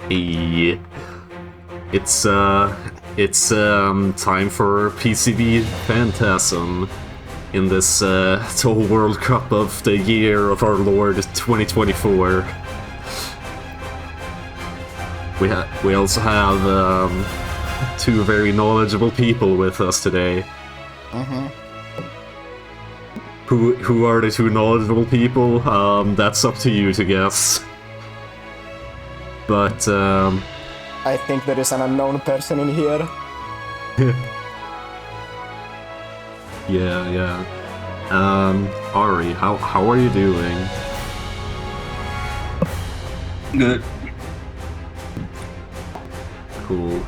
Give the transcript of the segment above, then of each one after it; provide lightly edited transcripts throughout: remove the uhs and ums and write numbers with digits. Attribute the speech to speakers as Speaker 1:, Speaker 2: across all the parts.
Speaker 1: Hey, it's time for PCB Phantasm in this Touhou World Cup of the year of our Lord 2024. We also have two very knowledgeable people with us today. Who are the two knowledgeable people? That's up to you to guess. But
Speaker 2: I think there is an unknown person in here.
Speaker 1: yeah. Ari, how are you doing?
Speaker 3: Good.
Speaker 1: Cool.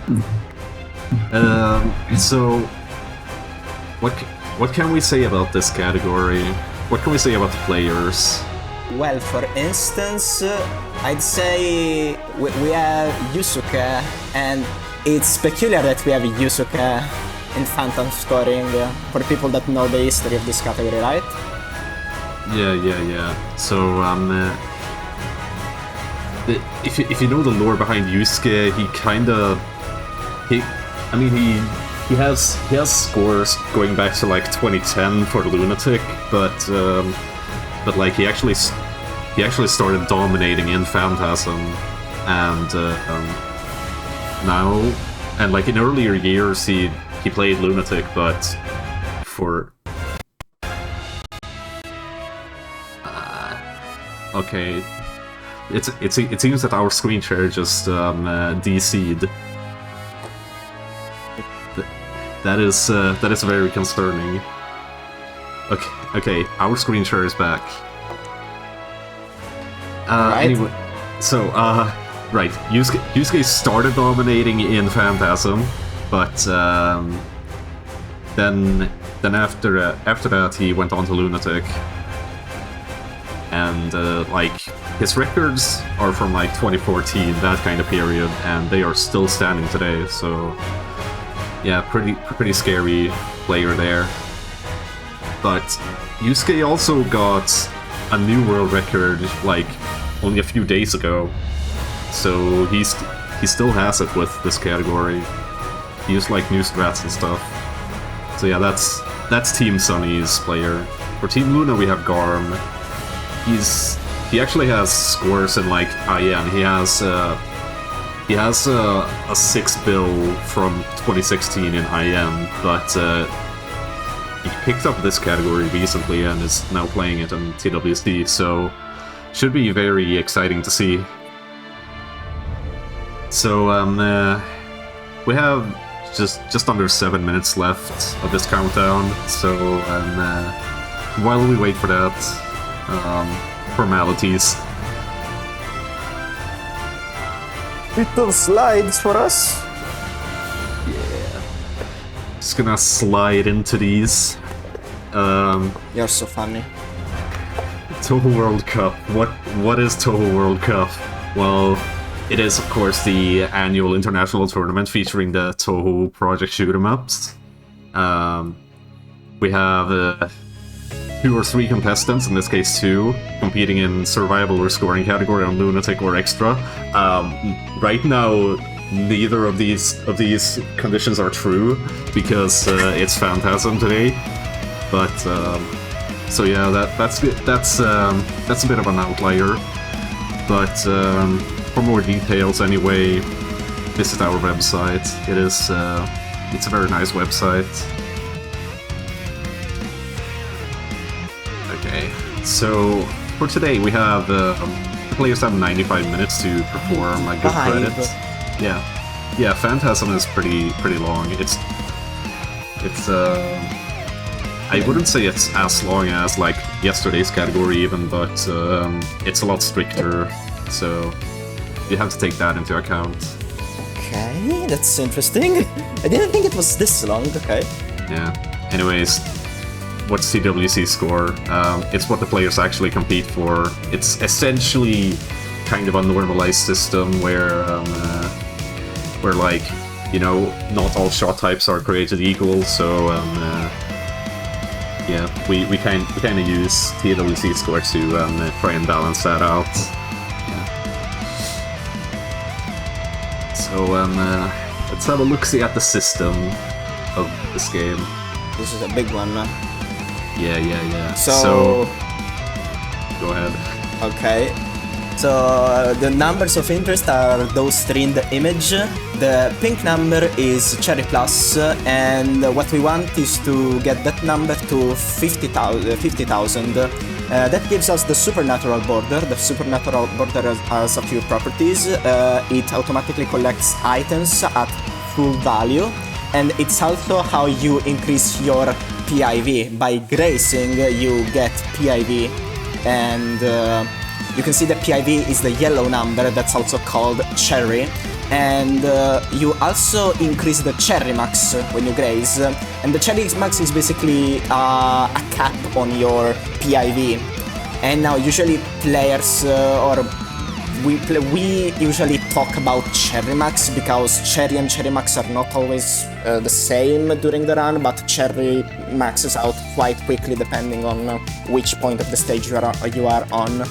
Speaker 1: So, what can we say about this category? What can we say about the players?
Speaker 2: Well, for instance, I'd say we have Yu-suke, and it's peculiar that we have Yu-suke in Phantom scoring for people that know the history of this category, right?
Speaker 1: Yeah. So, if you know the lore behind Yu-suke, he has scores going back to like 2010 for Lunatic, but like he actually started dominating in Phantasm, and now, and like in earlier years he played Lunatic, but for okay, it seems that our screen share just DC'd. That is very concerning. Okay, our screen share is back.
Speaker 2: Right.
Speaker 1: Anyway, so right, Yu-suke started dominating in Phantasm, but then after that he went on to Lunatic, and like his records are from like 2014, that kind of period, and they are still standing today. So yeah, pretty scary player there. But Yu-suke also got a new world record like only a few days ago, so he still has it with this category. He used like new strats and stuff. So yeah, that's Team Sunny's player. For Team Luna we have Garm. He actually has scores in like IN. He has a 6 bill from 2016 in IM, but he picked up this category recently and is now playing it in TWSD, so should be very exciting to see. So we have just under 7 minutes left of this countdown, so while we wait for that, formalities.
Speaker 2: Little slides for us.
Speaker 1: Yeah. Just gonna slide into these.
Speaker 2: You're so funny.
Speaker 1: Touhou World Cup. What is Touhou World Cup? Well, it is of course the annual international tournament featuring the Touhou project shoot 'em ups. We have 2 or 3 contestants, in this case 2, competing in survival or scoring category on Lunatic or Extra. Right now, neither of these conditions are true because it's Phantasm today. But so yeah, that's a bit of an outlier. But for more details, anyway, visit our website. It's a very nice website. Okay, so for today we have the players have 95 minutes to perform a good credit. Yeah, Phantasm is pretty long. It's I wouldn't say it's as long as like yesterday's category even, but it's a lot stricter, so you have to take that into account.
Speaker 2: Okay, that's interesting. I didn't think it was this long. Okay.
Speaker 1: Yeah. Anyways, what's TWC score? It's what the players actually compete for. It's essentially kind of a normalized system where like, you know, not all shot types are created equal. So yeah, we kind of use TWC score to try and balance that out. Yeah. So let's have a look-see at the system of this game.
Speaker 2: This is a big one.
Speaker 1: Yeah.
Speaker 2: So
Speaker 1: Go ahead.
Speaker 2: okay. So the numbers of interest are those three in the image. The pink number is Cherry Plus, and what we want is to get that number to 50,000. That gives us the supernatural border. The supernatural border has a few properties. It automatically collects items at full value, and it's also how you increase your PIV. By grazing, you get PIV, and you can see the PIV is the yellow number that's also called cherry, and you also increase the cherry max when you graze, and the cherry max is basically a cap on your PIV. And now usually players we usually talk about cherry max because cherry and cherry max are not always the same during the run, but cherry maxes out quite quickly depending on which point of the stage you are on.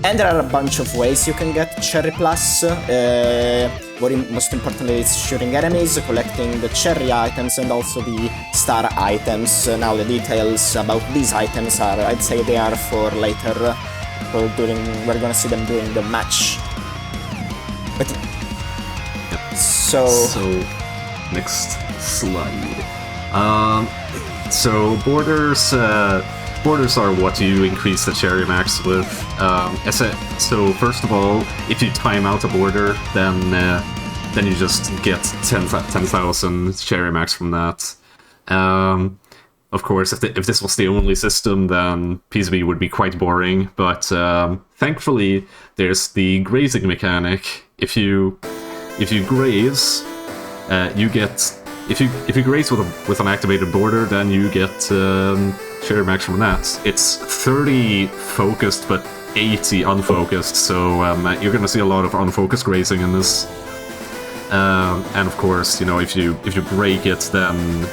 Speaker 2: And there are a bunch of ways you can get Cherry Plus. Most importantly, it's shooting enemies, collecting the cherry items, and also the star items. Now the details about these items are, I'd say they are for later. We're gonna see them during the match. But so
Speaker 1: next slide. So borders are what you increase the cherry max with. So first of all, if you time out a border, then you just get 10,000 cherry max from that. Of course, if this was the only system, then PCB would be quite boring. But thankfully, there's the grazing mechanic. If you graze, you get. If you graze with an activated border, then you get cherry max from that. It's 30 focused, but 80 unfocused, so you're gonna see a lot of unfocused grazing in this. And of course, you know, if you break it, then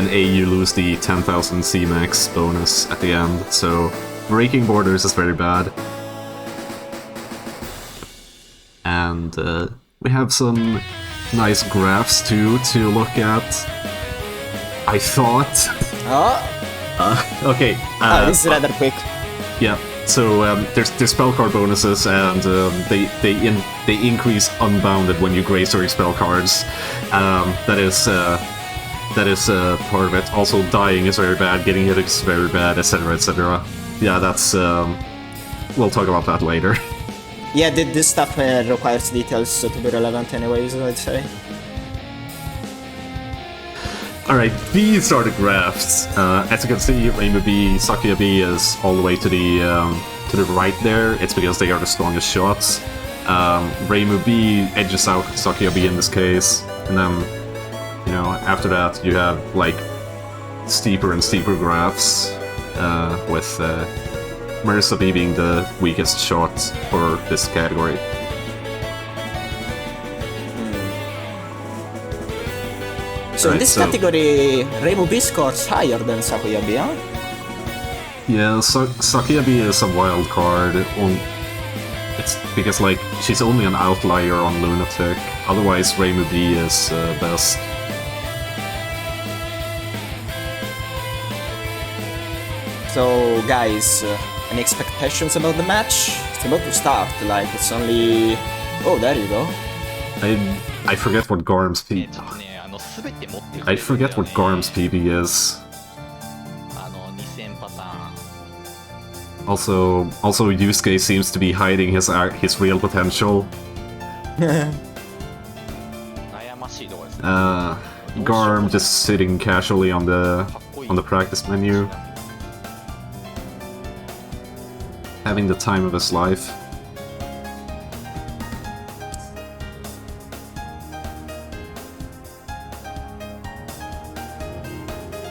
Speaker 1: you lose the 10,000 C max bonus at the end. So breaking borders is very bad. And we have some nice graphs too to look at. I thought. Okay.
Speaker 2: This is rather quick.
Speaker 1: Yeah. So there's spell card bonuses, and they increase unbounded when you graze or spell cards. That is part of it. Also, dying is very bad. Getting hit is very bad, etc., etc. Yeah, that's. We'll talk about that later.
Speaker 2: Yeah, this stuff requires details to be relevant anyways, I'd say.
Speaker 1: Alright, these are the graphs. As you can see, Rainbow B, Sakuya B is all the way to the right there. It's because they are the strongest shots. Rainbow B edges out Sakuya B in this case, and then, you know, after that you have like steeper and steeper graphs, with Marissa B being the weakest shot for this category.
Speaker 2: So in this category, Rainbow B scores higher than Sakuya B, huh?
Speaker 1: Yeah, Sakuya B is a wild card. It's because, like, she's only an outlier on Lunatic. Otherwise, Rainbow B is best.
Speaker 2: So, guys, any expectations about the match? It's about to start, like, it's only... Oh, there you go.
Speaker 1: I forget what Garm's PB... I forget what Garm's PB is. Also, Yu-suke seems to be hiding his real potential. Garm just sitting casually on the practice menu, having the time of his life.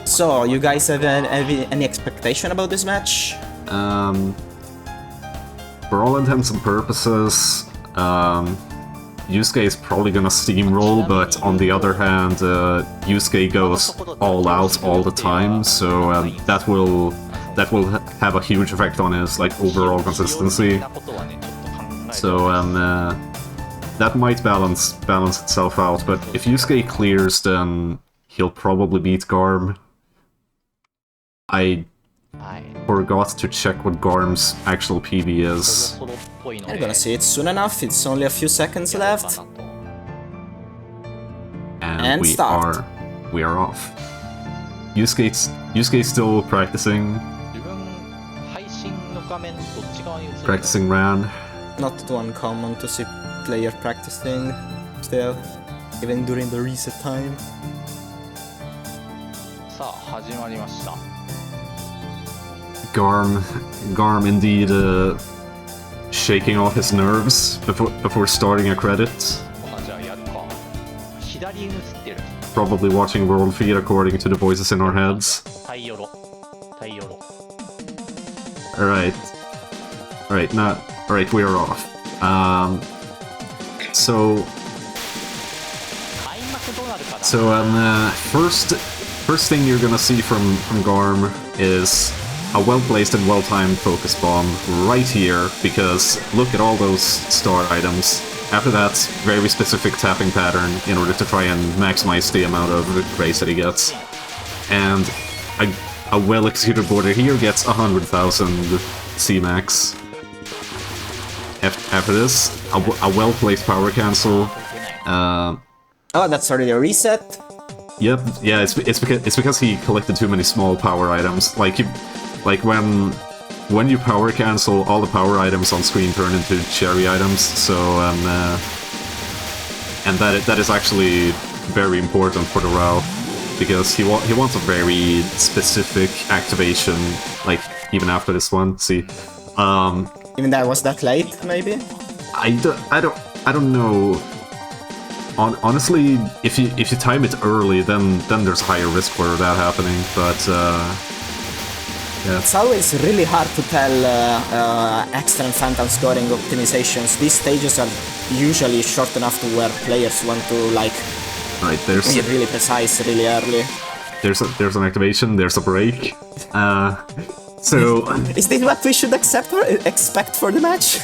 Speaker 2: So, you guys have any expectation about this match?
Speaker 1: For all intents and purposes, Yu-suke is probably gonna steamroll, but on the other hand, Yu-suke goes all out all the time, so that will have a huge effect on his like overall consistency. So that might balance itself out, but if Yu-suke clears, then he'll probably beat Garm. I forgot to check what Garm's actual PB is.
Speaker 2: You're gonna see it soon enough, it's only a few seconds left.
Speaker 1: And we are off. Yu-suke's still practicing Ran.
Speaker 2: Not too uncommon to see player practicing still, even during the reset time.
Speaker 1: Garm indeed shaking off his nerves before starting a credit. Probably watching World Feed according to the voices in our heads. Alright, we are off. First thing you're gonna see from Garm is a well-placed and well-timed focus bomb right here, because look at all those star items. After that, very specific tapping pattern in order to try and maximize the amount of grace that he gets. And a well-executed border here gets 100,000 C-max. After this, a well-placed power cancel.
Speaker 2: Oh, that's already a reset?
Speaker 1: Yep, yeah, it's because he collected too many small power items. Like when you power cancel, all the power items on screen turn into cherry items. So and that is actually very important for the route, because he wants a very specific activation. Like even after this one, see.
Speaker 2: Even that was that late, maybe?
Speaker 1: I don't know. Honestly, if you time it early, then there's a higher risk for that happening. But yeah.
Speaker 2: It's always really hard to tell extra and phantom scoring optimizations. These stages are usually short enough to where players want to like be really precise really early.
Speaker 1: There's an activation. There's a break. So
Speaker 2: is this what we should expect for the match?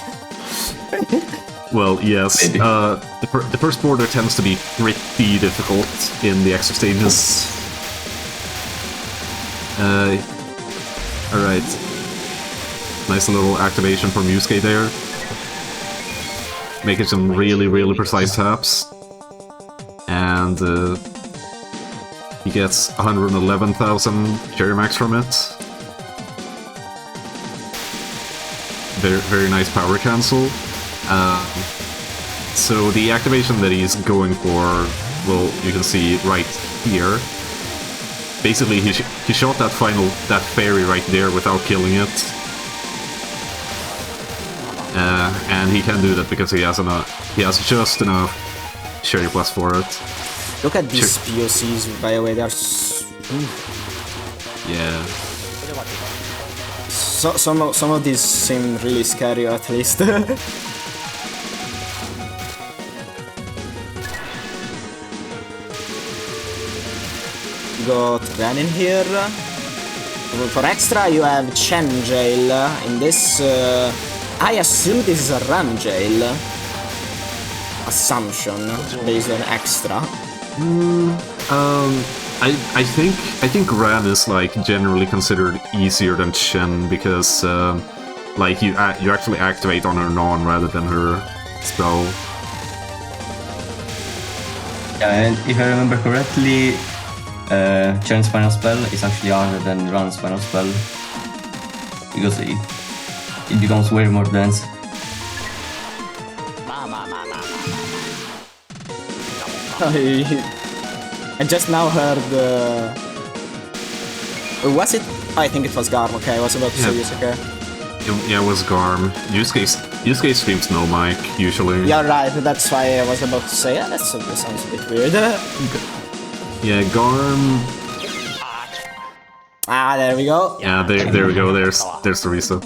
Speaker 1: Well, yes. The first border tends to be pretty difficult in the extra stages. Alright. Nice little activation from Yu-suke there. Making some really precise taps. And he gets 111,000 cherry max from it. Very nice power cancel. So the activation that he's going for, well, you can see right here. Basically, he shot that fairy right there without killing it. And he can do that because he has just enough cherry plus for it.
Speaker 2: Look at these POCs, by the way, they're
Speaker 1: yeah.
Speaker 2: Some of these seem really scary, at least. Got Ran in here. For extra, you have Chen Jail. In this, I assume this is a Ran Jail. Assumption based on extra.
Speaker 1: I think Ran is like generally considered easier than Chen because like you actually activate on her non rather than her spell.
Speaker 3: Yeah, and if I remember correctly, Chen's final spell is actually harder than Ran's final spell because it becomes way more dense.
Speaker 2: I just now heard. Was it? I think it was Garm. Okay, I was about to say Yu-suke.
Speaker 1: Yeah, it was Garm. Yu-suke streams no mic usually.
Speaker 2: Yeah, right. That's why I was about to say. Yeah, that sounds a bit weird.
Speaker 1: Yeah, Garm.
Speaker 2: There we go.
Speaker 1: Yeah, there we go. There's the reset.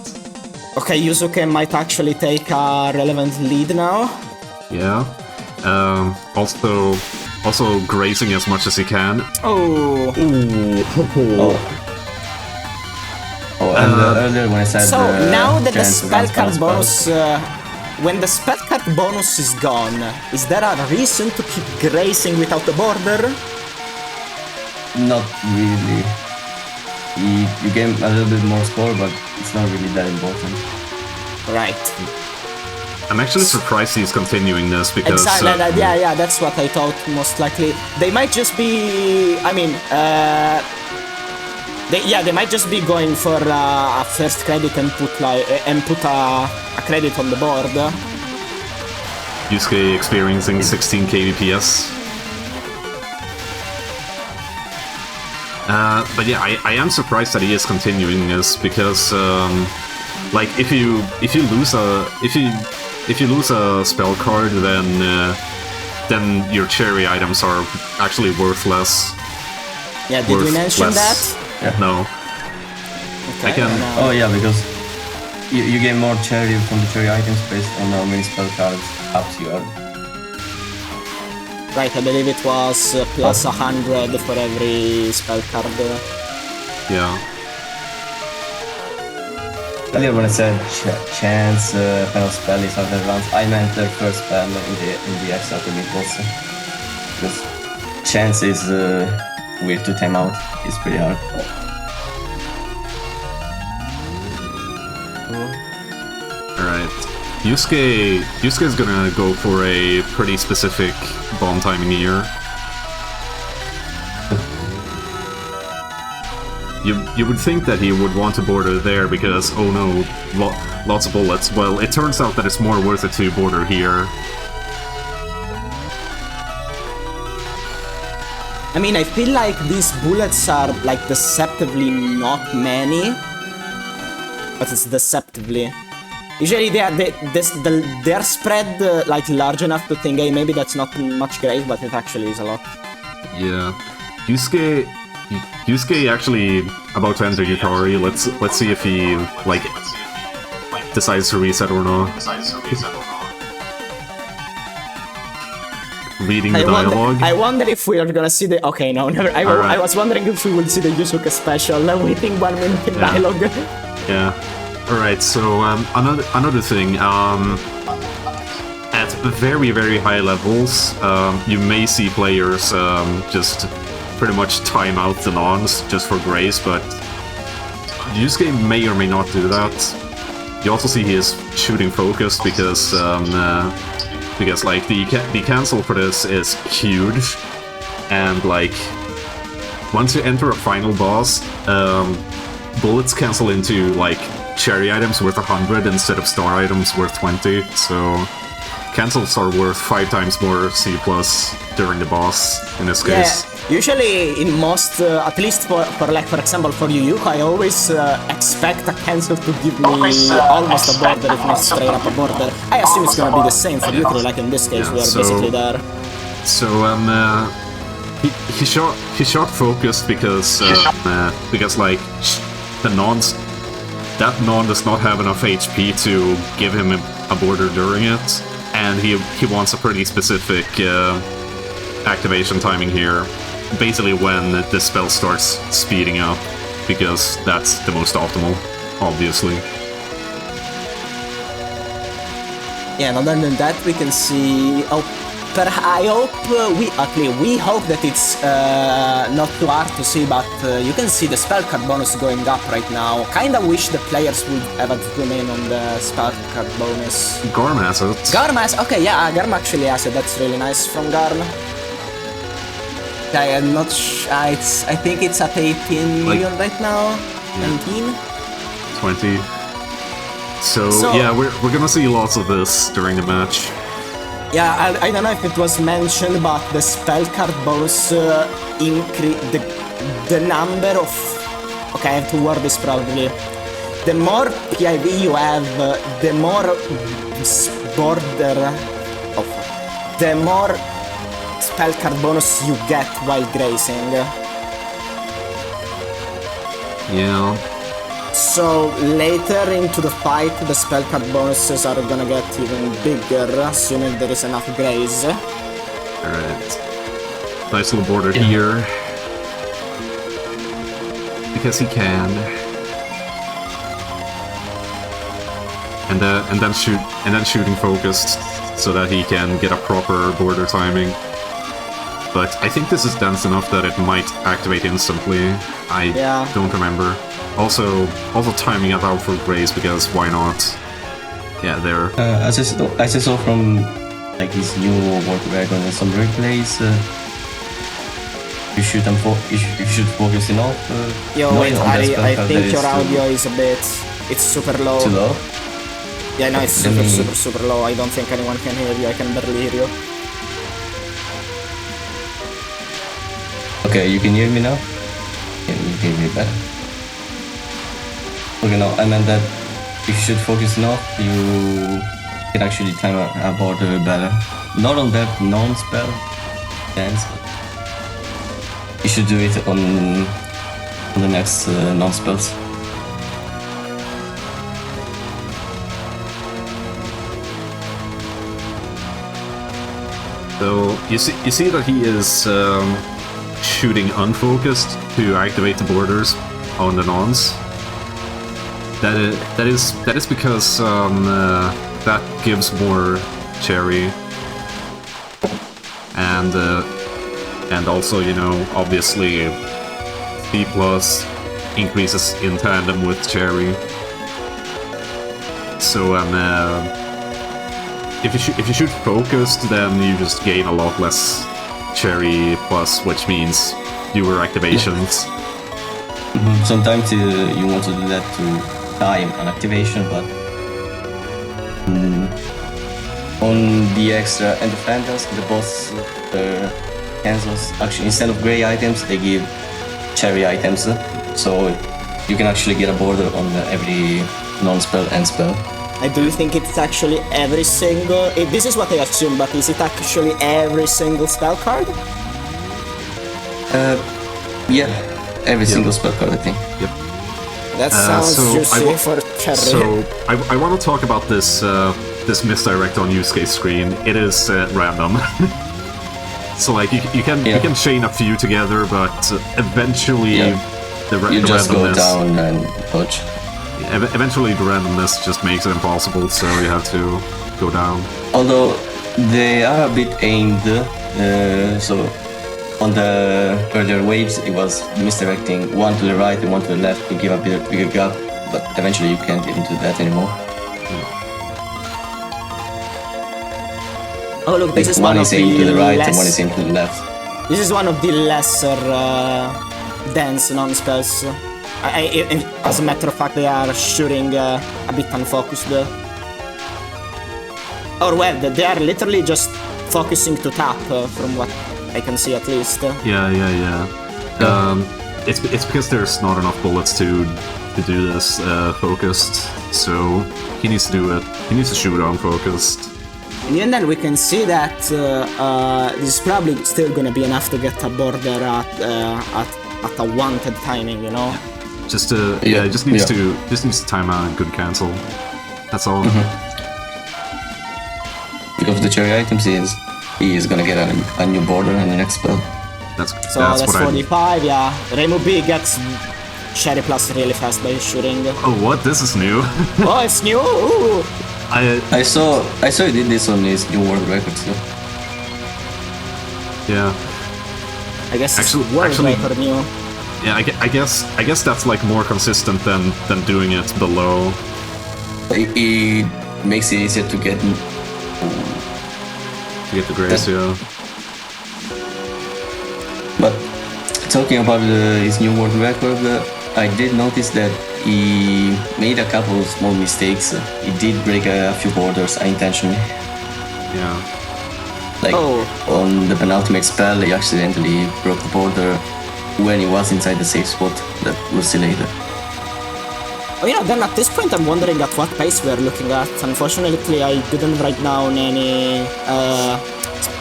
Speaker 2: Okay, Yu-suke might actually take a relevant lead now.
Speaker 1: Yeah. Also grazing as much as he can.
Speaker 2: Oh.
Speaker 3: And earlier when I said
Speaker 2: so now that the spell card bonus when the spell card bonus is gone, is there a reason to keep grazing without the border?
Speaker 3: Not really. You gain a little bit more score, but it's not really that important.
Speaker 2: Right.
Speaker 1: I'm actually surprised he's continuing this because...
Speaker 2: Exactly, yeah, that's what I thought most likely. They might just be... I mean, they might just be going for a first credit and put a credit on the board.
Speaker 1: Yu-suke experiencing 16 kbps. But yeah, I am surprised that he is continuing this because, like, if you lose a spell card, then your cherry items are actually worth less.
Speaker 2: Yeah, did we mention that?
Speaker 3: Yeah.
Speaker 1: No.
Speaker 2: Okay,
Speaker 1: I can.
Speaker 3: Oh yeah, because you gain more cherry from the cherry items based on how many spell cards ups you have.
Speaker 2: Right, I believe it was plus 100 for every spell card.
Speaker 1: Yeah.
Speaker 3: Earlier when I said chance final spell is after runs, I meant the first spell in the extra ultimate also. Because chance is weird to time out. It's pretty hard.
Speaker 1: Alright. Yu-suke is gonna go for a pretty specific bomb timing here. You would think that he would want to border there because, oh no, lots of bullets. Well, it turns out that it's more worth it to border here.
Speaker 2: I mean, I feel like these bullets are, like, deceptively not many. But it's deceptively. Usually they're spread, like, large enough to think, hey, maybe that's not much grace, but it actually is a lot.
Speaker 1: Yeah. Yu-suke actually about to enter Yukari. Let's see if he, like, decides to reset or not. Reading the dialogue.
Speaker 2: I wonder if we are gonna see the... Okay, no, never. I was wondering if we will see the Yu-suke special, waiting 1 minute in dialogue.
Speaker 1: Yeah. Alright, so another thing, at very, very high levels, you may see players just pretty much time out the nons just for grace, but Yu-suke may or may not do that. You also see he is shooting focused because like the cancel for this is huge, and like once you enter a final boss, bullets cancel into like cherry items worth 100 instead of star items worth 20, so cancels are worth 5 times more C+ during the boss in this case.
Speaker 2: Yeah, usually in most, at least for example for Yu, I always expect a cancel to give me almost a border, if not straight up a border. I assume it's gonna be the same for you 3, like in this case, we are basically there.
Speaker 1: So he shot focused because like that non does not have enough HP to give him a border during it, and he wants a pretty specific activation timing here, basically when the spell starts speeding up, because that's the most optimal, obviously.
Speaker 2: Yeah, and other than that we can see... I hope, we hope that it's not too hard to see, but you can see the spell card bonus going up right now. Kinda wish the players would have zoom in on the spell card bonus.
Speaker 1: Garm has it.
Speaker 2: Garm has, okay, yeah, Garm actually has it. That's really nice from Garm. I am not I think it's at 18 million right now. 19?
Speaker 1: 20. So yeah, we're gonna see lots of this during the match.
Speaker 2: Yeah, I don't know if it was mentioned, but the spell card bonus increase the number of... Okay, I have to word this probably. The more PIV you have, the more border... the more spell card bonus you get while grazing.
Speaker 1: Yeah.
Speaker 2: So later into the fight, the spell card bonuses are gonna get even bigger, assuming there is enough graze.
Speaker 1: Alright. Nice little border here. Because he can. and then shooting focused so that he can get a proper border timing. But I think this is dense enough that it might activate instantly. I don't remember. Also timing it out for Grace, because why not? Yeah, there.
Speaker 3: As I saw from like his new World Dragon and some replays, you should focus enough.
Speaker 2: Yo, wait, I think your audio is a bit... It's super low.
Speaker 3: Too low?
Speaker 2: Yeah, no, it's super low. I don't think anyone can hear you. I can barely hear you.
Speaker 3: Okay, you can hear me now? Can you hear me better? Okay, no, I meant that if you should focus enough, you can actually time a border better. Not on that non-spell dance, but you should do it on the next non-spells.
Speaker 1: So you see that he is shooting unfocused to activate the borders on the nons. That is because that gives more cherry, and also, you know, obviously B+ increases in tandem with cherry. So if you shoot focused, then you just gain a lot less cherry plus, which means fewer activations.
Speaker 3: Sometimes you want to do that to time an activation, but on the extra and the Phantoms, the boss cancels. Actually, instead of gray items, they give cherry items, so you can actually get a border on every non-spell and spell.
Speaker 2: I do think it's actually every single... This is what I assume, but is it actually every single spell card?
Speaker 3: Yeah, every single spell card, I think.
Speaker 1: Yep.
Speaker 2: That sounds juicy for cherry.
Speaker 1: So I want to talk about this this misdirect on Yu-suke's screen. It is random. So like you can chain a few together, but eventually the
Speaker 3: just
Speaker 1: randomness
Speaker 3: go down and dodge.
Speaker 1: Eventually the randomness just makes it impossible, so you have to go down.
Speaker 3: Although they are a bit aimed, so on the earlier waves it was misdirecting one to the right and one to the left to give a bigger gap, but eventually you can't even do that anymore.
Speaker 2: Oh look, this is
Speaker 3: one is aimed to the right
Speaker 2: less...
Speaker 3: and one is aimed to the left.
Speaker 2: This is one of the lesser dense non-spells. As a matter of fact, they are shooting a bit unfocused. Or well, they are literally just focusing to tap, from what I can see at least.
Speaker 1: Yeah. It's because there's not enough bullets to do this focused, so he needs to do it. He needs to shoot unfocused.
Speaker 2: And even then, we can see that this is probably still gonna be enough to get a border at a wanted timing, you know.
Speaker 1: Just needs to time a good cancel. That's all.
Speaker 3: Because the cherry items he is gonna get a new border in the next spell.
Speaker 1: That's
Speaker 2: 45, yeah. Remu B gets cherry plus really fast by shooting.
Speaker 1: Oh, what? This is new.
Speaker 2: Oh, it's new. Ooh.
Speaker 3: I saw he did this on his new world record too.
Speaker 1: Yeah.
Speaker 2: I guess world record new.
Speaker 1: Yeah, I guess that's like more consistent than doing it below.
Speaker 3: It makes it easier to get
Speaker 1: the grace, yeah.
Speaker 3: But talking about his new world record, I did notice that he made a couple of small mistakes. He did break a few borders unintentionally.
Speaker 1: Yeah.
Speaker 3: Like on the penultimate spell, he accidentally broke the border when he was inside the safe spot that we'll see later.
Speaker 2: Oh, you know, then at this point I'm wondering at what pace we're looking at. Unfortunately, I didn't write down any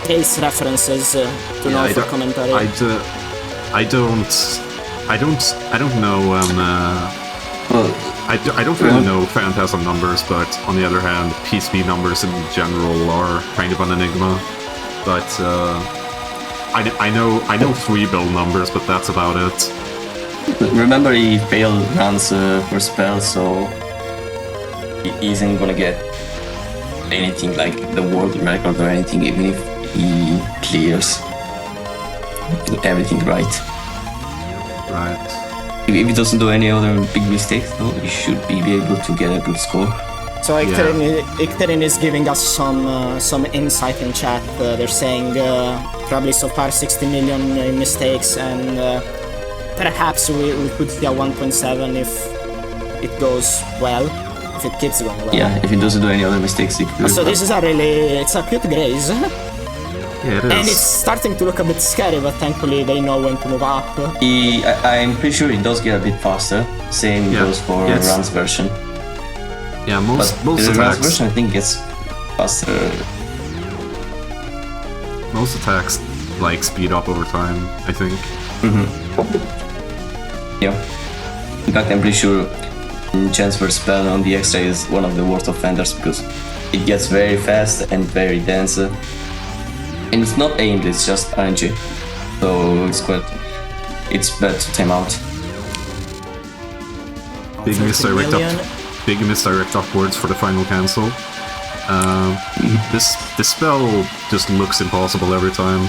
Speaker 2: pace references to know for commentary.
Speaker 1: I don't know.
Speaker 3: Well,
Speaker 1: I don't really know Phantasm numbers, but on the other hand, PCB numbers in general are kind of an enigma. But I know 3 build numbers, but that's about it.
Speaker 3: Remember, he failed runs per spell, so he isn't gonna get anything like the world record or anything, even if he clears everything right.
Speaker 1: Right.
Speaker 3: If he doesn't do any other big mistakes, though, he should be able to get a good score.
Speaker 2: So Icterin is giving us some insight in chat. They're saying probably so far 60 million in mistakes, and perhaps we could see a 1.7 if it goes well, if it keeps going well.
Speaker 3: Yeah, if he doesn't do any other mistakes, he could.
Speaker 2: So this is it's a cute graze.
Speaker 1: Yeah, it is.
Speaker 2: And it's starting to look a bit scary, but thankfully they know when to move up.
Speaker 3: I'm pretty sure he does get a bit faster. Same goes for Ran's version.
Speaker 1: Yeah, most
Speaker 3: Ran's
Speaker 1: attacks.
Speaker 3: version I think gets faster.
Speaker 1: Most attacks like speed up over time, I think.
Speaker 3: Yeah. In fact, I'm pretty sure chance for spell on the extra is one of the worst offenders because it gets very fast and very dense. And it's not aimed, it's just RNG. So it's bad to time out.
Speaker 1: Big misdirect upwards for the final cancel. This spell just looks impossible every time.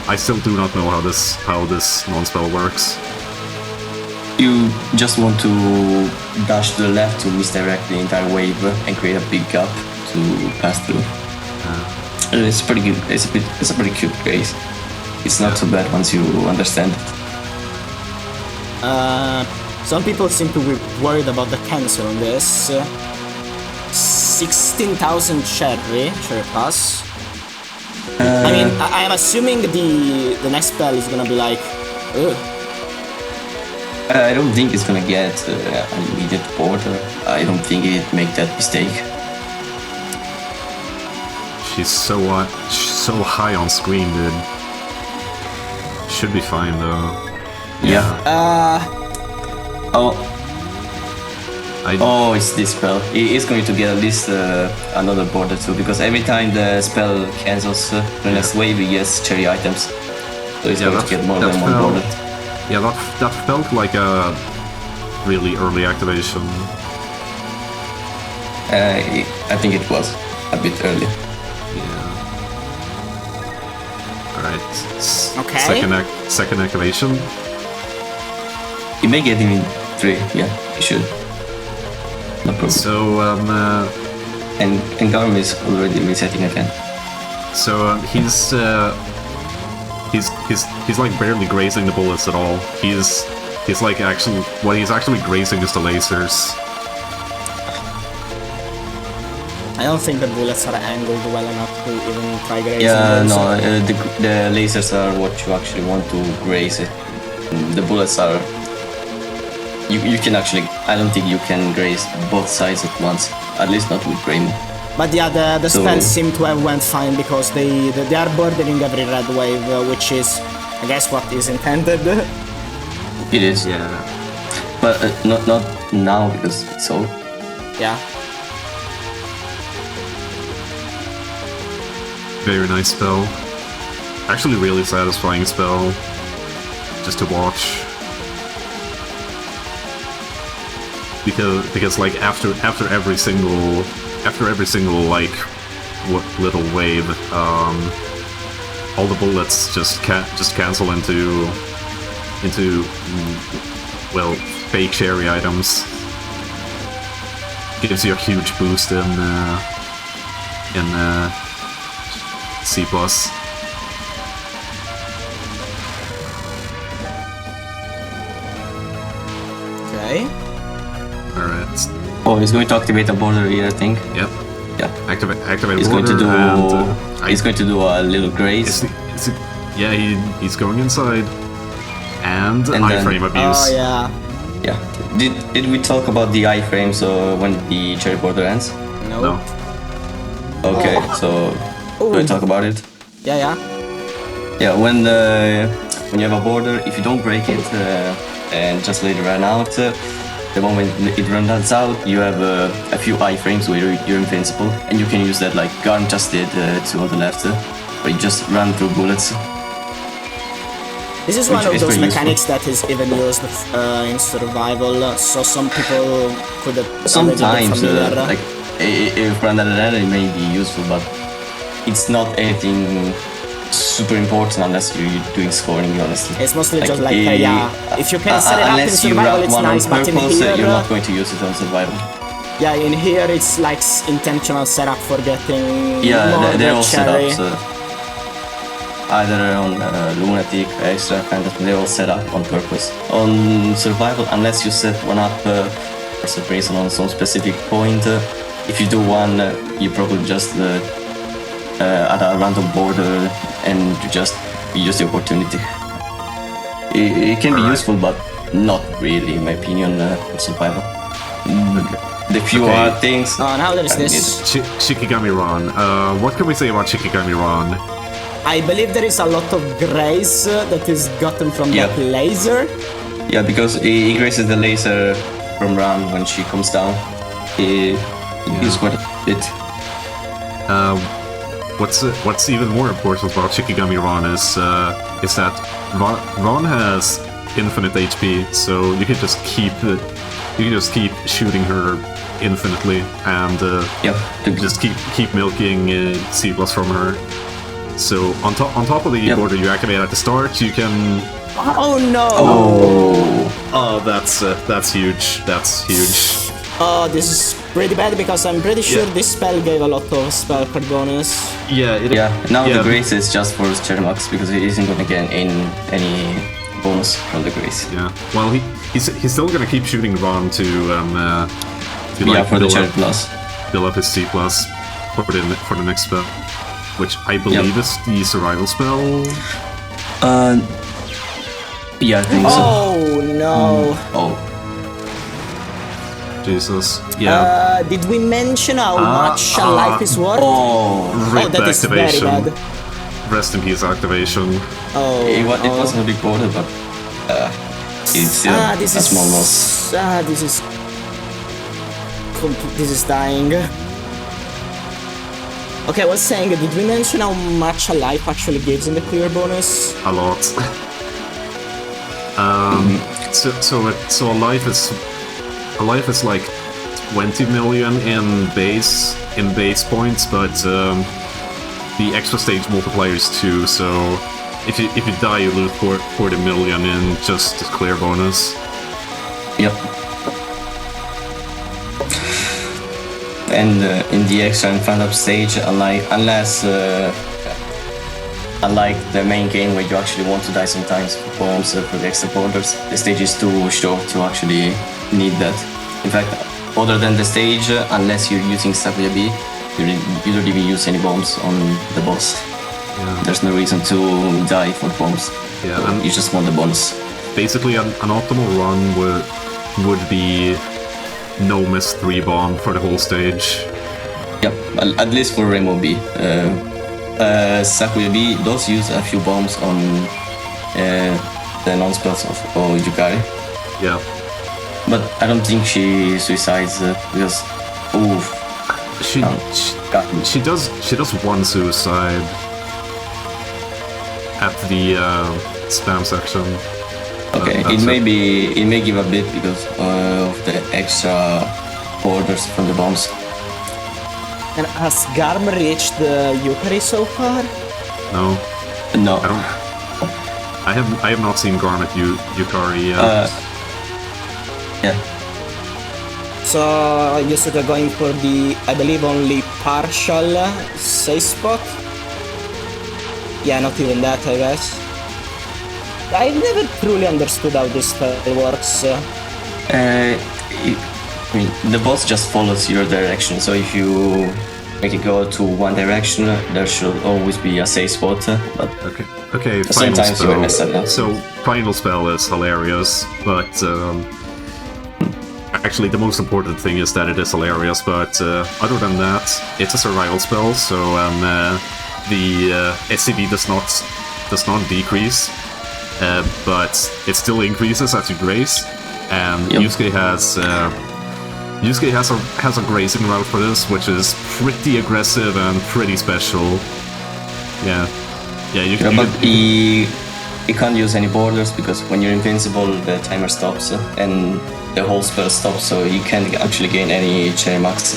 Speaker 1: I still do not know how this non-spell works.
Speaker 3: You just want to dash to the left to misdirect the entire wave and create a big gap to pass through. And it's pretty good. It's a pretty cute grace. It's not so bad once you understand it.
Speaker 2: Some people seem to be worried about the cancel on this. 16,000 cherry pass. I mean, I'm assuming the next spell is gonna be like, ugh.
Speaker 3: I don't think it's gonna get an immediate border. I don't think it make that mistake.
Speaker 1: She's so high on screen, dude. Should be fine though.
Speaker 3: Yeah. It's this spell. It's going to get at least another border too, because every time the spell cancels the next wave, he gets cherry items. So he's going to get more than one border.
Speaker 1: Yeah, that felt like a really early activation.
Speaker 3: I think it was a bit early.
Speaker 1: Yeah. Alright.
Speaker 2: Okay.
Speaker 1: Second activation.
Speaker 3: You may get him in 3, yeah, you should. No problem.
Speaker 1: So,
Speaker 3: and Garm is already resetting again.
Speaker 1: So, he's like barely grazing the bullets at all. He's like what he's actually grazing is the lasers.
Speaker 2: I don't think the bullets are angled well enough to even try grazing.
Speaker 3: Yeah, no, the lasers are what you actually want to graze it. The bullets are... You can actually... I don't think you can graze both sides at once. At least not with Graham.
Speaker 2: But yeah, the spells seem to have went fine because they are bordering every red wave, which is, I guess, what is intended.
Speaker 3: It is.
Speaker 1: Yeah.
Speaker 3: But not now because it's so.
Speaker 2: Yeah.
Speaker 1: Very nice spell. Actually, really satisfying spell. Just to watch. Because like after every single like little wave, all the bullets just cancel into well, fake cherry items. Gives you a huge boost in C+.
Speaker 2: Okay.
Speaker 1: Alright.
Speaker 3: Oh, he's going to activate a border here, I think.
Speaker 1: Yep.
Speaker 3: Yeah.
Speaker 1: Activate
Speaker 3: He's
Speaker 1: border
Speaker 3: going to do.
Speaker 1: and,
Speaker 3: he's going to do a little graze.
Speaker 1: Yeah, he's going inside. And iframe abuse.
Speaker 2: Oh yeah.
Speaker 3: Yeah. Did we talk about the iframes when the cherry border ends?
Speaker 1: No.
Speaker 3: Okay, so do we talk about it?
Speaker 2: Yeah.
Speaker 3: Yeah, when you have a border, if you don't break it and just let it run out, the moment it runs out, you have a few iframes where you're invincible, and you can use that like Garm just did to on the left, where you just run through bullets.
Speaker 2: This is one of those mechanics that is even used in survival, so some people could have
Speaker 3: sometimes like if random it may be useful, but it's not anything super important unless you're doing scoring, honestly.
Speaker 2: It's mostly just like if you can set it up in survival, it's nice, but in here
Speaker 3: you're not going to use it on survival.
Speaker 2: Yeah, in here it's like intentional setup for getting
Speaker 3: they're all set up. Either on Lunatic, Extra, Phantasm, they're all set up on purpose. On survival, unless you set one up for some reason on some specific point, if you do one, you probably just at a random border and you just use the opportunity. It can be useful, but not really, in my opinion, on survival. The few things.
Speaker 2: Oh, now there's this.
Speaker 1: Shikigami Ron. What can we say about Shikigami Ron?
Speaker 2: I believe there is a lot of grace that is gotten from that laser.
Speaker 3: Yeah, because he graces the laser from Ran when she comes down. He uses quite a bit.
Speaker 1: What's even more important about Shikigami Ron is that Ron has infinite HP, so you can just keep shooting her infinitely and just keep milking C+ from her. So on top of the border you activate at the start, you can.
Speaker 2: Oh no!
Speaker 1: Oh, that's huge. That's huge.
Speaker 2: Oh, this is pretty bad because I'm pretty sure this spell gave a lot of spell card bonus.
Speaker 3: Now the grace is just for Chermax because he isn't gonna get any bonus from the grace.
Speaker 1: Yeah. Well, he's still gonna keep shooting Ron to
Speaker 3: for the Cherry Plus.
Speaker 1: Build up his C+ for the next spell, which I believe is the survival spell.
Speaker 3: Yeah, I think so.
Speaker 2: Oh no!
Speaker 1: Jesus. Yeah.
Speaker 2: Did we mention how much a life is worth?
Speaker 1: RIP
Speaker 2: that is very
Speaker 1: activation.
Speaker 2: bad.
Speaker 1: Rest in peace activation.
Speaker 3: It wasn't recorded, but it's a small loss.
Speaker 2: This is dying. Okay, I was saying, did we mention how much a life actually gives in the clear bonus?
Speaker 1: A lot. So a life is like 20 million in base points, but the extra stage multiplier is 2. So if you die, you lose 40 million in just the clear bonus.
Speaker 3: Yep. And in the extra and Phantasm stage, unless unlike the main game where you actually want to die sometimes for bombs for the extra borders, the stage is too short to actually need that. In fact, other than the stage, unless you're using Sakuya B, you don't even use any bombs on the boss.
Speaker 1: Yeah.
Speaker 3: There's no reason to die for bombs.
Speaker 1: Yeah, and
Speaker 3: you just want the bonus.
Speaker 1: Basically, an optimal run would be no miss 3 bomb for the whole stage.
Speaker 3: Yep, at least for Rainbow B. Sakuya B does use a few bombs on the non-spells of Yukari.
Speaker 1: Yeah.
Speaker 3: But I don't think she suicides because
Speaker 1: she does one suicide at the spam section.
Speaker 3: Okay, it may give a bit because of the extra borders from the bombs.
Speaker 2: And has Garm reached the Yukari so far?
Speaker 1: No.
Speaker 3: No.
Speaker 1: I have not seen Garm at Yukari yet.
Speaker 3: Yeah.
Speaker 2: So Yu-suke going for the, I believe, only partial safe spot. Yeah, not even that, I guess. I've never truly understood how this spell works.
Speaker 3: I mean, the boss just follows your direction, so if you make it go to one direction, there should always be a safe spot. But
Speaker 1: okay.
Speaker 3: Sometimes you mess up.
Speaker 1: So final spell is hilarious, but actually the most important thing is that it is hilarious. But other than that, it's a survival spell, so the SCV does not decrease. But it still increases as you grace, and Yu-suke has a grazing route for this, which is pretty aggressive and pretty special. Yeah. You can.
Speaker 3: But he you can't use any borders because when you're invincible, the timer stops and the whole spell stops, so you can't actually gain any cherry max.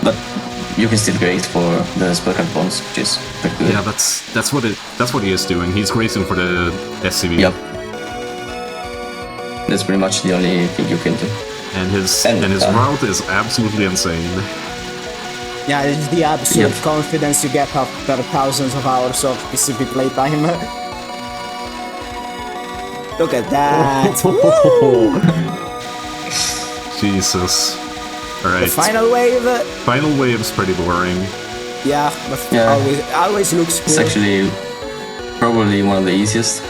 Speaker 3: But you can still graze for the spell card bonus, which is pretty good.
Speaker 1: Yeah, that's what he is doing. He's grazing for the SCV.
Speaker 3: Yep. That's pretty much the only thing you can do.
Speaker 1: And his route is absolutely insane.
Speaker 2: Yeah, it's the absolute confidence you get after thousands of hours of PCB playtime. Look at that! Woo!
Speaker 1: Jesus. Alright.
Speaker 2: The final wave.
Speaker 1: Final wave's pretty boring.
Speaker 2: Yeah, but always looks cool.
Speaker 3: It's actually probably one of the easiest.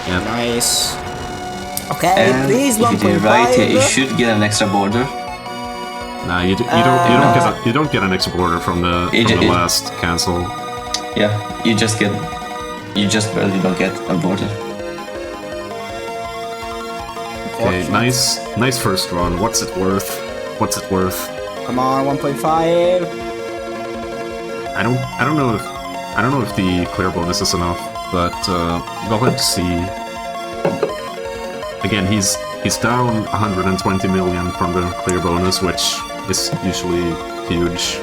Speaker 1: Yeah.
Speaker 2: Nice. Okay,
Speaker 3: And
Speaker 2: please
Speaker 3: if you do it
Speaker 2: 1.5.
Speaker 3: right, you should get an extra border.
Speaker 1: Nah, you don't get an extra border from the last cancel.
Speaker 3: Yeah, you just barely don't get a border.
Speaker 1: Okay, nice first run. What's it worth? What's it worth?
Speaker 2: Come on, 1.5.
Speaker 1: I don't know if the clear bonus is enough, but go ahead to see. Again, he's down 120 million from the clear bonus, which is usually huge.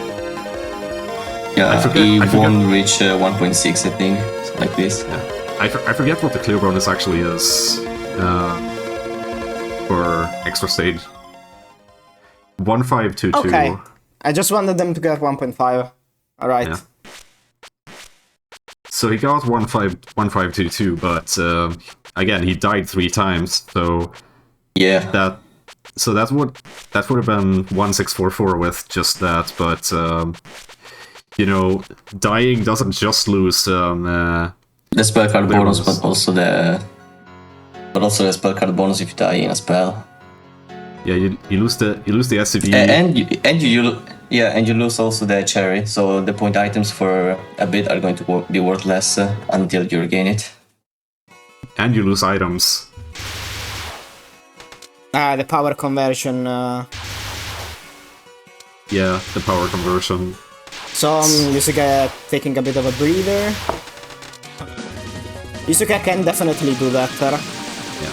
Speaker 3: Yeah, he won't reach 1.6, I think, like this.
Speaker 1: Yeah. I forget what the clear bonus actually is for extra stage. 1522.
Speaker 2: Okay, I just wanted them to get 1.5. Alright.
Speaker 1: Yeah. So he got 1522, but again, he died 3 times, so
Speaker 3: yeah,
Speaker 1: that would have been 1644 with just that, but you know, dying doesn't just lose
Speaker 3: the spell card bonus, but also the spell card bonus if you die in a spell.
Speaker 1: Yeah, you lose the SCV.
Speaker 3: And you lose also the cherry, so the point items for a bit are going to be worth less until you regain it.
Speaker 1: And you lose items.
Speaker 2: The power conversion.
Speaker 1: Yeah, the power conversion.
Speaker 2: So Yu-suke taking a bit of a breather. Yu-suke can definitely do better.
Speaker 1: Yeah.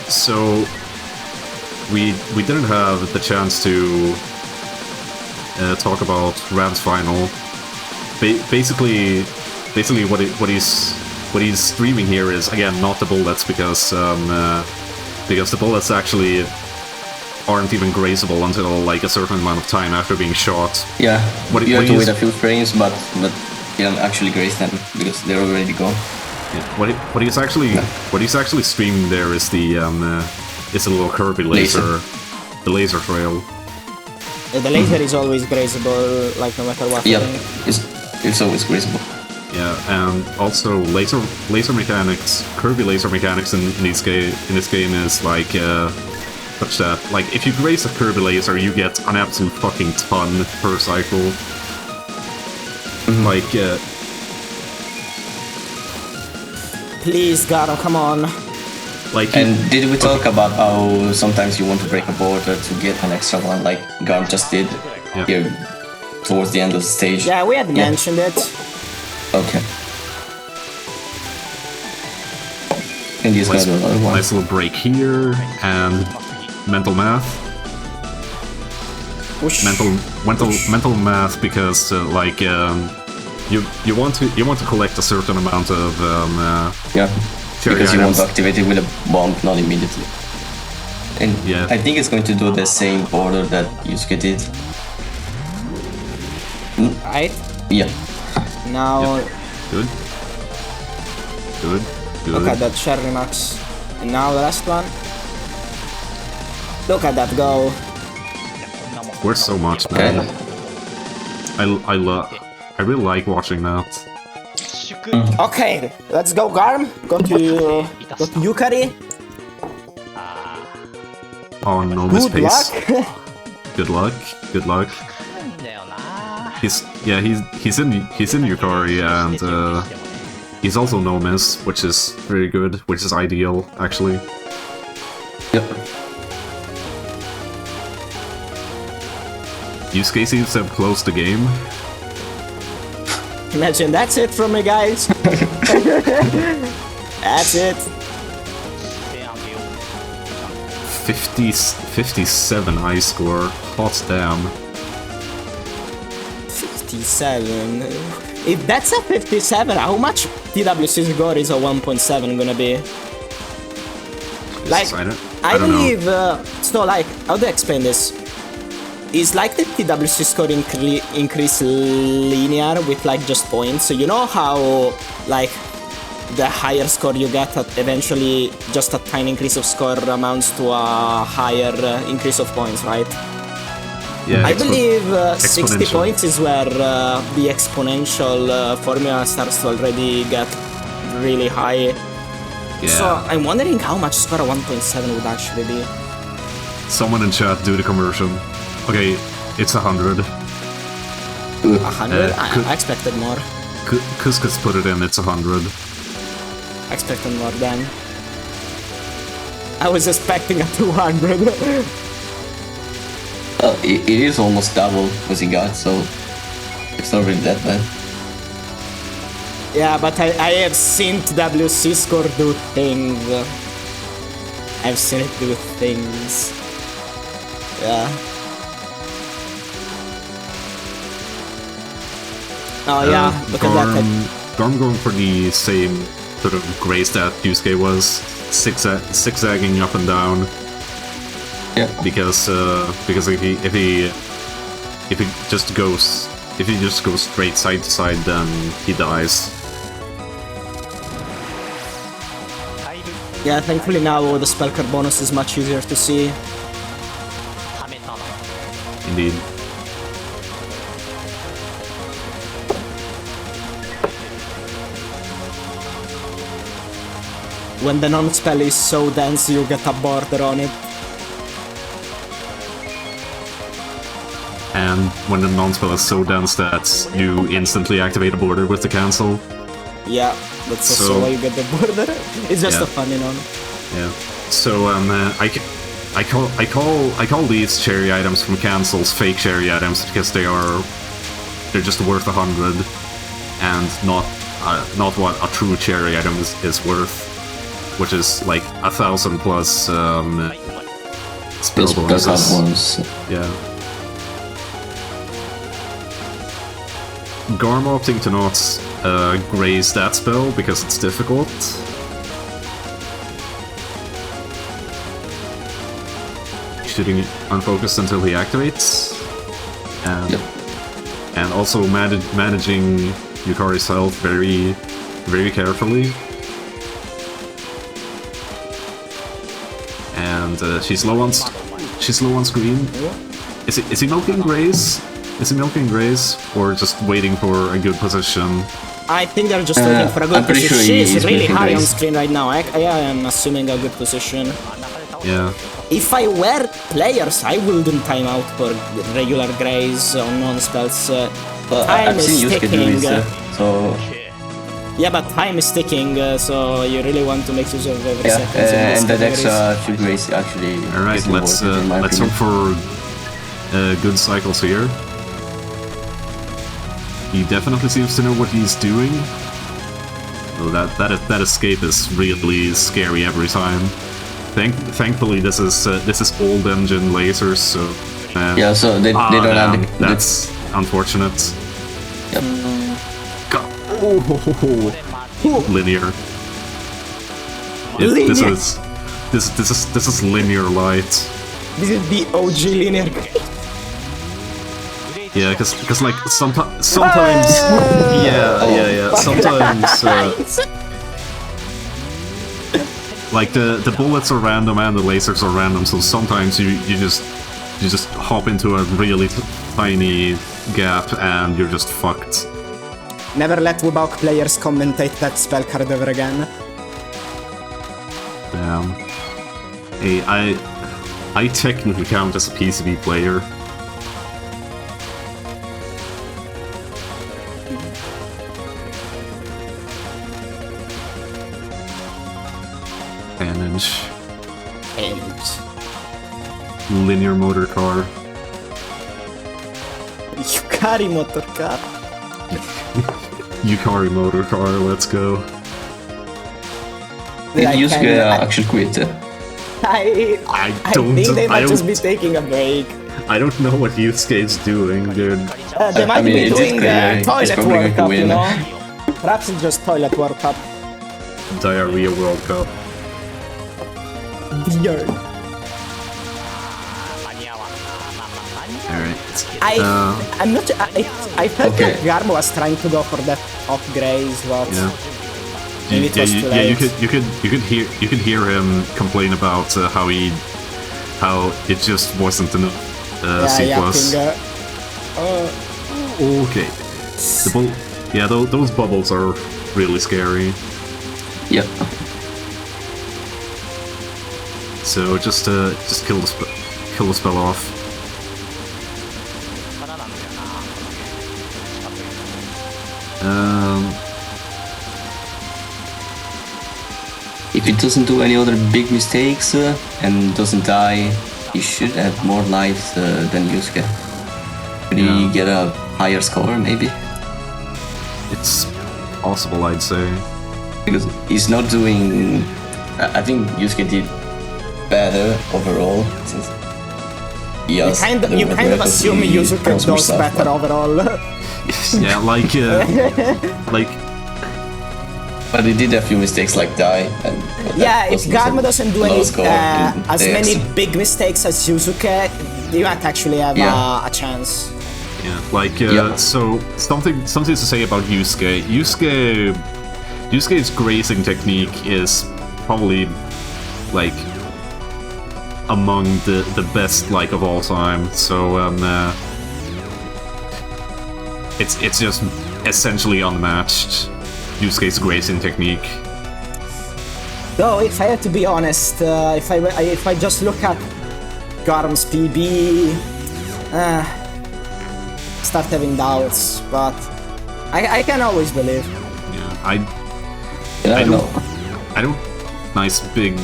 Speaker 1: So we didn't have the chance to talk about Rav's final. Basically, what he's streaming here is again not the bullets because the bullets actually aren't even grazeable until like a certain amount of time after being shot.
Speaker 3: Yeah, you have to wait a few frames, but you don't actually graze them because they're already gone.
Speaker 1: Yeah. What he's actually streaming there is the little Kirby laser, the laser trail.
Speaker 2: Yeah, the laser is always grazeable, like no matter what.
Speaker 3: Yep, it's always grazeable.
Speaker 1: Yeah, and also laser mechanics, Kirby laser mechanics in this game is like such that like if you graze a Kirby laser, you get an absolute fucking ton per cycle. Like
Speaker 2: please, Garm, come on.
Speaker 1: Like
Speaker 3: and did we talk about how sometimes you want to break a border to get an extra one, like Garm just did here towards the end of the stage?
Speaker 2: Yeah, we had mentioned it.
Speaker 3: Okay. And he's got another one.
Speaker 1: Nice little break here, and mental math.
Speaker 2: Whoosh.
Speaker 1: Mental math because like you want to collect a certain amount of
Speaker 3: because you want to activate it with a bomb, not immediately. And I think it's going to do the same border that Yu-suke did.
Speaker 2: Right?
Speaker 3: Yeah.
Speaker 2: Now...
Speaker 1: Good.
Speaker 2: Look at that cherry max. And now the last one. Look at that go.
Speaker 1: We're so much, man. I really like watching that.
Speaker 2: Okay, let's go, Garm. Go to Yukari.
Speaker 1: Oh no,
Speaker 2: Good
Speaker 1: pace.
Speaker 2: luck.
Speaker 1: Good luck. Good luck. He's in Yukari and he's also no miss, which is very good, which is ideal actually.
Speaker 3: Yep.
Speaker 1: Yu-suke seems to have closed the game.
Speaker 2: Imagine that's it from me, guys. That's it.
Speaker 1: 57 high score. Hot damn.
Speaker 2: 57. If that's a 57, how much TWC score is a 1.7 gonna be? Like, I
Speaker 1: don't
Speaker 2: believe,
Speaker 1: know.
Speaker 2: so like, how do I explain this? Is like the TWC score increase linear with like just points. So you know how like the higher score you get, eventually just a tiny increase of score amounts to a higher increase of points, right?
Speaker 1: Yeah,
Speaker 2: I believe 60
Speaker 1: exponential.
Speaker 2: points is where the exponential formula starts to already get really high.
Speaker 1: Yeah.
Speaker 2: So I'm wondering how much score a 1.7 would actually be.
Speaker 1: Someone in chat do the conversion. Okay, it's 100.
Speaker 2: 100? I expected more.
Speaker 1: Couscous put it in, it's 100.
Speaker 2: I expected more than. I was expecting a 200.
Speaker 3: Well, it is almost double what he got, so it's not really that bad.
Speaker 2: Yeah, but I have seen WC score do things. I've seen it do things. Yeah. Oh yeah, look at that.
Speaker 1: Garm going for the same sort of grace that Yu-suke was, zigzagging up and down.
Speaker 3: Yeah.
Speaker 1: Because if he just goes straight side to side, then he dies.
Speaker 2: Yeah, thankfully now the spell card bonus is much easier to see.
Speaker 1: Indeed.
Speaker 2: When the non-spell is so dense, you get a border on it.
Speaker 1: And when the non-spell is so dense that you instantly activate a border with the cancel.
Speaker 2: Yeah, that's also why you get the border. It's just a funny one.
Speaker 1: Yeah. So I call these cherry items from cancels fake cherry items because they're just worth 100 and not what a true cherry item is worth, which is like 1,000 plus spell bonuses. Yeah. Garm opting to not graze that spell because it's difficult. Shooting unfocused until he activates. And also managing Yukari's health very, very carefully. And she's low on screen. Is he milking Grace? Is he milking Grace or just waiting for a good position?
Speaker 2: I think they're just waiting for a good position.
Speaker 3: Sure
Speaker 2: She's really high on
Speaker 3: Grace.
Speaker 2: screen right now. I am assuming a good position.
Speaker 1: Yeah.
Speaker 2: If I were players, I wouldn't time out for regular Grace on non-spells. Time
Speaker 3: I've
Speaker 2: is
Speaker 3: seen Yu-suke do
Speaker 2: ticking.
Speaker 3: this, so...
Speaker 2: Yeah, but time is ticking, so you really want to make use of every
Speaker 3: Yeah,
Speaker 2: second.
Speaker 3: and that extra 2 grace actually...
Speaker 1: Alright,
Speaker 3: isn't
Speaker 1: let's
Speaker 3: worth it, in my
Speaker 1: hope
Speaker 3: opinion.
Speaker 1: for good cycles here. He definitely seems to know what he's doing. Well, that escape is really scary every time. Thankfully, this is old engine lasers, so
Speaker 3: Yeah, so they don't have the...
Speaker 1: that's unfortunate.
Speaker 3: Yep.
Speaker 1: God. Oh, linear.
Speaker 2: Linear.
Speaker 1: This is linear light.
Speaker 2: This is the OG linear.
Speaker 1: Yeah, because like sometimes yeah sometimes like the bullets are random and the lasers are random, so sometimes you just hop into a really tiny gap and you're just fucked.
Speaker 2: Never let Wubok players commentate that spell card ever again.
Speaker 1: Damn. Hey, I technically count as a PCB player.
Speaker 2: And
Speaker 1: Linear motor car.
Speaker 2: Yukari motor car.
Speaker 1: Yukari motor car, let's go.
Speaker 3: Did
Speaker 2: I
Speaker 3: Yu-suke
Speaker 2: can-
Speaker 3: actually quit?
Speaker 2: I
Speaker 1: don't-
Speaker 2: think they
Speaker 1: I
Speaker 2: might just
Speaker 1: don't-
Speaker 2: be taking a break.
Speaker 1: I don't know what Yu-suke's doing, dude.
Speaker 2: They might
Speaker 3: mean,
Speaker 2: be
Speaker 3: it did
Speaker 2: doing
Speaker 3: clear. He's
Speaker 2: toilet
Speaker 3: probably going
Speaker 2: World
Speaker 3: to
Speaker 2: Cup, you
Speaker 3: win.
Speaker 2: know? Perhaps it's just toilet World Cup.
Speaker 1: Diarrhea World Cup.
Speaker 2: Beer.
Speaker 1: Alright.
Speaker 2: I'm not. I felt
Speaker 3: Okay.
Speaker 2: like Garm was trying to go for that upgrade, but
Speaker 1: Yeah.
Speaker 2: maybe it was too
Speaker 1: you
Speaker 2: late.
Speaker 1: could hear him complain about how it just wasn't enough C plus. Okay. Those bubbles are really scary.
Speaker 3: Yep.
Speaker 1: So just kill the spell off.
Speaker 3: If it doesn't do any other big mistakes and doesn't die, he should have more lives than Yu-suke. Could he get a higher score, maybe?
Speaker 1: It's possible, I'd say.
Speaker 3: Because he's not doing... I think Yu-suke did better overall, since he has
Speaker 2: You kind of assume Yu-suke does better overall.
Speaker 1: Yeah, like
Speaker 3: But he did a few mistakes like die. And
Speaker 2: Yeah, if Garm doesn't do any as many
Speaker 3: extra.
Speaker 2: big mistakes as Yu-suke, you might actually have
Speaker 3: Yeah.
Speaker 2: a chance.
Speaker 1: yeah, like
Speaker 3: Yeah.
Speaker 1: so something to say about Yu-suke. Yu-suke's grazing technique is probably like among the best like of all time. So it's just essentially unmatched. Yu-suke's grazing technique.
Speaker 2: Though, if I had to be honest, if I just look at Garm's PB, start having doubts, but I can always believe.
Speaker 1: Yeah, I
Speaker 3: don't know.
Speaker 1: Nice big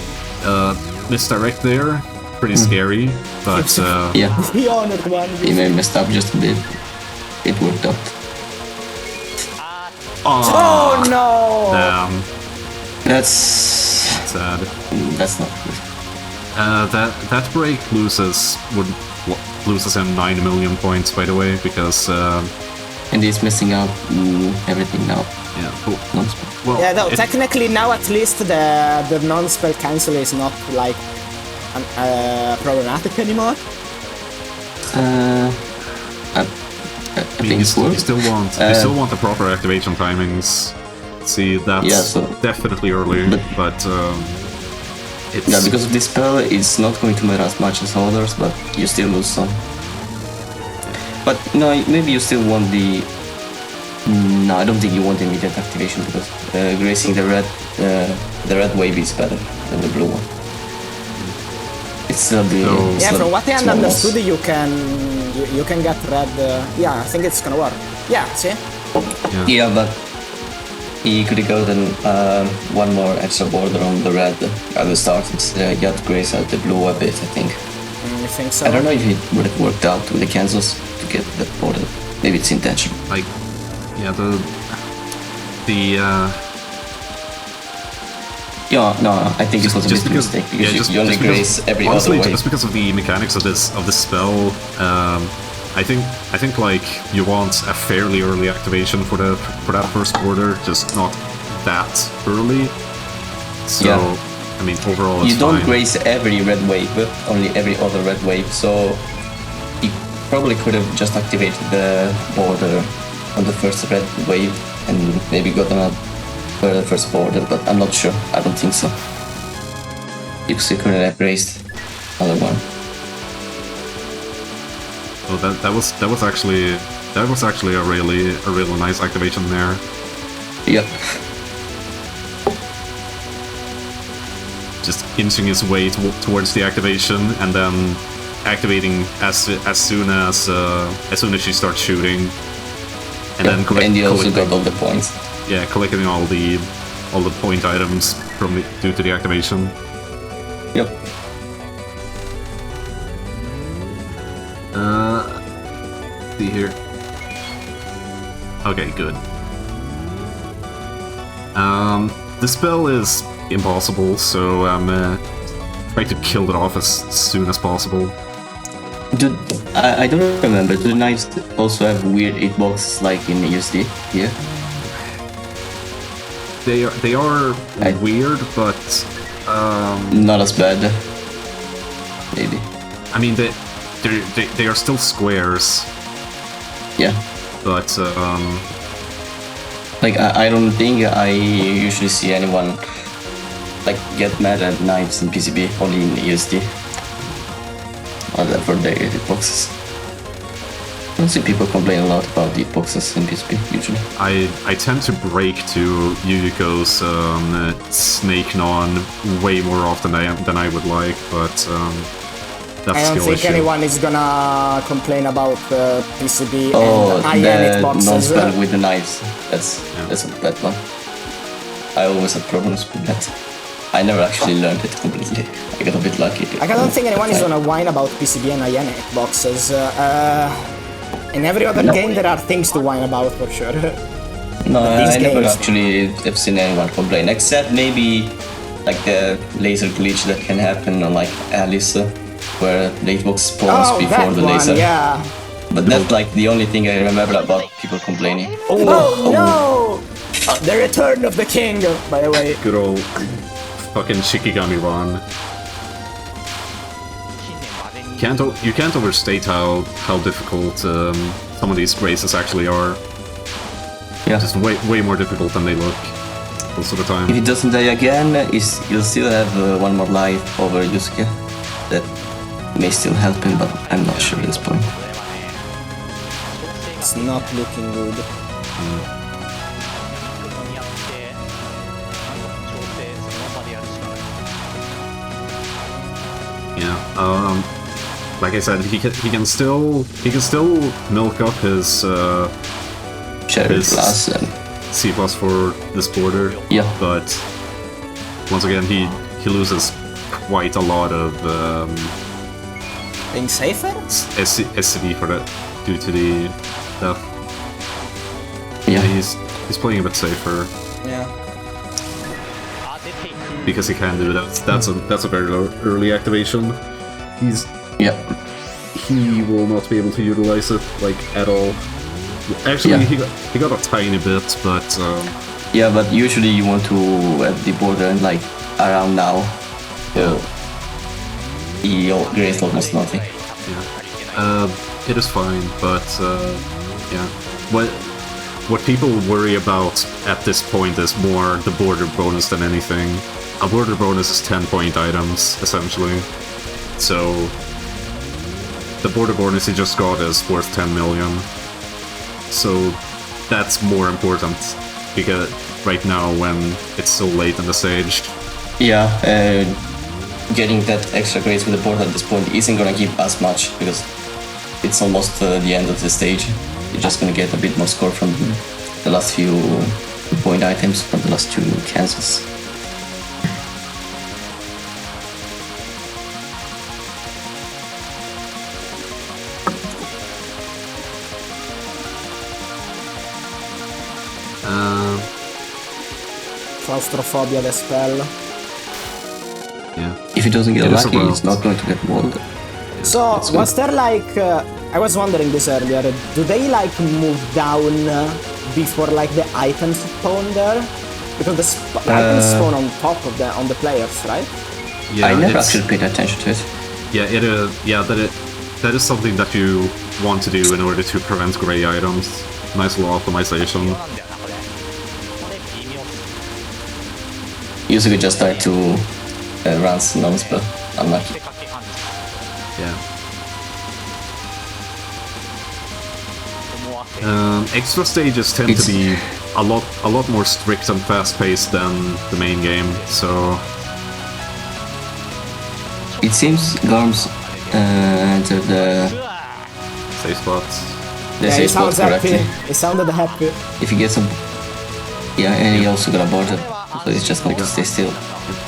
Speaker 1: misdirect there. Pretty scary, but
Speaker 3: Yeah,
Speaker 2: The honored one.
Speaker 3: he may have messed up just a bit. It worked out.
Speaker 2: Oh no!
Speaker 1: damn,
Speaker 3: That's
Speaker 1: sad.
Speaker 3: not good.
Speaker 1: That break loses him 9 million points, by the way, because
Speaker 3: And he's messing up everything now.
Speaker 1: yeah, cool.
Speaker 3: Non-spell.
Speaker 1: Well,
Speaker 2: Yeah, though, technically now at least the non-spell cancel is not like problematic anymore.
Speaker 3: I think it's worked.
Speaker 1: you still want the proper activation timings. See, that's
Speaker 3: Yeah, so-
Speaker 1: definitely early, but it's
Speaker 3: Yeah, because of this spell, it's not going to matter as much as others, but you still lose some. But no, maybe you still want the... No, I don't think you want immediate activation because grazing the red wave is better than the blue one. It's still the...
Speaker 1: So-
Speaker 3: it's
Speaker 2: Yeah,
Speaker 3: not
Speaker 2: from what I
Speaker 3: small
Speaker 2: understood,
Speaker 3: loss.
Speaker 2: you can get red. Yeah, I think it's gonna work. Yeah, see.
Speaker 3: Yeah, but he could have gotten one more extra border on the red at the start. You had to graze out the blue a bit, I think.
Speaker 2: You think so?
Speaker 3: I don't know if it would have worked out with the cancels to get that border. Maybe it's intentional.
Speaker 1: like, yeah, the
Speaker 3: Yeah, no, I think it was a bit of a mistake because you only graze every
Speaker 1: honestly,
Speaker 3: other way.
Speaker 1: just because of the mechanics of this spell, I think like you want a fairly early activation for that first border, just not that early. So
Speaker 3: Yeah.
Speaker 1: I mean, overall, it's
Speaker 3: You don't
Speaker 1: fine.
Speaker 3: graze every red wave, but only every other red wave, so he probably could have just activated the border on the first red wave and maybe gotten a for the first border, but I'm not sure. I don't think so. You could have grazed another one.
Speaker 1: So that was actually a really nice activation there.
Speaker 3: Yep.
Speaker 1: Just inching his way towards the activation, and then activating as soon as she starts shooting, and then
Speaker 3: And you also
Speaker 1: collecting,
Speaker 3: got all the points.
Speaker 1: yeah, collecting all the point items due to the activation.
Speaker 3: Yep.
Speaker 1: See here. Okay, good. The spell is impossible, so I'm trying to kill it off as soon as possible.
Speaker 3: I don't remember. Do the knives also have weird hitboxes like in USD here?
Speaker 1: They are weird, but
Speaker 3: not as bad. Maybe.
Speaker 1: I mean they are still squares.
Speaker 3: Yeah.
Speaker 1: But
Speaker 3: like I don't think I usually see anyone like get mad at knives in PCB, only in USD. Other for their hitboxes. I don't see people complain a lot about the hitboxes in PCB usually.
Speaker 1: I tend to break to Yu-suke's snake non way more often than I would like, but that's
Speaker 2: I don't
Speaker 1: skill
Speaker 2: think
Speaker 1: issue.
Speaker 2: anyone is gonna complain about PCB
Speaker 3: Oh,
Speaker 2: and
Speaker 3: the
Speaker 2: IN hitboxes.
Speaker 3: non-spell with the knives. That's a bad one. I always had problems with that. I never actually learned it completely. I got a bit lucky.
Speaker 2: I don't think anyone is gonna whine about PCB and IN hitboxes. In every other game there are things to whine about for sure.
Speaker 3: No,
Speaker 2: these
Speaker 3: I never
Speaker 2: games-
Speaker 3: actually have seen anyone complain, except maybe like the laser glitch that can happen on like Alice, where the hitbox spawns
Speaker 2: Oh,
Speaker 3: before
Speaker 2: that
Speaker 3: the
Speaker 2: one,
Speaker 3: laser.
Speaker 2: yeah.
Speaker 3: But that's like the only thing I remember about people complaining.
Speaker 2: Oh no! The return of the king, by the way.
Speaker 1: Good old fucking Shikigami Ron. You can't overstate how difficult some of these races actually are.
Speaker 3: Yeah.
Speaker 1: Just way more difficult than they look most of the time.
Speaker 3: If he doesn't die again, you'll still have one more life over Yu-suke. That may still help him, but I'm not sure at this point.
Speaker 2: It's not looking good.
Speaker 1: Yeah. Like I said, he can still milk up his
Speaker 3: Cherry
Speaker 1: His-
Speaker 3: Plus and
Speaker 1: C+ for this border.
Speaker 3: yeah.
Speaker 1: But once again, he loses quite a lot of
Speaker 2: Being safer?
Speaker 1: SCV for that due to the death.
Speaker 3: Yeah.
Speaker 1: He's playing a bit safer
Speaker 2: Yeah.
Speaker 1: because he can do that. That's a very early activation.
Speaker 3: Yeah.
Speaker 1: He will not be able to utilize it like at all. Actually,
Speaker 3: Yeah.
Speaker 1: he got a tiny bit, but
Speaker 3: Yeah, but usually you want to have the border like around now. So he creates almost nothing.
Speaker 1: yeah, it is fine. But yeah, what people worry about at this point is more the border bonus than anything. A border bonus is 10-point items essentially, so the border bonus he just got is worth 10 million. So that's more important because right now when it's so late in the stage.
Speaker 3: Yeah, getting that extra grades with the board at this point isn't gonna give as much because it's almost the end of the stage. You're just gonna get a bit more score from the last few point items from the last two cancels.
Speaker 2: Claustrophobia, the spell.
Speaker 1: Yeah.
Speaker 3: If he doesn't get
Speaker 1: It is
Speaker 3: lucky,
Speaker 1: around.
Speaker 3: he's not going to get walled.
Speaker 2: So, was there like... I was wondering this earlier, do they like move down before like the items spawn there? Because the items spawn on top of on the players, right?
Speaker 1: Yeah,
Speaker 3: I never
Speaker 1: it's-
Speaker 3: actually paid attention to it.
Speaker 1: Yeah, it is. Yeah, that is something that you want to do in order to prevent gray items. Nice little optimization.
Speaker 3: Usually just try to run non-spell. Unlucky.
Speaker 1: Yeah. Extra stages tend to be a lot more strict and fast-paced than the main game. So
Speaker 3: It seems Garm's entered the
Speaker 1: safe spots.
Speaker 3: safe spot correctly.
Speaker 2: He sounded happy.
Speaker 3: If he gets a... Yeah, and he also got a border. So he's just going to stay still.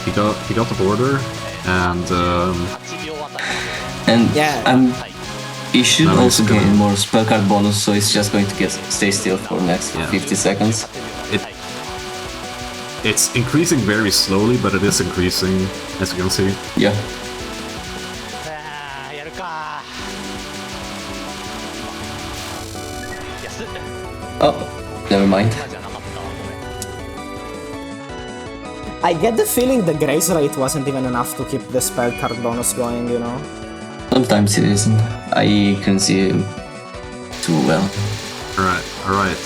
Speaker 1: He got the border, and
Speaker 3: And
Speaker 2: Yeah.
Speaker 3: he should
Speaker 1: Now he's
Speaker 3: also
Speaker 1: gonna-
Speaker 3: gain more spell card bonus, so he's just going to stay still for the next
Speaker 1: Yeah.
Speaker 3: 50 seconds.
Speaker 1: It's increasing very slowly, but it is increasing, as you can see.
Speaker 3: Yeah.
Speaker 4: やるか。安っ。
Speaker 3: Oh, never mind.
Speaker 4: じゃなかったわ。ごめん。
Speaker 2: I get the feeling the grace rate wasn't even enough to keep the spell card bonus going, you know?
Speaker 3: Sometimes it isn't. I can see him too well.
Speaker 1: Alright.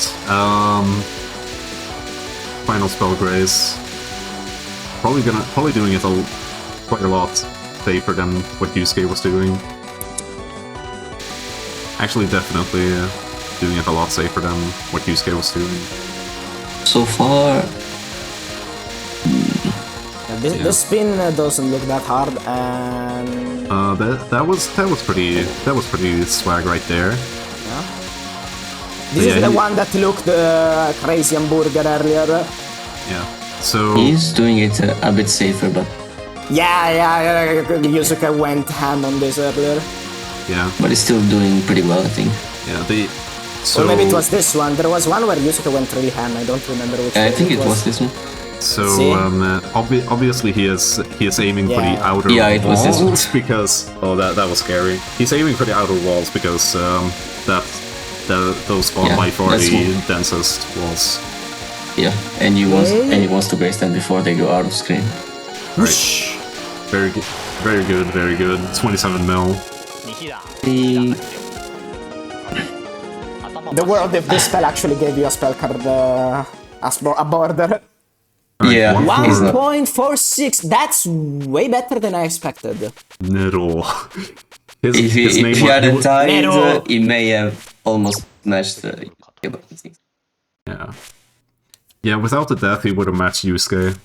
Speaker 1: Final spell grace. Probably doing it quite a lot safer than what Yu-suke was doing. Actually, definitely doing it a lot safer than what Yu-suke was doing.
Speaker 3: So far,
Speaker 2: The spin doesn't look that hard, and
Speaker 1: that was pretty swag right there.
Speaker 2: this
Speaker 1: Yeah,
Speaker 2: is the
Speaker 1: he-
Speaker 2: one that looked crazy hamburger earlier.
Speaker 1: Yeah. So
Speaker 3: he's doing it a bit safer, but
Speaker 2: Yeah, Yu-suke went ham on this earlier.
Speaker 1: yeah,
Speaker 3: he's still doing pretty well, I think.
Speaker 1: yeah. So
Speaker 2: Or maybe it was this one. There was one where Yu-suke went really ham. I don't remember which
Speaker 3: I
Speaker 2: one
Speaker 3: think it was this one.
Speaker 1: So
Speaker 2: See?
Speaker 1: obviously he is aiming for the
Speaker 2: Yeah.
Speaker 1: outer
Speaker 3: Yeah, it was this one.
Speaker 1: walls because that was scary. He's aiming for the outer walls because those are
Speaker 3: Yeah,
Speaker 1: by far
Speaker 3: that's
Speaker 1: the
Speaker 3: what-
Speaker 1: densest walls.
Speaker 3: Yeah, and he wants to grace them before they go out of screen.
Speaker 2: Whoosh.
Speaker 1: Very good, very good. 27 mil.
Speaker 4: 2だ。
Speaker 3: He,
Speaker 4: 頭
Speaker 2: The world if this spell actually gave you a spell card a border.
Speaker 3: yeah, he's not.
Speaker 2: 1.46. That's way better than I expected.
Speaker 1: Nero. His
Speaker 3: If he
Speaker 1: name
Speaker 3: hadn't
Speaker 1: was,
Speaker 3: died,
Speaker 2: Nero.
Speaker 3: he may have almost matched the.
Speaker 1: yeah. Without the death, he would have matched Yu-suke.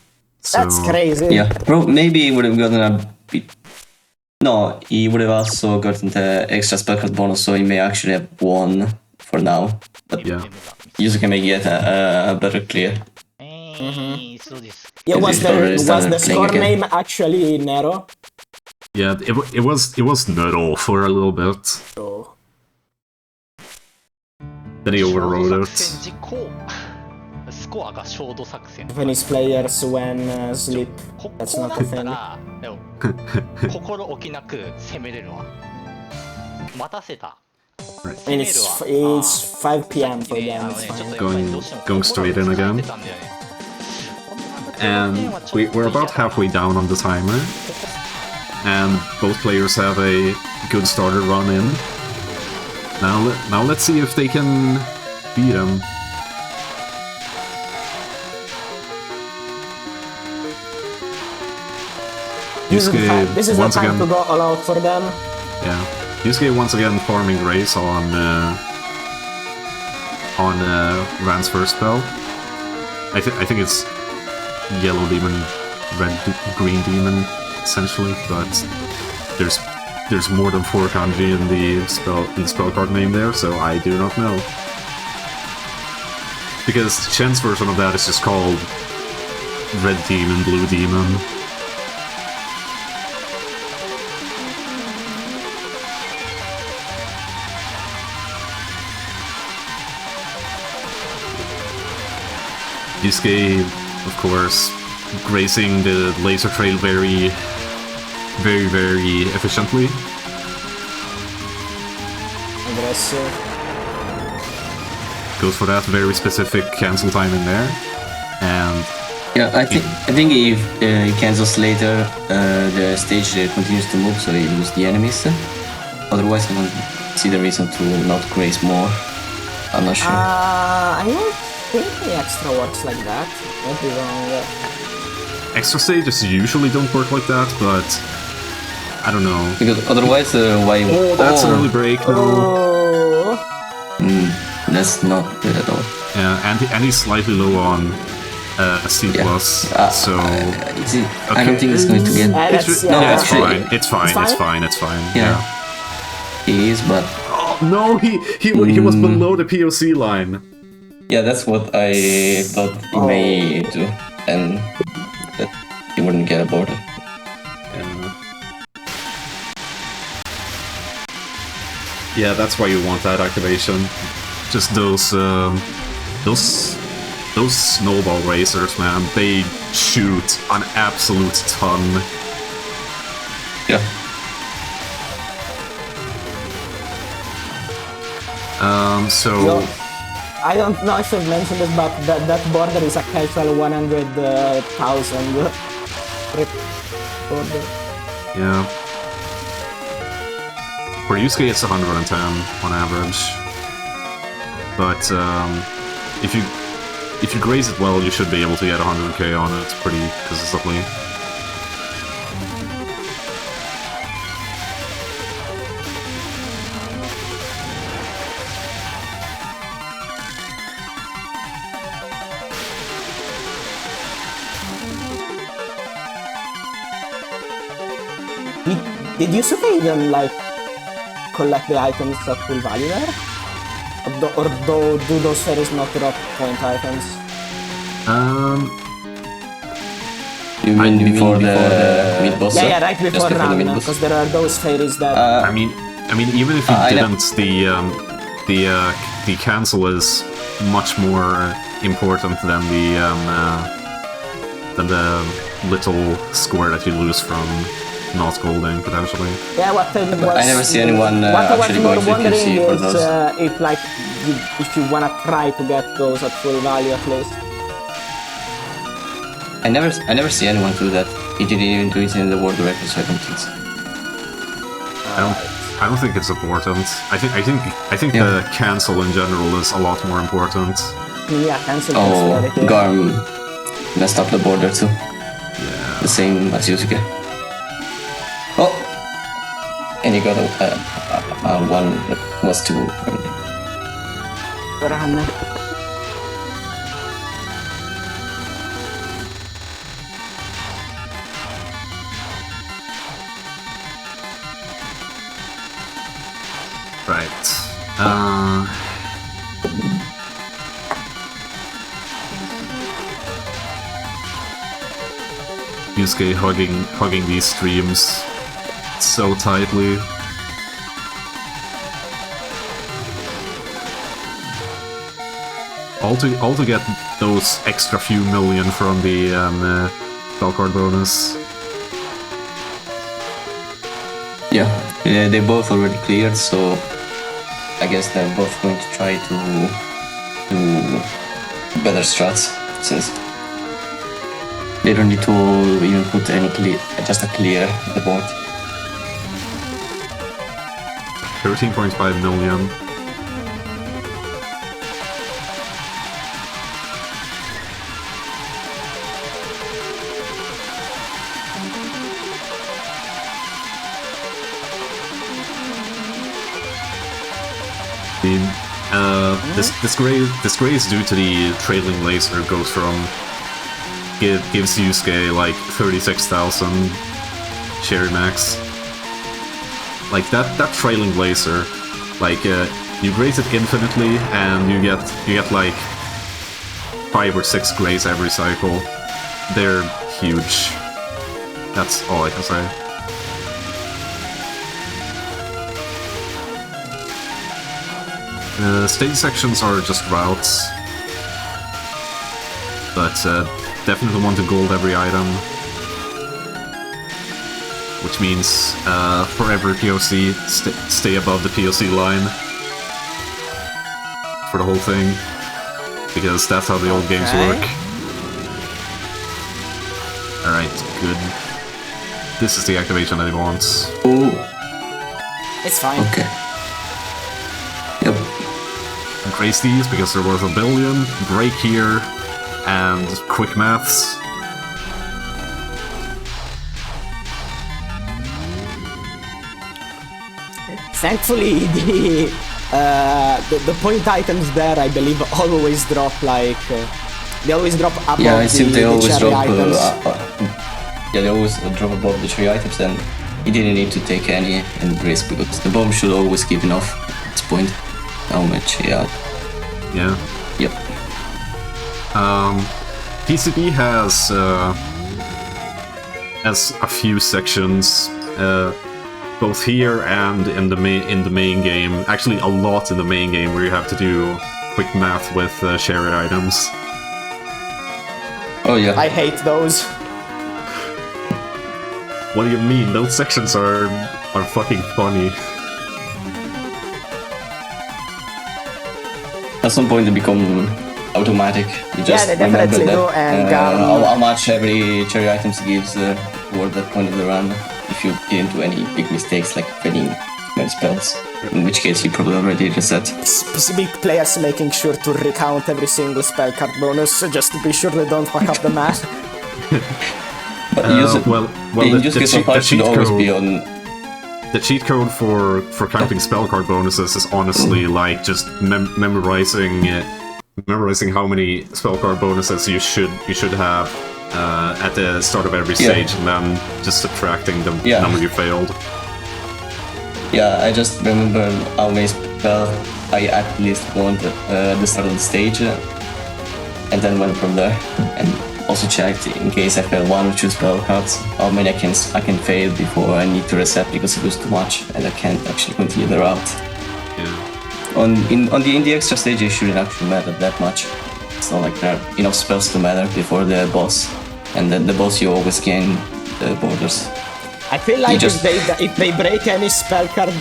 Speaker 1: So,
Speaker 2: That's crazy.
Speaker 3: Yeah, bro, maybe he would have gotten a bit. No, he would have also gotten the extra spell card bonus, so he may actually have won for now. But
Speaker 1: Yeah.
Speaker 3: Yusuke may get a better clear.
Speaker 4: そうです。
Speaker 2: Yeah, was
Speaker 3: He's already
Speaker 2: the
Speaker 3: started playing
Speaker 2: score
Speaker 3: again.
Speaker 2: name actually Nero?
Speaker 1: Yeah, it was Nero for a little bit.
Speaker 2: Oh.
Speaker 1: Then he overrode
Speaker 4: 作
Speaker 1: it.
Speaker 4: 戦時効。スコアがショート作戦。
Speaker 2: Japanese players when sleep.
Speaker 4: こ
Speaker 2: That's
Speaker 4: こ
Speaker 2: not
Speaker 4: だ
Speaker 2: a
Speaker 4: った
Speaker 2: thing.
Speaker 4: ら、でも心置きなく攻めれるわ。待たせた。
Speaker 2: I mean, it's 5 p.m. for
Speaker 4: ね、
Speaker 2: them.
Speaker 4: ね
Speaker 2: It's
Speaker 4: ちょっ
Speaker 2: fine.
Speaker 4: とやっぱりどうしても
Speaker 1: Going straight in again.
Speaker 4: 心が疲れてたんだよね。
Speaker 1: And we're about halfway down on the timer. And both players have a good starter run in. Now let's see if they can beat him.
Speaker 2: This is the time,
Speaker 1: Yusuke
Speaker 2: this is the
Speaker 1: once
Speaker 2: time
Speaker 1: again,
Speaker 2: to go all out for them.
Speaker 1: yeah. Yusuke once again farming Grace on Ran's first spell. I think it's yellow demon, green demon, essentially, but there's more than 4 kanji in the spell card name there, so I do not know. Because Chen's version of that is just called red demon, blue demon. Yusuke, of course, grazing the laser trail very efficiently.
Speaker 2: Aggressive.
Speaker 1: Goes for that very specific cancel time in there. And
Speaker 3: Yeah, I think if he cancels later, the stage continues to move, so he loses the enemies. Otherwise, I don't see the reason to not grace more. I'm not sure.
Speaker 2: I don't think the extra works like that. Might be wrong.
Speaker 1: extra stages usually don't work like that, but I don't know.
Speaker 3: Because otherwise, why?
Speaker 1: Oh, that's an early break, no.
Speaker 2: Oh.
Speaker 3: That's not good at all.
Speaker 1: Yeah, and he's slightly low on C+,
Speaker 3: Yeah.
Speaker 1: so...
Speaker 3: I don't think it's going to get.
Speaker 2: That's,
Speaker 3: No,
Speaker 1: yeah, it's
Speaker 3: actually-
Speaker 1: fine. It's fine. It's fine. It's fine.
Speaker 3: Yeah. He is, but
Speaker 1: Oh no, he was below the POC line.
Speaker 3: yeah, that's what I thought he may do, and that he wouldn't get aborted.
Speaker 1: Yeah, that's why you want that activation. Just those Those snowball racers, man, they shoot an absolute ton.
Speaker 3: Yeah.
Speaker 1: So...
Speaker 2: I don't know if I've mentioned this, but that border is a casual 100,000 border.
Speaker 1: Yeah. For Yu-suke, it's 110 on average. But if you graze it well, you should be able to get 100k on it pretty consistently.
Speaker 2: Did Yu-suke even like collect the items at full value there? Or do those fairies not drop point items?
Speaker 3: You mean before the mid-boss?
Speaker 2: Yeah, right
Speaker 3: Just
Speaker 2: before
Speaker 3: the
Speaker 2: run,
Speaker 3: mid-boss?
Speaker 2: because there are those fairies that...
Speaker 1: I mean, even if you didn't, the cancel is much more important than the little score that you lose from not golding, potentially.
Speaker 2: Yeah, what
Speaker 3: I never see anyone
Speaker 2: what
Speaker 3: actually
Speaker 2: I
Speaker 3: going
Speaker 2: was
Speaker 3: to
Speaker 2: wondering
Speaker 3: QC for
Speaker 2: is
Speaker 3: those.
Speaker 2: if like if you wanna try to get those at full value at least.
Speaker 3: I never see anyone do that. He didn't even do it in the world record, so I don't think so.
Speaker 1: I don't think it's important. I think
Speaker 3: Yeah.
Speaker 1: the cancel in general is a lot more important.
Speaker 2: Yeah, cancel
Speaker 3: Oh,
Speaker 2: reality.
Speaker 3: Garm messed up the border too.
Speaker 1: Yeah.
Speaker 3: The same as Yu-suke. Oh! And he got a one that was too early.
Speaker 2: Run.
Speaker 1: Right. Yu-suke hugging these streams so tightly. All to get those extra few million from the spell card bonus.
Speaker 3: Yeah, they both already cleared, so I guess they're both going to try to do better strats, since they don't need to even put any clear, just a clear at the board.
Speaker 1: 13.5 million. This grace due to the trailing laser goes from gives Yu-suke like 36,000 cherry max. Like that trailing laser, like you graze it infinitely and you get like 5 or 6 grays every cycle. They're huge. That's all I can say. Stage sections are just routes, but definitely want to gold every item, which means for every POC, stay above the POC line for the whole thing, because that's how the old games work. Alright, good. This is the activation that he wants.
Speaker 3: Ooh,
Speaker 2: It's fine.
Speaker 3: okay. Yep.
Speaker 1: Grace these because they're worth $1 billion, break here, and quick maths.
Speaker 2: Thankfully, the point items there, I believe, always drop like they always drop above
Speaker 3: Yeah, it seems they
Speaker 2: the
Speaker 3: always
Speaker 2: cherry
Speaker 3: drop.
Speaker 2: items.
Speaker 3: Yeah, they always drop above the cherry items, and he didn't need to take any and grace because the bomb should always give enough at this point. How much? Yeah.
Speaker 1: Yeah.
Speaker 3: Yep.
Speaker 1: PCB has a few sections, both here and in the main game. Actually, a lot in the main game where you have to do quick math with shared items.
Speaker 3: Oh yeah.
Speaker 2: I hate those.
Speaker 1: What do you mean? Those sections are fucking funny.
Speaker 3: At some point they become automatic. You just
Speaker 2: they
Speaker 3: remember
Speaker 2: definitely
Speaker 3: that,
Speaker 2: do, and
Speaker 3: how much every cherry items gives toward that point of the run. If you didn't do any big mistakes like failing many spells, in which case you probably already reset.
Speaker 2: PCB players making sure to recount every single spell card bonus just to be sure they don't fuck up the math.
Speaker 3: But
Speaker 1: the
Speaker 3: cheat should always be on.
Speaker 1: The cheat code for counting spell card bonuses is honestly like just memorizing how many spell card bonuses you should have at the start of every stage, and then just subtracting the number you failed.
Speaker 3: Yeah, I just remember how many spells I at least want at the start of the stage, and then went from there. And also checked in case I fail 1 or 2 spell cards, how many I can fail before I need to reset because it was too much and I can't actually continue the route.
Speaker 1: Yeah.
Speaker 3: On the extra stage it shouldn't actually matter that much. It's not like there are enough spells to matter before the boss, and then the boss you always gain the borders.
Speaker 2: I feel like if they break any spell card,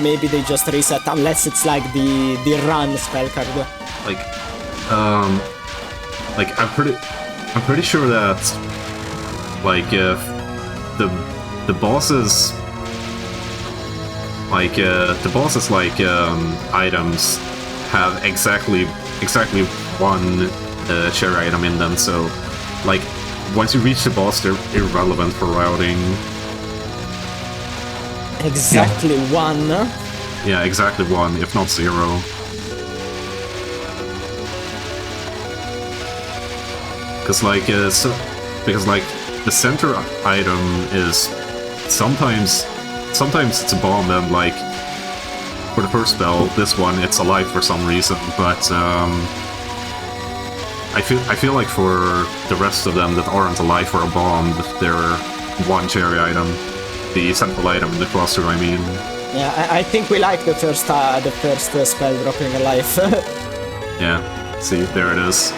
Speaker 2: maybe they just reset, unless it's like the run spell card.
Speaker 1: I'm pretty sure that like the bosses items have exactly one cherry item in them, so like once you reach the boss they're irrelevant for routing.
Speaker 2: Exactly one?
Speaker 1: Yeah, exactly 1, if not 0. Because like the center item is sometimes it's a bomb, and like for the first spell, this one it's alive for some reason, but I feel like for the rest of them that aren't alive for a bomb, they're 1 cherry item, the central item in the cluster. I mean.
Speaker 2: Yeah, I think we like the first spell dropping alive.
Speaker 1: Yeah. See, there it is.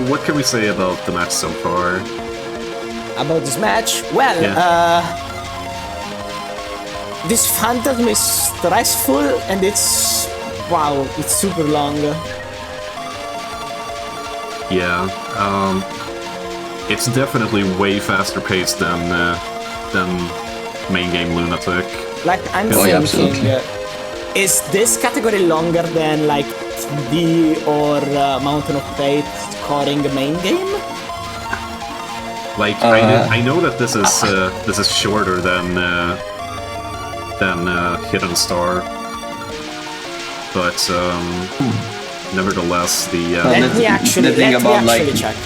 Speaker 1: What can we say about the match so far?
Speaker 2: About this match? Well, this Phantasm is stressful and it's super long.
Speaker 1: Yeah, it's definitely way faster paced than main game Lunatic.
Speaker 2: Like I'm thinking, is this category longer than like TD or Mountain of Fate scoring the main game?
Speaker 1: Like I know that this is shorter than Hidden Star, but nevertheless
Speaker 2: let me actually check.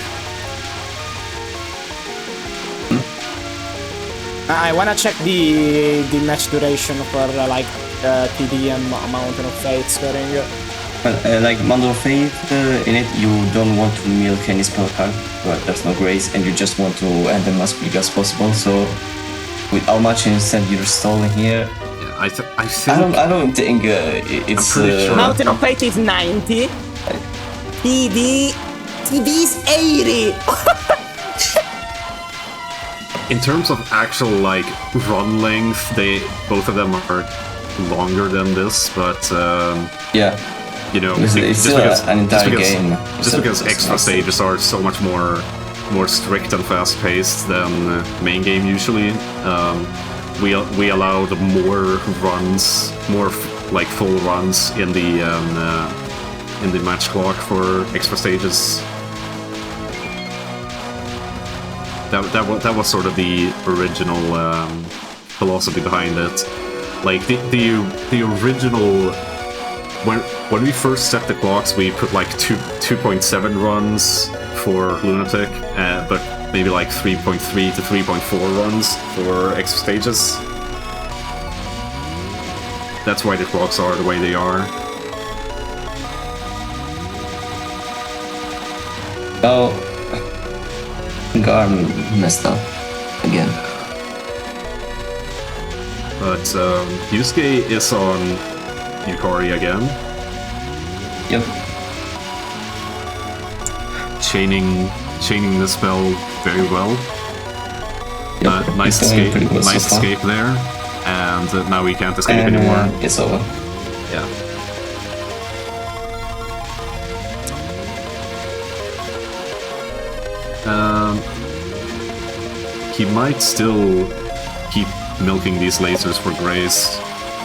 Speaker 2: I wanna check the match duration for TD and Mountain of Fate scoring.
Speaker 3: Like Mountain of Fate, in it you don't want to milk any spell card, but there's no grace, and you just want to end them as quick as possible. So, with how much instant you're stalling here,
Speaker 1: I
Speaker 3: don't think it's.
Speaker 1: Sure.
Speaker 2: Mountain of Fate is 90. TD is 80.
Speaker 1: In terms of actual like run length, both of them are longer than this, but
Speaker 3: yeah.
Speaker 1: You know,
Speaker 3: it's still an entire game.
Speaker 1: Just because extra stages are so much more strict and fast-paced than main game usually, we allowed more runs, like full runs in the match clock for extra stages. That was sort of the original philosophy behind it. Like the original. When we first set the clocks, we put like 2.7 runs for Lunatic, but maybe like 3.3 to 3.4 runs for extra stages. That's why the clocks are the way they are.
Speaker 3: Oh, Garm messed up again.
Speaker 1: But Yu-suke is on Yukari again,
Speaker 3: Yep.
Speaker 1: chaining the spell very well.
Speaker 3: Yep.
Speaker 1: Nice
Speaker 3: It's going
Speaker 1: escape,
Speaker 3: pretty well so
Speaker 1: nice
Speaker 3: far.
Speaker 1: escape there, and now we can't escape
Speaker 3: And
Speaker 1: anymore.
Speaker 3: it's over.
Speaker 1: Yeah. He might still keep milking these lasers for grace.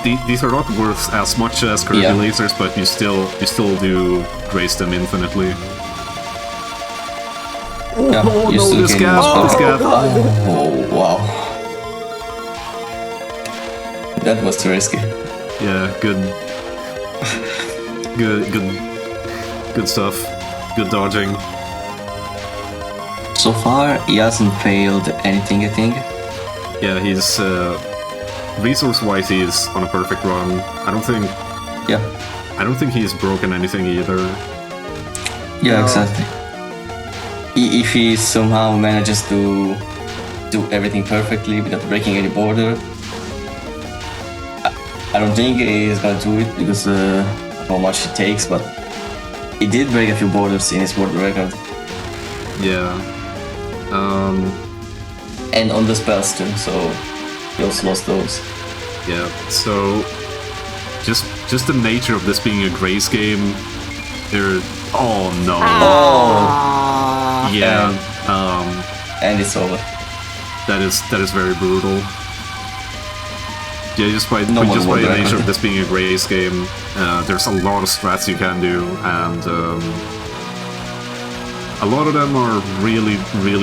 Speaker 1: These are not worth as much as curvy
Speaker 3: Yeah.
Speaker 1: lasers, but you still do grace them infinitely.
Speaker 3: Yeah,
Speaker 1: Oh
Speaker 3: you
Speaker 1: no,
Speaker 3: still
Speaker 1: this
Speaker 3: can
Speaker 1: gap,
Speaker 3: use
Speaker 1: this
Speaker 3: power.
Speaker 1: gap.
Speaker 3: Oh, wow. That was too risky.
Speaker 1: Yeah, good stuff. Good dodging.
Speaker 3: So far, he hasn't failed anything, I think.
Speaker 1: Yeah, he's resource-wise, he's on a perfect run. I don't think he's broken anything either.
Speaker 3: Yeah, exactly. If he somehow manages to do everything perfectly without breaking any border, I don't think he's gonna do it because how much it takes, but he did break a few borders in his world record.
Speaker 1: Yeah.
Speaker 3: And on the spells too, so he also lost those.
Speaker 1: Yeah, so just the nature of this being a grace game, there. Oh no!
Speaker 3: Oh!
Speaker 1: Yeah,
Speaker 3: And it's over.
Speaker 1: that is very brutal. Yeah, just by
Speaker 3: No more
Speaker 1: the
Speaker 3: world
Speaker 1: nature
Speaker 3: record.
Speaker 1: of this being a grace game, there's a lot of strats you can do, and a lot of them are really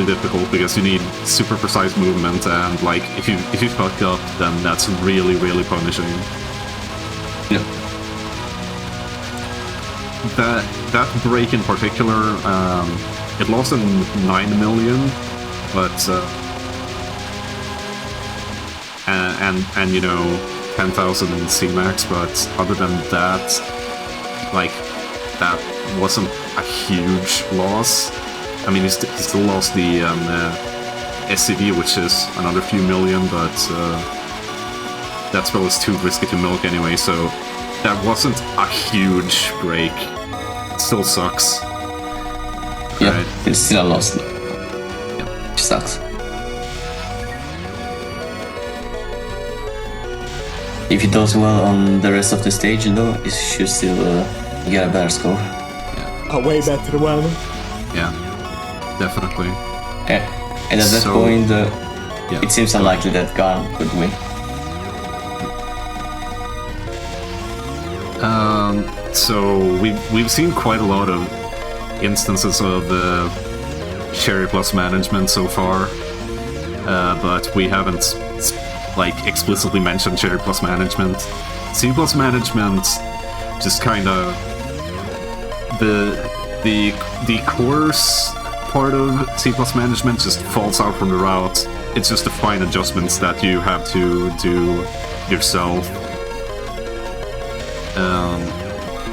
Speaker 1: difficult because you need super precise movement, and like if you fuck up, then that's really punishing.
Speaker 3: Yep.
Speaker 1: That break in particular, it lost in 9 million, but and you know 10,000 C-max, but other than that, like that wasn't a huge loss. I mean, he still lost the SCV, which is another few million, but that spell is too risky to milk anyway, so that wasn't a huge break. It still sucks.
Speaker 3: Yeah,
Speaker 1: Right.
Speaker 3: it's still a loss.
Speaker 1: Yep.
Speaker 3: Which sucks. If he does well on the rest of the stage, though, he should still get a better score.
Speaker 2: A way better one.
Speaker 1: Yeah, definitely.
Speaker 3: And at that
Speaker 1: So-
Speaker 3: point,
Speaker 1: Yeah.
Speaker 3: it seems unlikely that Garm could win.
Speaker 1: So we've seen quite a lot of instances of Cherry Plus management so far, but we haven't like explicitly mentioned Cherry Plus management. C Plus management just kind of the course part of C Plus management just falls out from the route. It's just the fine adjustments that you have to do yourself.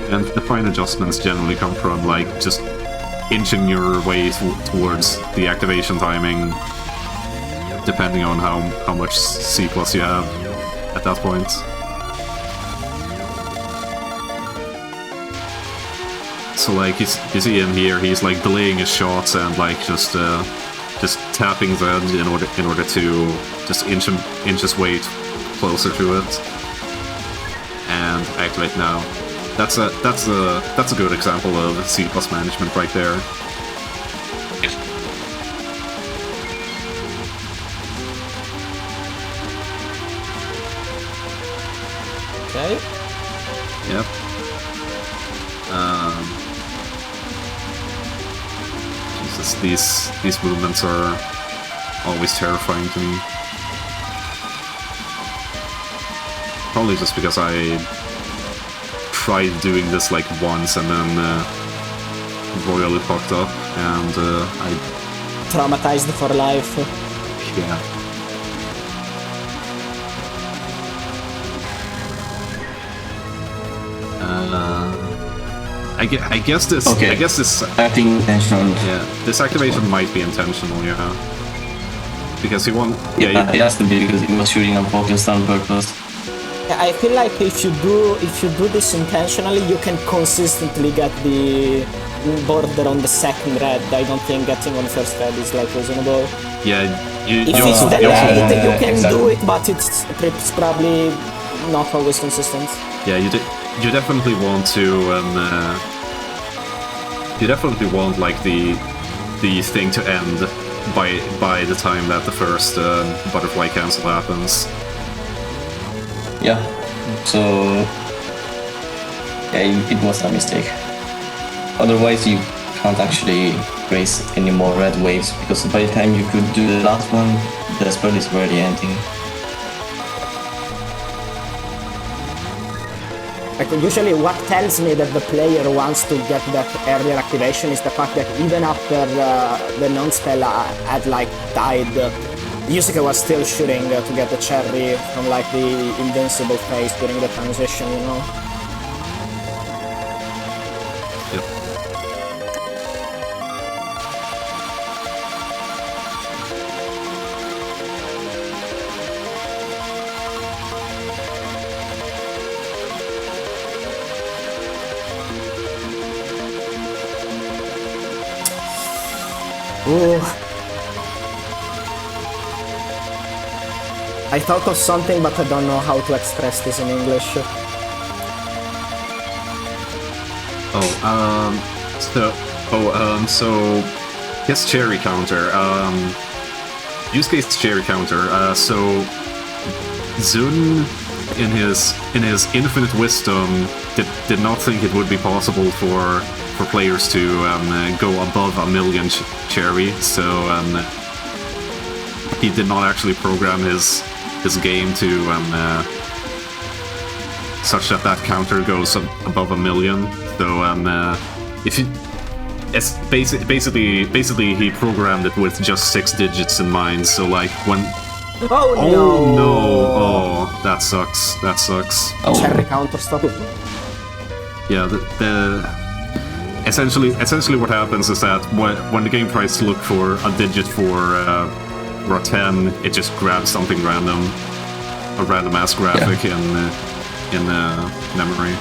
Speaker 1: And the fine adjustments generally come from like just inching your way towards the activation timing, depending on how much C plus you have at that point. So like you see him here, he's like delaying his shots and like just tapping Z in order to just inch his way closer to it and activate now. That's a good example of C plus management right there.
Speaker 2: Okay.
Speaker 1: Yep. Jesus, these movements are always terrifying to me. Probably just because I tried doing this like once and then royally fucked up, and I
Speaker 2: Traumatized for life.
Speaker 1: yeah. I guess this.
Speaker 3: Okay.
Speaker 1: I guess this.
Speaker 3: I think intentional.
Speaker 1: Yeah, this activation might be intentional. Yeah, because he won.
Speaker 3: Yeah, it has to be because he was shooting unfocused on purpose.
Speaker 2: I feel like if you do this intentionally, you can consistently get the border on the second red. I don't think getting on first red is like reasonable.
Speaker 1: Yeah,
Speaker 2: If it's
Speaker 1: also,
Speaker 2: delayed, you can
Speaker 3: exactly.
Speaker 2: do it, but it's probably not always consistent.
Speaker 1: yeah, you definitely want to you definitely want like the thing to end by the time that the first butterfly cancel happens.
Speaker 3: Yeah. So yeah, it was a mistake. Otherwise, you can't actually raise any more red waves because by the time you could do the last one, the spell is already ending.
Speaker 2: Like usually what tells me that the player wants to get that earlier activation is the fact that even after the non-spell had like died, Yu-suke was still shooting to get the cherry from like the invincible phase during the transition, you know?
Speaker 1: Yep.
Speaker 2: Ooh. I thought of something, but I don't know how to express this in English.
Speaker 1: So his cherry counter, Yusuke's cherry counter, so Zun in his infinite wisdom did not think it would be possible for players to go above 1 million cherry, so he did not actually program his game to such that counter goes above 1 million. So if you, it's basically he programmed it with just 6 digits in mind. So like when
Speaker 2: Oh no!
Speaker 1: Oh, that sucks. That sucks.
Speaker 3: Oh,
Speaker 2: Cherry counter, stop it.
Speaker 1: Yeah, essentially what happens is that when the game tries to look for a digit for a 10, it just grabs something random, a random ass graphic in memory.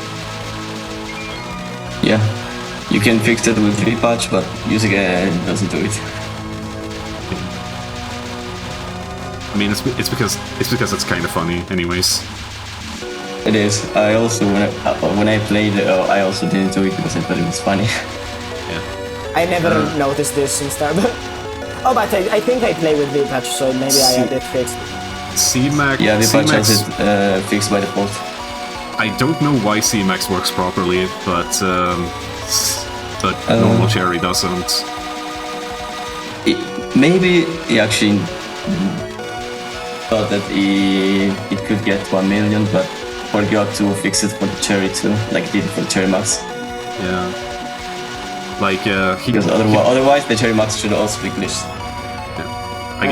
Speaker 3: yeah. You can fix it with repatch, but Yu-suke doesn't do it.
Speaker 1: I mean, it's because it's kind of funny, anyways.
Speaker 3: It is. I also when I played, I also didn't do it because I thought it was funny.
Speaker 1: Yeah.
Speaker 2: I never noticed this instead. Oh, but I think I play with V-patch, so maybe I had it fixed.
Speaker 1: CMAX.
Speaker 3: Yeah, repatch has
Speaker 1: CMAX,
Speaker 3: it fixed by default.
Speaker 1: I don't know why CMAX works properly, but normal cherry doesn't.
Speaker 3: Maybe he actually thought that it could get 1 million, but forgot to fix it for the cherry too, like he did for Cherry Max.
Speaker 1: Yeah. Like
Speaker 3: Because otherwise the Cherry Max should also be glitched.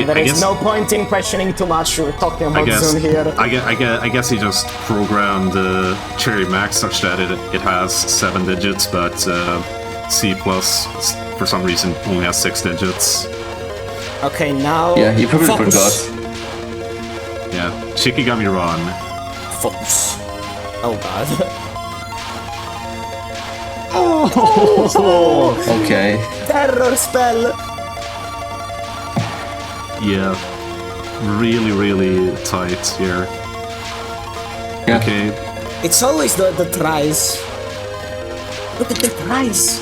Speaker 2: There is no point in questioning too much. We're talking about Zun here.
Speaker 1: I guess he just programmed Cherry Max such that it has 7 digits, but C plus for some reason only has 6 digits.
Speaker 2: Okay, now.
Speaker 3: Yeah, he probably
Speaker 2: focus.
Speaker 3: forgot.
Speaker 1: Yeah, Shikigami Ron.
Speaker 2: Focus. Oh god.
Speaker 3: Okay.
Speaker 2: Terror spell.
Speaker 1: Yeah, really tight here.
Speaker 3: Yeah.
Speaker 1: Okay,
Speaker 2: It's always the tries. Look at the tries.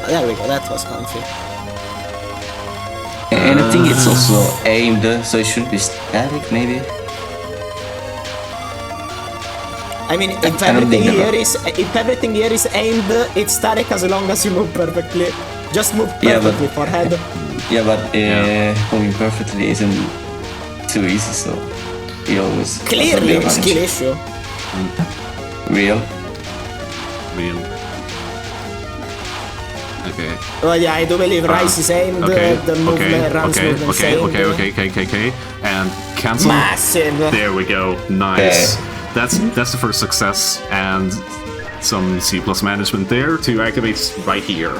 Speaker 2: Oh, there we go, that was comfy.
Speaker 3: And I think it's also aimed, so it should be static maybe.
Speaker 2: I mean, if
Speaker 3: I don't
Speaker 2: everything
Speaker 3: think
Speaker 2: here is aimed, it's static as long as you move perfectly. Just move
Speaker 3: Yeah, but-
Speaker 2: perfectly for head.
Speaker 3: Yeah, but moving perfectly isn't too easy, so it always
Speaker 2: Clearly a
Speaker 3: has a
Speaker 2: skill
Speaker 3: big
Speaker 2: issue.
Speaker 3: advantage. Real.
Speaker 1: real. Okay.
Speaker 2: Well, yeah, I do believe Rice is aimed, the movement, Ram's movement is aimed.
Speaker 1: Okay. And cancel.
Speaker 2: Massive.
Speaker 1: There we go. Nice. That's the first success, and some C+ management there to activate right here.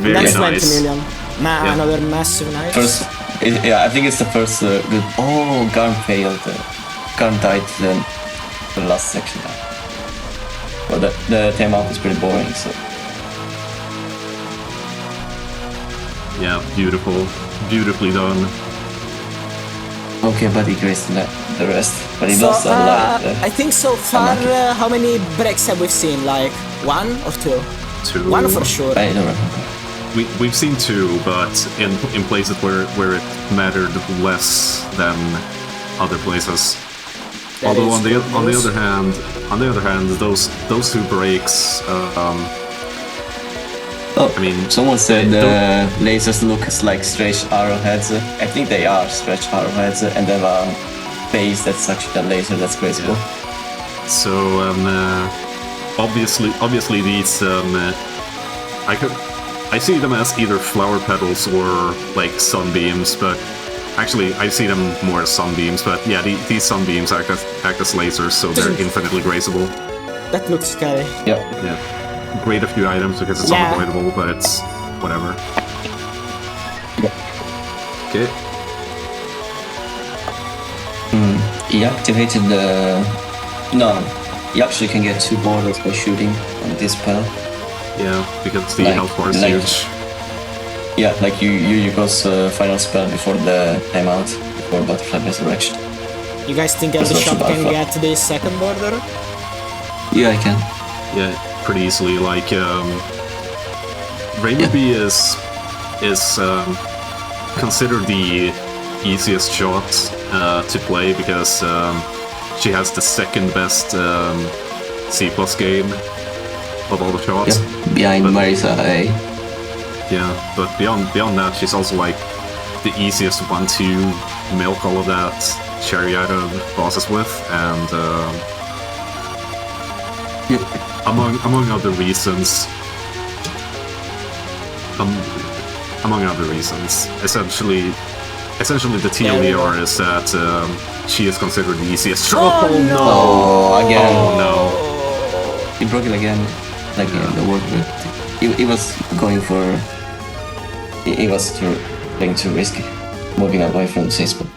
Speaker 1: Very
Speaker 2: That's
Speaker 1: nice.
Speaker 2: 20 million.
Speaker 1: Yeah.
Speaker 2: Another massive nice.
Speaker 3: I think it's the first good. Oh, Garm failed. Garm died the last section. But the timeout is pretty boring, so.
Speaker 1: Yeah, beautiful. Beautifully done.
Speaker 3: Okay, but he graced the rest. But he
Speaker 2: So,
Speaker 3: lost a lot.
Speaker 2: I think so far, how many breaks have we seen? Like, 1 or 2?
Speaker 1: 2.
Speaker 2: 1 for sure.
Speaker 3: I don't remember.
Speaker 1: We've seen 2, but in places where it mattered less than other places.
Speaker 2: That
Speaker 1: Although
Speaker 2: is
Speaker 1: on the
Speaker 2: good
Speaker 1: other hand, those 2 breaks, I mean,
Speaker 3: someone said the lasers look like stretched arrowheads. I think they are stretched arrowheads, and then a base that's actually a laser that's graceful.
Speaker 1: so obviously these I see them as either flower petals or like sunbeams, but actually I see them more as sunbeams. But yeah, these sunbeams act as lasers, so they're infinitely graceable.
Speaker 2: That looks scary.
Speaker 3: Yep.
Speaker 1: Yeah, grade a few items because it's unavoidable, but it's whatever. Okay.
Speaker 3: He activated the... No, he actually can get 2 borders by shooting on this spell.
Speaker 1: Yeah, because the health bar is huge.
Speaker 3: Yeah, like you goes final spell before the timeout, before Butterfly Resurrection.
Speaker 2: You guys think
Speaker 3: That's
Speaker 2: Bishop
Speaker 3: not so
Speaker 2: can
Speaker 3: bad.
Speaker 2: get the second border?
Speaker 3: Yeah, I can.
Speaker 1: Yeah, pretty easily. Like Rainbow B is considered the easiest shot to play because she has the second best C+ game of all the shots.
Speaker 3: Yep. Behind Marisa A.
Speaker 1: Yeah, but beyond that, she's also like the easiest one to milk all of that cherry out of bosses with, and among other reasons. Among other reasons, essentially the TLDR is that she is considered the easiest shot.
Speaker 2: Oh no!
Speaker 3: Oh, again.
Speaker 1: Oh no!
Speaker 3: He broke it again. Like in the world. He was going for... He was playing too risky. Moving away from the safe spot.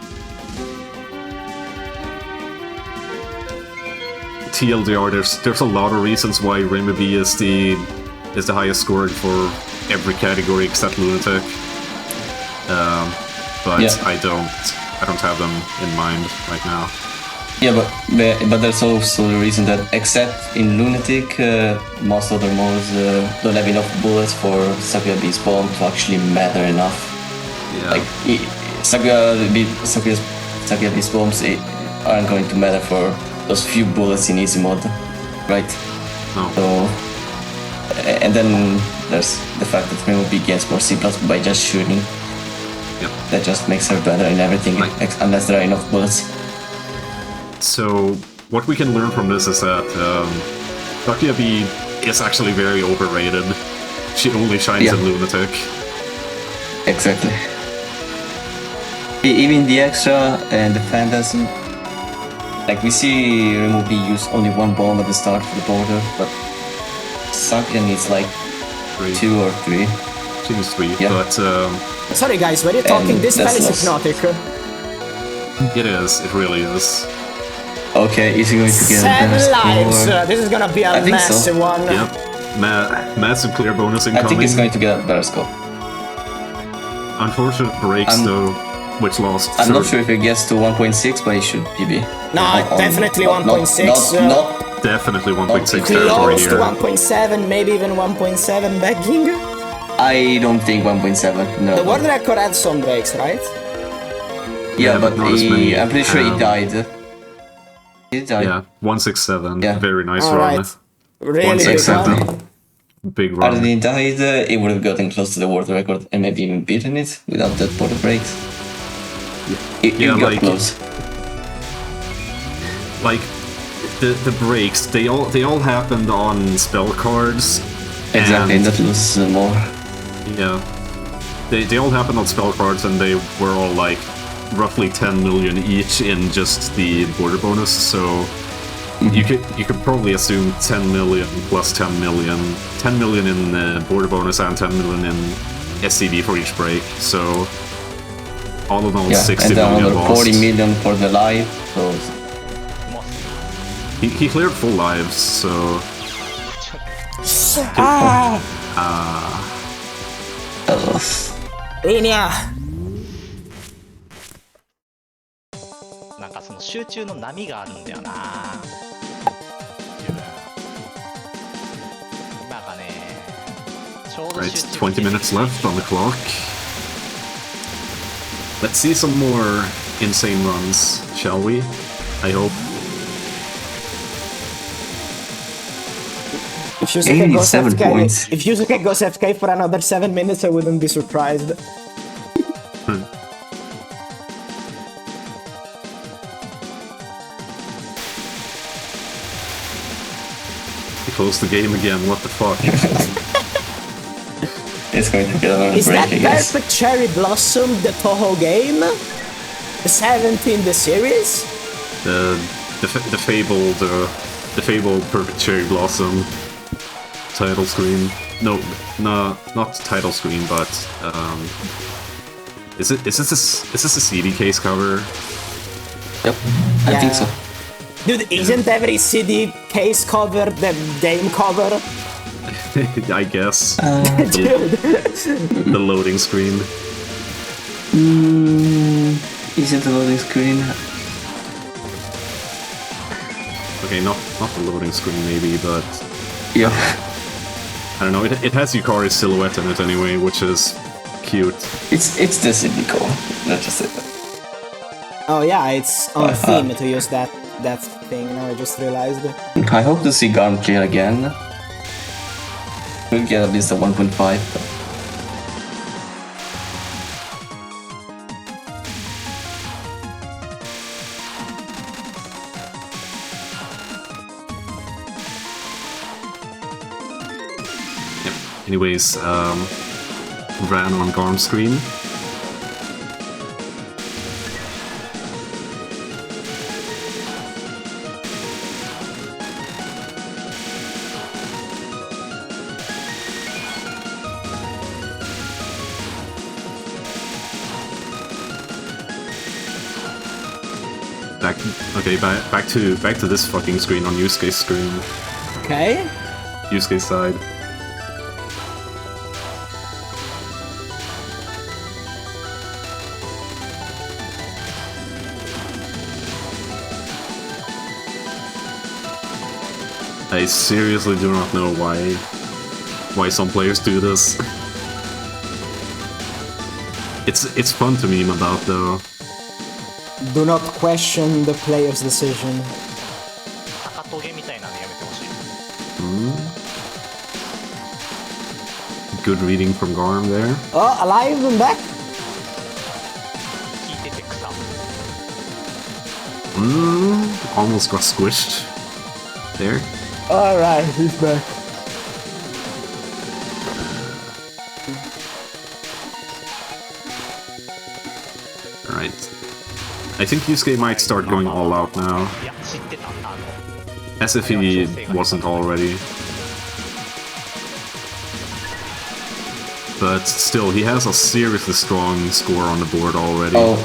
Speaker 1: TLDR, there's a lot of reasons why Rainbow B is the highest scored for every category except Lunatic. But
Speaker 3: Yeah.
Speaker 1: I don't have them in mind right now.
Speaker 3: Yeah, but there's also the reason that except in Lunatic, most other modes don't have enough bullets for Sakuya B's bomb to actually matter enough.
Speaker 1: Yeah.
Speaker 3: Like Sakuya B's bombs aren't going to matter for those few bullets in easy mode, right?
Speaker 1: No.
Speaker 3: So, and then there's the fact that Rainbow B gets more C+ by just shooting.
Speaker 1: Yep.
Speaker 3: That just makes her better in everything, unless there are enough bullets.
Speaker 1: So what we can learn from this is that Sakuya B is actually very overrated. She only shines in Lunatic.
Speaker 3: Exactly. Even the extra and the Phantasm, like we see Rainbow B use only 1 bomb at the start for the border, but Sakuya needs like
Speaker 1: 3.
Speaker 3: 2 or 3.
Speaker 1: She needs 3,
Speaker 3: Yeah.
Speaker 1: but
Speaker 2: Sorry guys, when you're talking, this spell
Speaker 3: that's
Speaker 2: is
Speaker 3: not-
Speaker 2: hypnotic.
Speaker 1: it is. It really is.
Speaker 3: Okay, is he going to get a
Speaker 2: 7
Speaker 3: better
Speaker 2: lives!
Speaker 3: score?
Speaker 2: This is gonna be a
Speaker 3: I think so.
Speaker 2: massive one.
Speaker 1: Yep. Massive clear bonus
Speaker 3: I
Speaker 1: incoming.
Speaker 3: think he's going to get a better score.
Speaker 1: Unfortunate breaks though, which lost.
Speaker 3: I'm not sure if he gets to 1.6, but he should be.
Speaker 2: No, definitely 1.6.
Speaker 3: Not
Speaker 1: Definitely 1.6
Speaker 3: Not
Speaker 1: territory
Speaker 2: Close to
Speaker 1: here.
Speaker 2: 1.7, maybe even 1.7 begging.
Speaker 3: I don't think 1.7. No.
Speaker 2: The world record had some breaks, right?
Speaker 3: Yeah, but
Speaker 1: not as many.
Speaker 3: I'm pretty sure he died. He died.
Speaker 1: Yeah, 167.
Speaker 3: Yeah.
Speaker 1: Very nice run.
Speaker 2: Alright. Really big
Speaker 1: 167.
Speaker 2: one.
Speaker 1: Big
Speaker 3: Had
Speaker 1: run.
Speaker 3: he died, he would have gotten close to the world record and maybe even beaten it without that border breaks. He
Speaker 1: Yeah,
Speaker 3: got
Speaker 1: like-
Speaker 3: close.
Speaker 1: Like the breaks, they all happened on spell cards.
Speaker 3: Exactly,
Speaker 1: and-
Speaker 3: that loses more.
Speaker 1: Yeah. They all happened on spell cards and they were all like roughly 10 million each in just the border bonus, so You could probably assume 10 million plus 10 million. 10 million in border bonus and 10 million in SCV for each break, so all in all,
Speaker 3: Yeah,
Speaker 1: 60
Speaker 3: and then
Speaker 1: million
Speaker 3: another
Speaker 1: lost.
Speaker 3: 40 million for the live, so
Speaker 1: He cleared full lives, so...
Speaker 2: Linear!
Speaker 4: なんかその集中の波があるんだよな自分今がねちょうど
Speaker 1: Right,
Speaker 4: 集中
Speaker 1: 20 minutes left on the clock. Let's see some more insane runs, shall we? I hope.
Speaker 2: If Yu-suke goes
Speaker 3: 87
Speaker 2: FK,
Speaker 3: points.
Speaker 2: if Yu-suke goes FK for another 7 minutes, I wouldn't be surprised.
Speaker 1: He closed the game again, what the fuck?
Speaker 3: it's going to get another
Speaker 2: Is
Speaker 3: break,
Speaker 2: that
Speaker 3: I guess.
Speaker 2: Perfect Cherry Blossom the Touhou game? The 7th in the series?
Speaker 1: The fabled Perfect Cherry Blossom title screen. No, not title screen, but is this a CD case cover?
Speaker 3: Yep, I think so.
Speaker 2: Dude, isn't every CD case cover the game cover?
Speaker 1: I guess.
Speaker 2: Dude.
Speaker 1: The loading screen.
Speaker 3: Isn't the loading screen?
Speaker 1: Okay, not the loading screen maybe, but
Speaker 3: Yeah.
Speaker 1: I don't know. It has Yukari's silhouette in it anyway, which is cute.
Speaker 3: It's the Civico. Let's just say that.
Speaker 2: Oh yeah, it's on theme to use that thing, now I just realized.
Speaker 3: I hope to see Garm clear again. We'll get at least a 1.5.
Speaker 1: Anyways, ran on Garm's screen. Back to this fucking screen on Yu-suke's screen.
Speaker 2: Okay.
Speaker 1: Yu-suke's side. I seriously do not know why some players do this. It's fun to meme about though.
Speaker 2: Do not question the player's decision.
Speaker 4: 高トゲみたいなのやめてほしい
Speaker 1: Good reading from Garm there.
Speaker 2: Oh, alive and back?
Speaker 4: 聞いてて草
Speaker 1: Almost got squished. There.
Speaker 2: Alright, he's back.
Speaker 1: Alright. I think Yu-suke might start going all out now.
Speaker 4: いや知ってた
Speaker 1: As if he wasn't already. But still, he has a seriously strong score on the board already.
Speaker 3: Oh,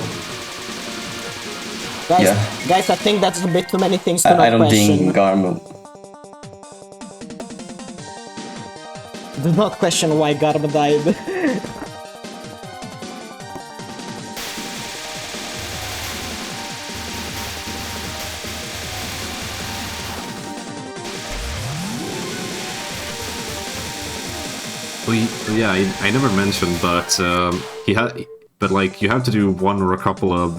Speaker 2: Guys,
Speaker 3: Yeah.
Speaker 2: guys, I think that's a bit too many things to not
Speaker 3: I don't
Speaker 2: question.
Speaker 3: think Garm.
Speaker 2: Do not question why Garm died.
Speaker 1: Well, yeah, I never mentioned, but like you have to do one or a couple of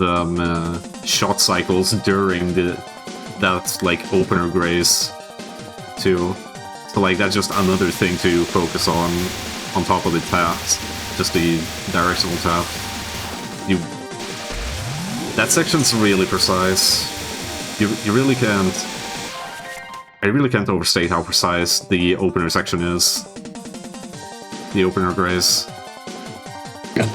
Speaker 1: shot cycles during that like opener graze too. So like that's just another thing to focus on top of the taps, just the directional tap. That section's really precise. You really can't. I really can't overstate how precise the opener section is. The opener graze.
Speaker 3: Yeah.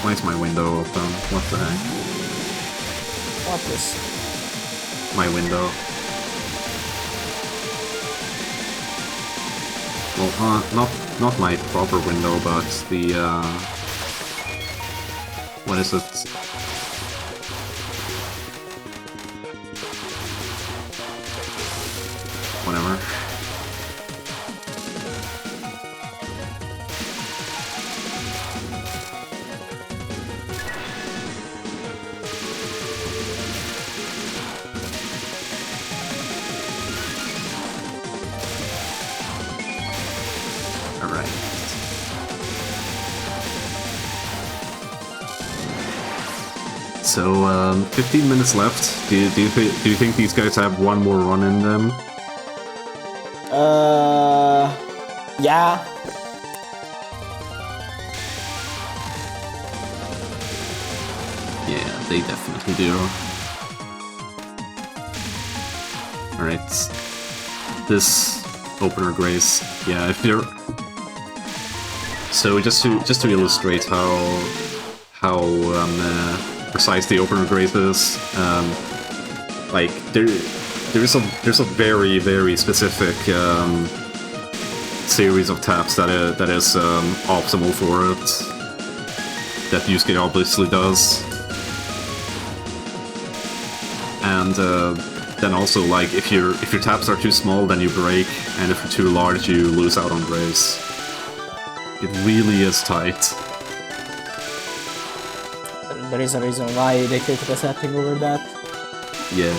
Speaker 1: Why is my window open? What the heck?
Speaker 2: What is?
Speaker 1: My window. Well, not my proper window, but the what is it? Whatever. Alright. So, 15 minutes left. Do you think these guys have one more run in them?
Speaker 2: Yeah.
Speaker 1: Yeah, they definitely do. Alright. This opener grace. Yeah, if you're... So just to illustrate how precise the opener grace is, like there's a very, very specific series of taps that is optimal for it, that Yu-suke obviously does. And then also, like, if your taps are too small, then you break, and if you're too large, you lose out on grace. It really is tight.
Speaker 2: There is a reason why they take the setting over that.
Speaker 1: Yeah.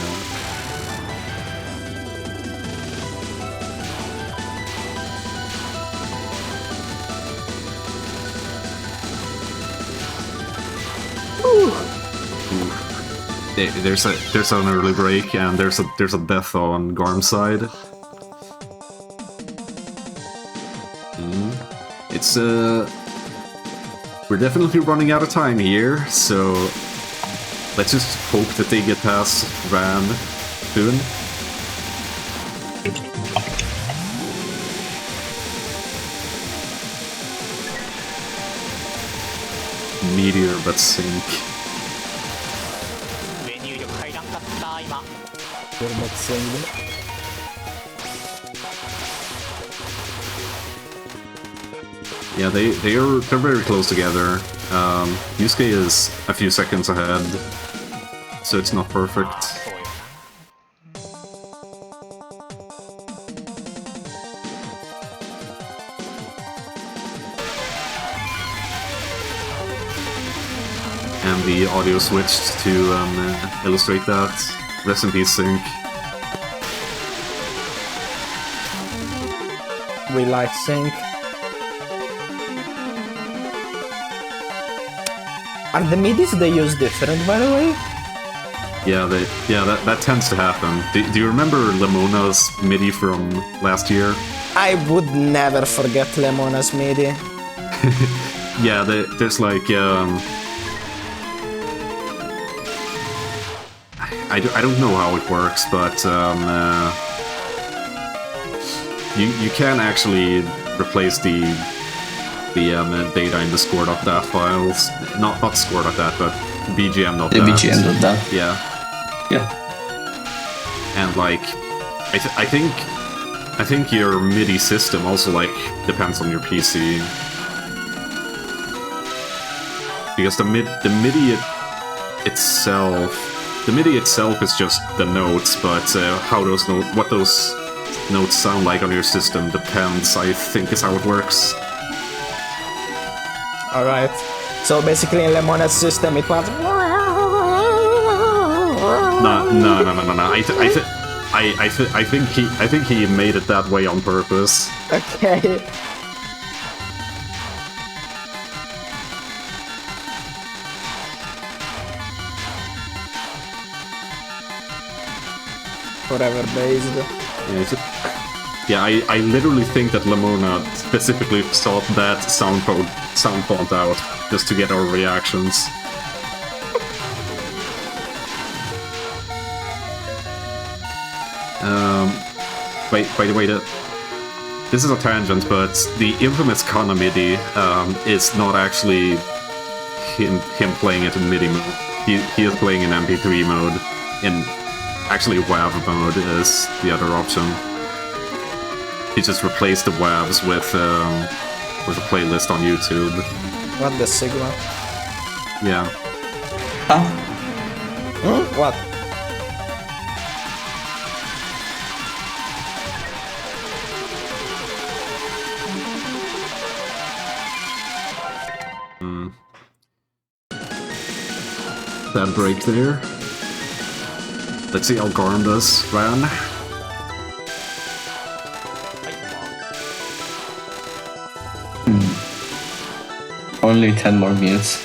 Speaker 1: There's an early break, and there's a death on Garm's side. It's we're definitely running out of time here, so let's just hope that they get past Ran soon. Meteor, but sink.
Speaker 4: 上入力入らんかった今。
Speaker 2: You're not saying
Speaker 1: Yeah, they're very close together. Yu-suke is a few seconds ahead, so it's not perfect.
Speaker 4: そうよ。
Speaker 1: And the audio switched to illustrate that. Rest in peace, Sync.
Speaker 2: we like sync. Are the midis they use different, by the way?
Speaker 1: Yeah, that tends to happen. Do you remember Lemona's MIDI from last year?
Speaker 2: I would never forget Lemona's MIDI.
Speaker 1: Yeah, there's like I don't know how it works, but you can actually replace the data in the score.dat files. Not score.dat, but BGM.dat.
Speaker 3: The BGM.dat.
Speaker 1: Yeah.
Speaker 3: Yeah.
Speaker 1: And like, I think your MIDI system also like depends on your PC, because the MIDI itself is just the notes, but what those notes sound like on your system depends, I think, is how it works.
Speaker 2: Alright. So basically in Lemona's system it was...
Speaker 1: No. I think he made it that way on purpose.
Speaker 2: Okay. Forever based.
Speaker 1: Yeah, I literally think that Lemona specifically sought that sound font out just to get our reactions. By the way, this is a tangent, but the infamous Kana MIDI is not actually him playing it in MIDI mode. He is playing in MP3 mode. In actually WAV mode is the other option. He just replaced the WAVs with a playlist on YouTube.
Speaker 2: What the Sigma?
Speaker 1: Yeah.
Speaker 3: Huh?
Speaker 2: What?
Speaker 1: That break there. Let's see how Garm does, Ryan.
Speaker 3: Only 10 more minutes.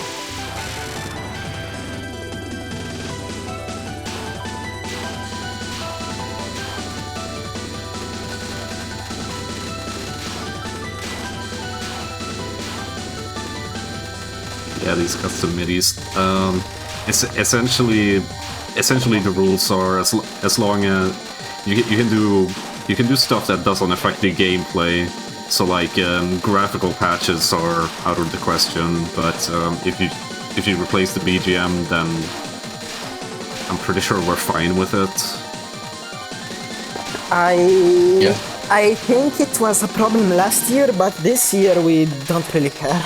Speaker 1: Yeah, these custom midis. Essentially the rules are as long as you can do stuff that doesn't affect the gameplay. So like graphical patches are out of the question, but if you replace the BGM, then I'm pretty sure we're fine with it.
Speaker 2: I think it was a problem last year, but this year we don't really care.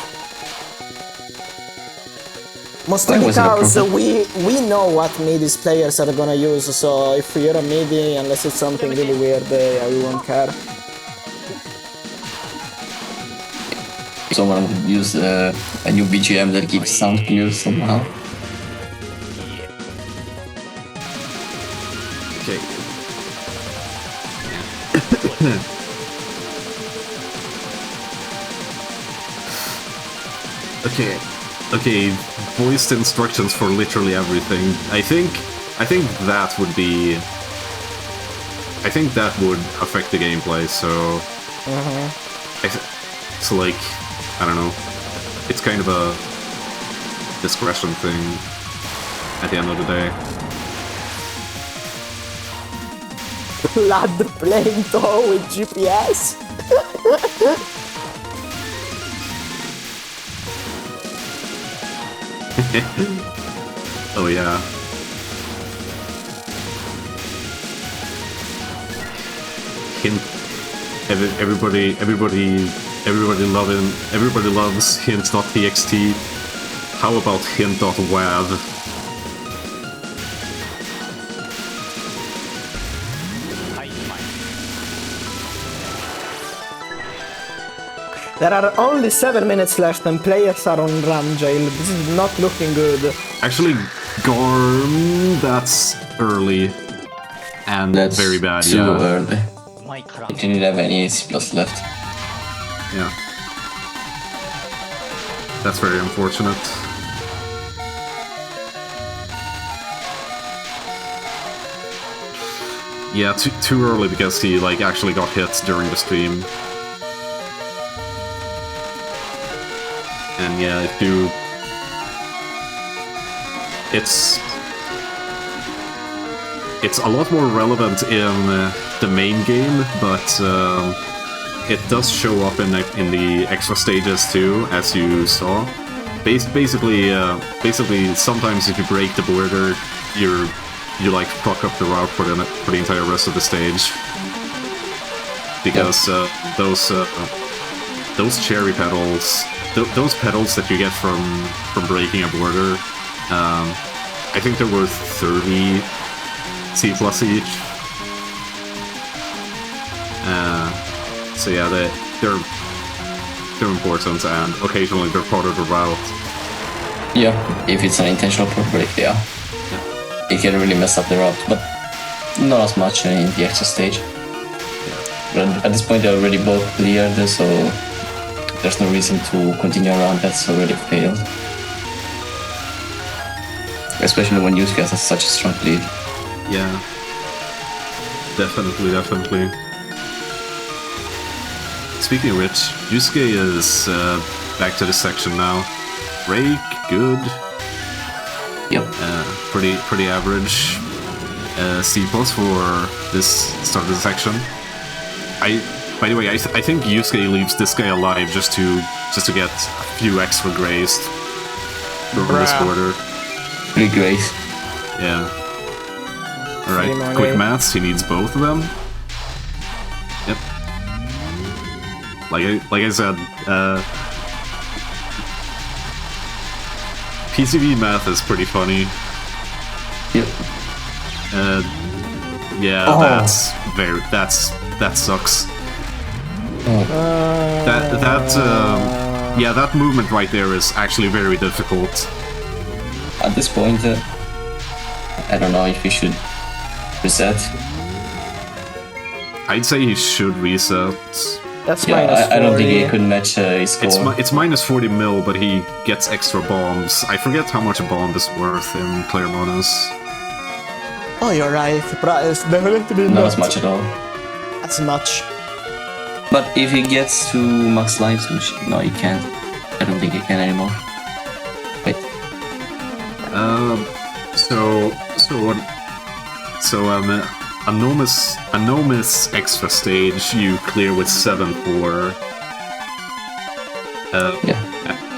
Speaker 2: Mostly because we know what MIDIs players are gonna use, so if you're a MIDI, unless it's something really weird, yeah, we won't care.
Speaker 3: Someone would use a new BGM that keeps sound clear somehow.
Speaker 1: Okay. Okay, voiced instructions for literally everything. I think that would be... I think that would affect the gameplay, so... So like, I don't know. It's kind of a discretion thing at the end of the day.
Speaker 2: Lad playing Touhou with GPS?
Speaker 1: Oh yeah. Hint. Everybody loves hint.txt. How about hint.wav?
Speaker 2: There are only 7 minutes left and players are on RAM jail. This is not looking good.
Speaker 1: Actually, Garm, that's early. And
Speaker 3: That's
Speaker 1: very bad,
Speaker 3: too
Speaker 1: yeah.
Speaker 3: early. It didn't have any C+ left.
Speaker 1: Yeah. That's very unfortunate. Yeah, too early because he like actually got hit during the stream. And yeah, if you... It's a lot more relevant in the main game, but it does show up in the extra stages too, as you saw. Basically, sometimes if you break the border, you like fuck up the route for the entire rest of the stage. Because those cherry petals, those petals that you get from breaking a border, I think there were 30 C+ each. So yeah, they're important, and occasionally they're part of the route.
Speaker 3: Yeah, if it's an intentional break, yeah. It can really mess up the route, but not as much in the extra stage. But at this point they're already both cleared, so there's no reason to continue around that's already failed. Especially when Yu-suke has such a strong lead.
Speaker 1: Yeah. Definitely. Speaking of which, Yu-suke is back to this section now. Break, good.
Speaker 3: Yep.
Speaker 1: Pretty average. C+ for this start of the section. By the way, I think Yu-suke leaves this guy alive just to get a few extra grays. from this quarter.
Speaker 3: Pretty great.
Speaker 1: Yeah.
Speaker 2: Free
Speaker 1: Alright,
Speaker 2: money.
Speaker 1: quick maths, he needs both of them. Yep. Like I said, PCB math is pretty funny.
Speaker 3: Yep.
Speaker 1: Yeah,
Speaker 3: Oh.
Speaker 1: that sucks.
Speaker 3: Oh.
Speaker 1: Yeah, that movement right there is actually very difficult.
Speaker 3: At this point, I don't know if we should reset.
Speaker 1: I'd say he should reset.
Speaker 2: That's
Speaker 3: Yeah,
Speaker 2: minus
Speaker 3: I don't think he
Speaker 2: 40.
Speaker 3: could match his score.
Speaker 1: It's minus 40 mil, but he gets extra bombs. I forget how much a bomb is worth in player bonus.
Speaker 2: Oh, you're right. Price definitely
Speaker 3: Not as much at all.
Speaker 2: as much.
Speaker 3: But if he gets to max lives, which no, he can't. I don't think he can anymore. Wait.
Speaker 1: Anomus extra stage you clear with 7-4.
Speaker 3: Yeah.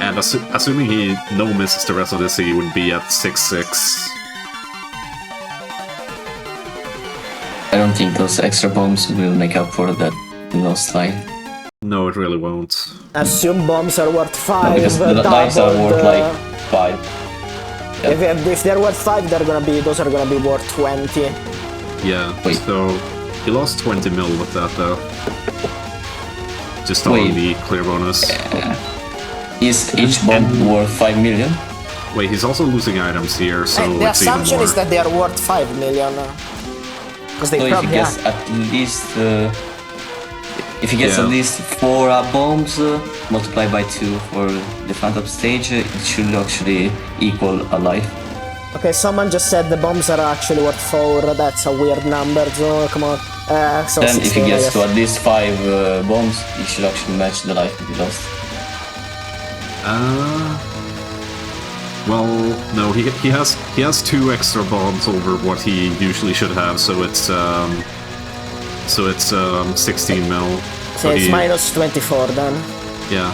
Speaker 1: And assuming he no misses the rest of this, he would be at 6-6.
Speaker 3: I don't think those extra bombs will make up for that lost life.
Speaker 1: No, it really won't.
Speaker 2: Assume bombs are worth 5.
Speaker 3: No, because the lives are worth like 5.
Speaker 2: If they're worth 5, those are gonna be worth 20.
Speaker 1: Yeah,
Speaker 3: Wait.
Speaker 1: so he lost 20 mil with that though. Just on
Speaker 3: Wait.
Speaker 1: the clear bonus.
Speaker 3: Is each bomb worth 5 million?
Speaker 1: Wait, he's also losing items here, so
Speaker 2: And the
Speaker 1: it's even
Speaker 2: assumption
Speaker 1: more.
Speaker 2: is that they are worth 5 million. Because they
Speaker 3: So if he
Speaker 2: probably
Speaker 3: gets
Speaker 2: are.
Speaker 3: at least if he gets
Speaker 1: Yeah.
Speaker 3: at least 4 bombs multiplied by 2 for the Phantom stage, it should actually equal a life.
Speaker 2: Okay, someone just said the bombs are actually worth 4. That's a weird number, so come on. So
Speaker 3: Then if
Speaker 2: 16,
Speaker 3: he
Speaker 2: I
Speaker 3: gets
Speaker 2: guess.
Speaker 3: to at least 5 bombs, he should actually match the life he lost.
Speaker 1: Well, no, he has 2 extra bombs over what he usually should have, so it's 16 mil.
Speaker 2: So it's minus 24 then.
Speaker 1: Yeah,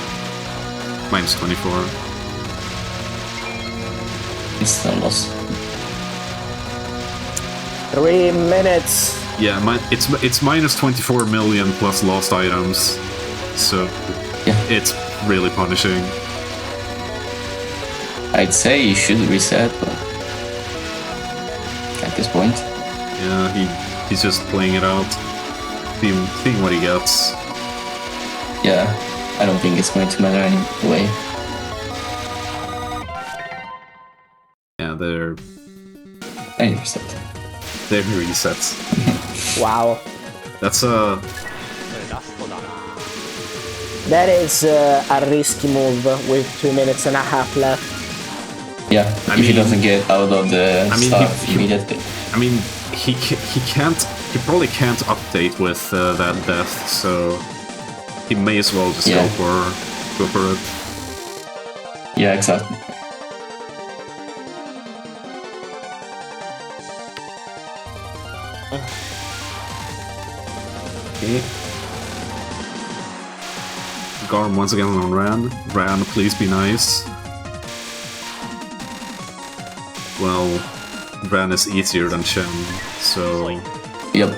Speaker 1: minus 24.
Speaker 3: It's still lost.
Speaker 2: 3 minutes.
Speaker 1: Yeah, it's minus 24 million plus lost items, so
Speaker 3: Yeah.
Speaker 1: it's really punishing.
Speaker 3: I'd say you should reset, but at this point,
Speaker 1: Yeah, he's just playing it out, seeing what he gets.
Speaker 3: yeah, I don't think it's going to matter anyway.
Speaker 1: Yeah, they're
Speaker 3: 90%.
Speaker 1: resets.
Speaker 2: Wow.
Speaker 1: That's
Speaker 4: それラストだな。
Speaker 2: That is a risky move with 2 minutes and a half left.
Speaker 3: Yeah,
Speaker 1: I
Speaker 3: if he
Speaker 1: mean-
Speaker 3: doesn't get out of the
Speaker 1: I mean,
Speaker 3: stuff
Speaker 1: he-
Speaker 3: immediately.
Speaker 1: I mean, he probably can't update with that death, so he may as well just
Speaker 3: Yeah.
Speaker 1: go for it.
Speaker 3: Yeah, exactly.
Speaker 1: Okay. Garm once again on Ran. Ran, please be nice. Well, Ran is easier than Chen, so
Speaker 3: Yep.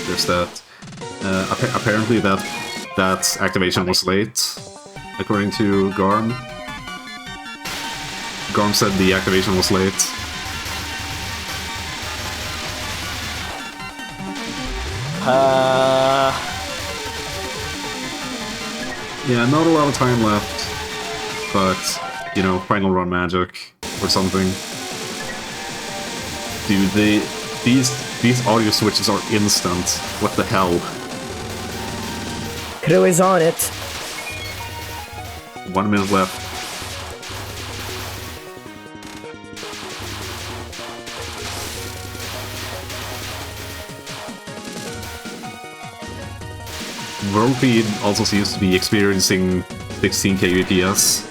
Speaker 1: there's that. Apparently that activation was late, according to Garm. Garm said the activation was late. Yeah, not a lot of time left, but, you know, final run magic or something. Dude, these audio switches are instant. What the hell?
Speaker 2: Crew is on it.
Speaker 1: 1 minute left. Worldbeat also seems to be experiencing 16 kbps.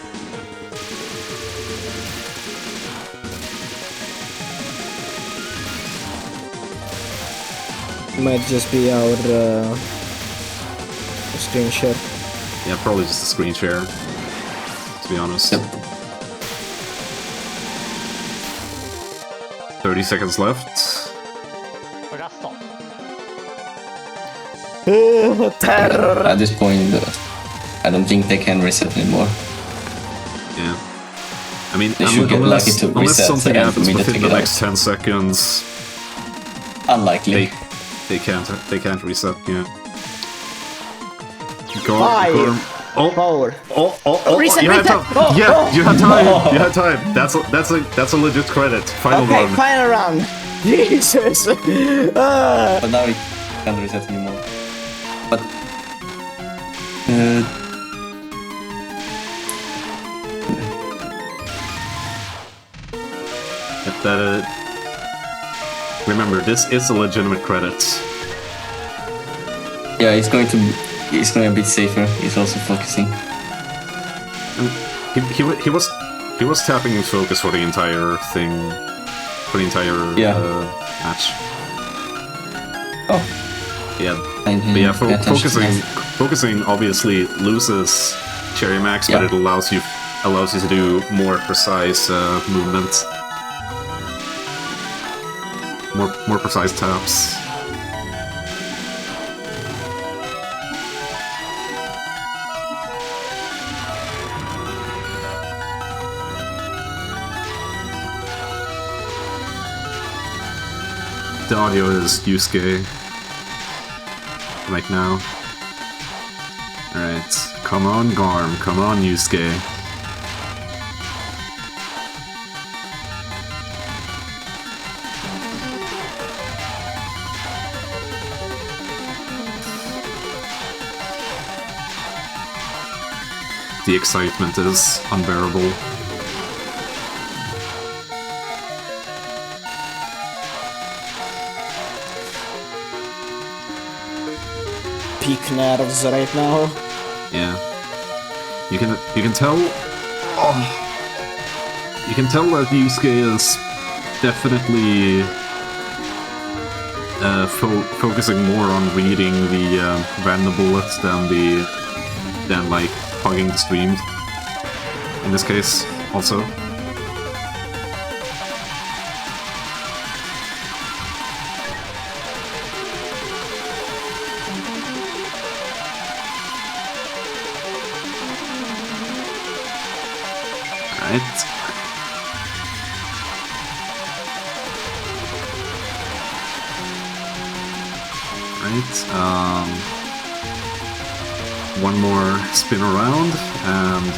Speaker 2: Might just be our screen share.
Speaker 1: Yeah, probably just a screen share, to be honest.
Speaker 3: Yep.
Speaker 1: 30 seconds left.
Speaker 4: これラスト。
Speaker 2: Terror.
Speaker 3: At this point, I don't think they can reset anymore.
Speaker 1: Yeah. I mean,
Speaker 3: They should get lucky to
Speaker 1: unless
Speaker 3: reset
Speaker 1: something
Speaker 3: and for
Speaker 1: happens
Speaker 3: me to
Speaker 1: within
Speaker 3: take
Speaker 1: the
Speaker 3: it out.
Speaker 1: next 10 seconds,
Speaker 3: Unlikely.
Speaker 1: they can't reset. Yeah.
Speaker 2: Five.
Speaker 1: Garm. Oh,
Speaker 2: 4.
Speaker 1: oh,
Speaker 2: Reset,
Speaker 1: you had
Speaker 2: reset.
Speaker 1: time.
Speaker 2: Oh,
Speaker 1: Yeah,
Speaker 2: oh.
Speaker 1: you had time. You had time. That's a legit credit. Final
Speaker 2: Okay,
Speaker 1: run.
Speaker 2: final round. Jesus.
Speaker 3: But now it can't reset anymore. But
Speaker 1: Remember, this is a legitimate credit.
Speaker 3: yeah, he's going a bit safer. He's also focusing.
Speaker 1: He was tapping his focus for the entire thing, for the entire match.
Speaker 3: Oh,
Speaker 1: Yeah,
Speaker 3: I
Speaker 1: but yeah,
Speaker 3: didn't pay attention.
Speaker 1: focusing obviously loses Cherry Max, but
Speaker 3: Yeah.
Speaker 1: it allows you to do more precise movement, more precise taps. The audio is Yu-suke right now. Alright, come on Garm, come on Yu-suke. The excitement is unbearable.
Speaker 2: Peak nerves right now.
Speaker 1: Yeah. You can tell. Oh, you can tell that Yu-suke is definitely focusing more on reading the random bullets than like hugging the stream. In this case, also. Right. One more spin around and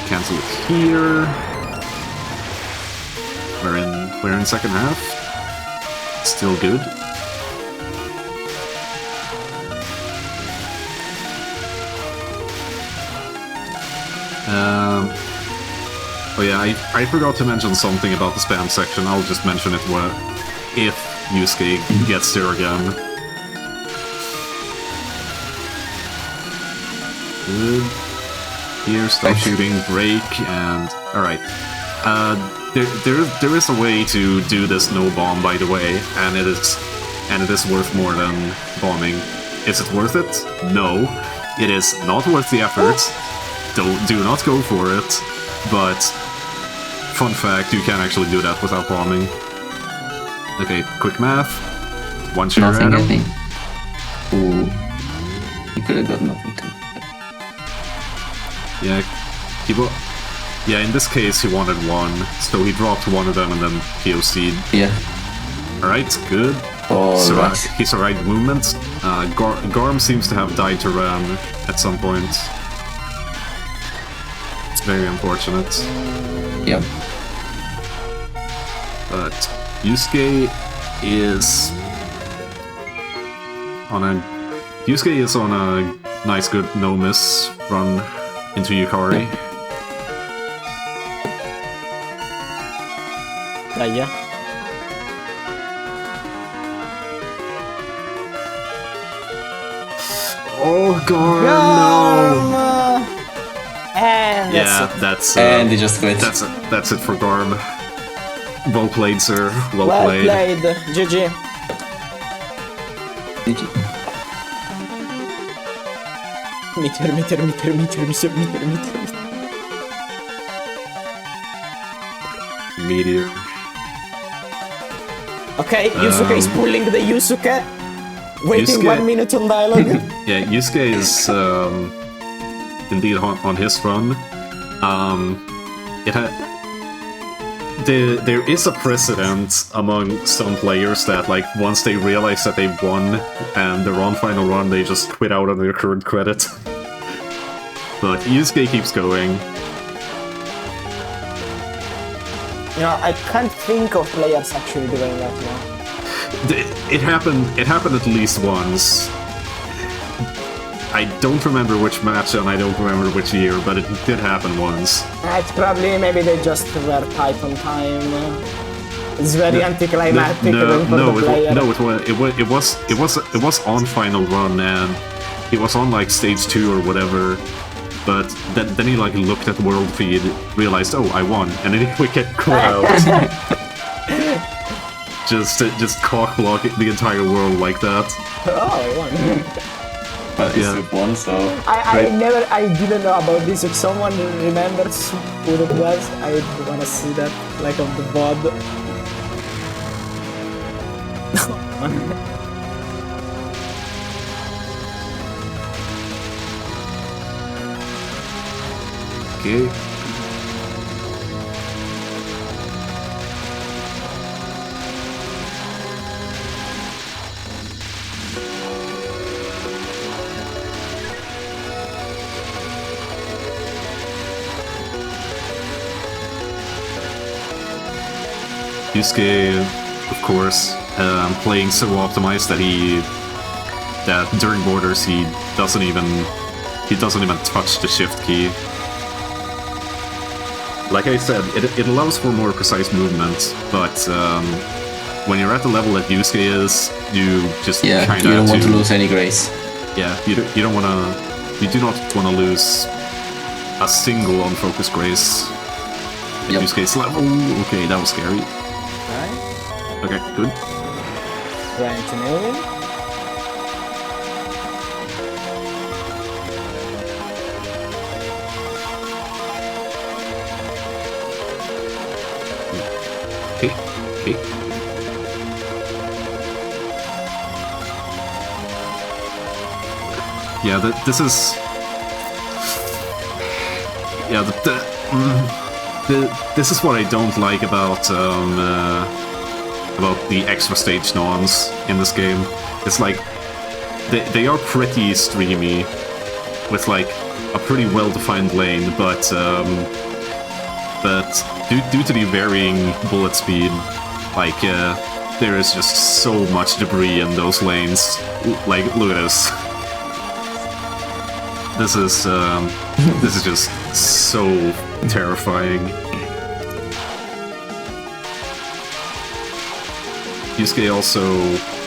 Speaker 1: cancel it here. We're in second half. Still good. Oh yeah, I forgot to mention something about the spam section. I'll just mention it if Yu-suke gets there again. Good. Here, stop shooting, break, and alright. There is a way to do this no bomb, by the way, and it is worth more than bombing. Is it worth it? No, it is not worth the effort. Do not go for it. But fun fact, you can actually do that without bombing. Okay, quick math. Once you're
Speaker 3: Nothing,
Speaker 1: at
Speaker 3: I
Speaker 1: him.
Speaker 3: think. Ooh, he could have got nothing too.
Speaker 1: Yeah, in this case he wanted one, so he dropped one of them and then POC'd.
Speaker 3: Yeah.
Speaker 1: Alright, good.
Speaker 3: Alright.
Speaker 1: He's alright movement. Garm seems to have died to Ram at some point. It's very unfortunate.
Speaker 3: Yep.
Speaker 1: But Yu-suke is on a nice good no miss run into Yukari.
Speaker 2: Yeah.
Speaker 1: Oh Garm, no!
Speaker 2: And
Speaker 1: Yeah, that's
Speaker 3: And he just quit.
Speaker 1: that's it for Garm. Well played, sir. Well
Speaker 2: Well
Speaker 1: played.
Speaker 2: played. GG.
Speaker 3: GG.
Speaker 2: Meteor.
Speaker 1: meteor.
Speaker 2: Okay, Yu-suke is pulling the Yu-suke. Waiting
Speaker 1: Yu-suke-
Speaker 2: 1 minute on dialogue.
Speaker 1: Yeah, Yu-suke is indeed on his run. There is a precedent among some players that, like, once they realize that they've won and they're on final run, they just quit out on their current credit. But Yu-suke keeps going.
Speaker 2: You know, I can't think of players actually doing that now.
Speaker 1: It happened at least once. I don't remember which match and I don't remember which year, but it did happen once.
Speaker 2: It's probably maybe they just were tight on time. It's very anticlimactic even for the player.
Speaker 1: It was on final run and he was on like stage 2 or whatever. But then he like looked at world feed, realized, oh, I won, and then he would get out. just cock block the entire world like that.
Speaker 2: Oh, I won.
Speaker 3: But
Speaker 1: Yeah.
Speaker 3: it's one, so
Speaker 2: I didn't know about this. If someone remembers who it was, I wanna see that, like, on the VOD.
Speaker 1: Okay. Yu-suke, of course, playing so optimized that during borders he doesn't even touch the shift key. Like I said, it allows for more precise movement, but when you're at the level that Yu-suke is, you just
Speaker 3: yeah,
Speaker 1: kind
Speaker 3: you
Speaker 1: of
Speaker 3: don't want to lose any grace.
Speaker 1: Yeah, you do not want to lose a single unfocused grace.
Speaker 3: Yep.
Speaker 1: Yu-suke's like, oh, okay, that was scary.
Speaker 2: Right?
Speaker 1: Okay, good.
Speaker 2: Trying to nail.
Speaker 1: Okay, okay. Yeah, this is. Yeah, this is what I don't like about the extra stage nons in this game. It's like they are pretty streamy, with like a pretty well-defined lane, but due to the varying bullet speed, like there is just so much debris in those lanes. Like, look at this. This is just so terrifying. Yu-suke also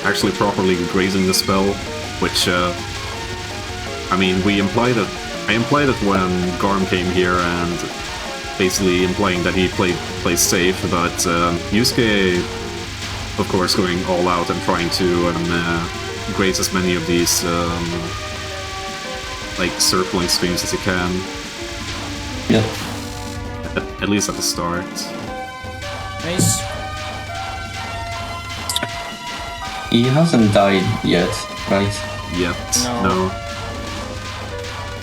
Speaker 1: actually properly grazing the spell, which I mean, I implied it when Garm came here, and basically implying that he plays safe, but Yu-suke, of course, going all out and trying to graze as many of these like circling streams as he can.
Speaker 3: Yeah.
Speaker 1: At least at the start.
Speaker 2: Nice.
Speaker 3: He hasn't died yet, right?
Speaker 1: Yet.
Speaker 2: No.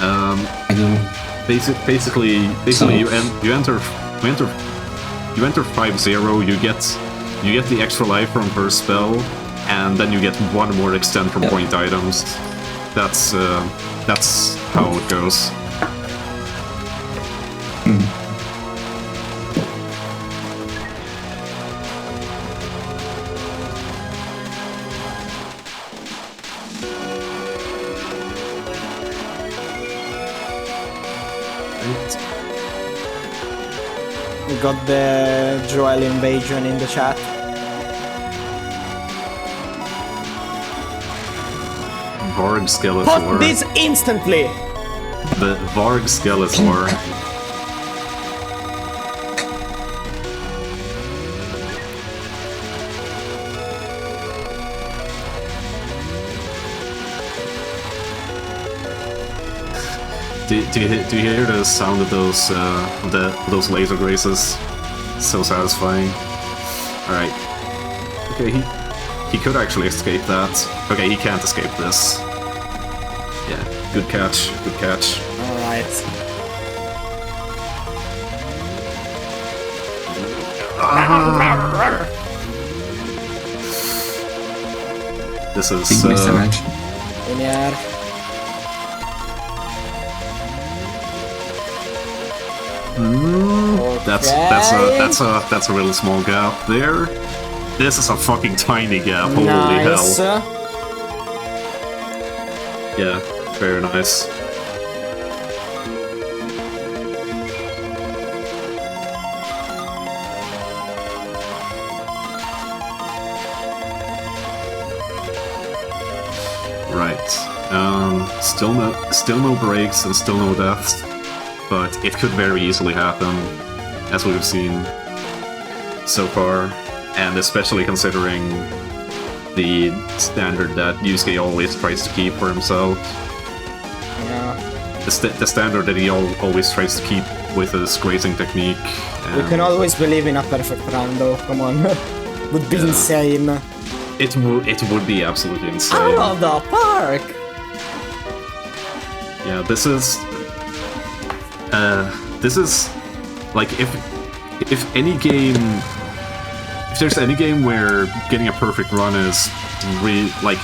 Speaker 3: I don't.
Speaker 1: Basically,
Speaker 3: So-
Speaker 1: you enter 5-0. You get the extra life from her spell, and then you get one more extend from
Speaker 3: Yep.
Speaker 1: point items. That's how it goes.
Speaker 2: We got the Joel invasion in the chat.
Speaker 1: Varg Skeletor.
Speaker 2: Put this instantly!
Speaker 1: The Varg Skeletor. Do you hear the sound of those laser graces? So satisfying. Alright. Okay, he could actually escape that. Okay, he can't escape this. Yeah, good catch, good catch.
Speaker 2: Alright.
Speaker 1: This is
Speaker 3: Big mismatch.
Speaker 2: Linear.
Speaker 1: that's a really small gap there. This is a fucking tiny gap. Holy
Speaker 2: Nice.
Speaker 1: hell. Yeah, very nice. Right. Still no breaks and still no deaths, but it could very easily happen, as we've seen so far, and especially considering the standard that Yu-suke always tries to keep for himself.
Speaker 2: Yeah.
Speaker 1: The standard that he always tries to keep with his grazing technique.
Speaker 2: We can always believe in a perfect run, though. Come on. Would be insane.
Speaker 1: It would be absolutely insane.
Speaker 2: Out of the park!
Speaker 1: Yeah, this is like if there's any game where getting a perfect run is really like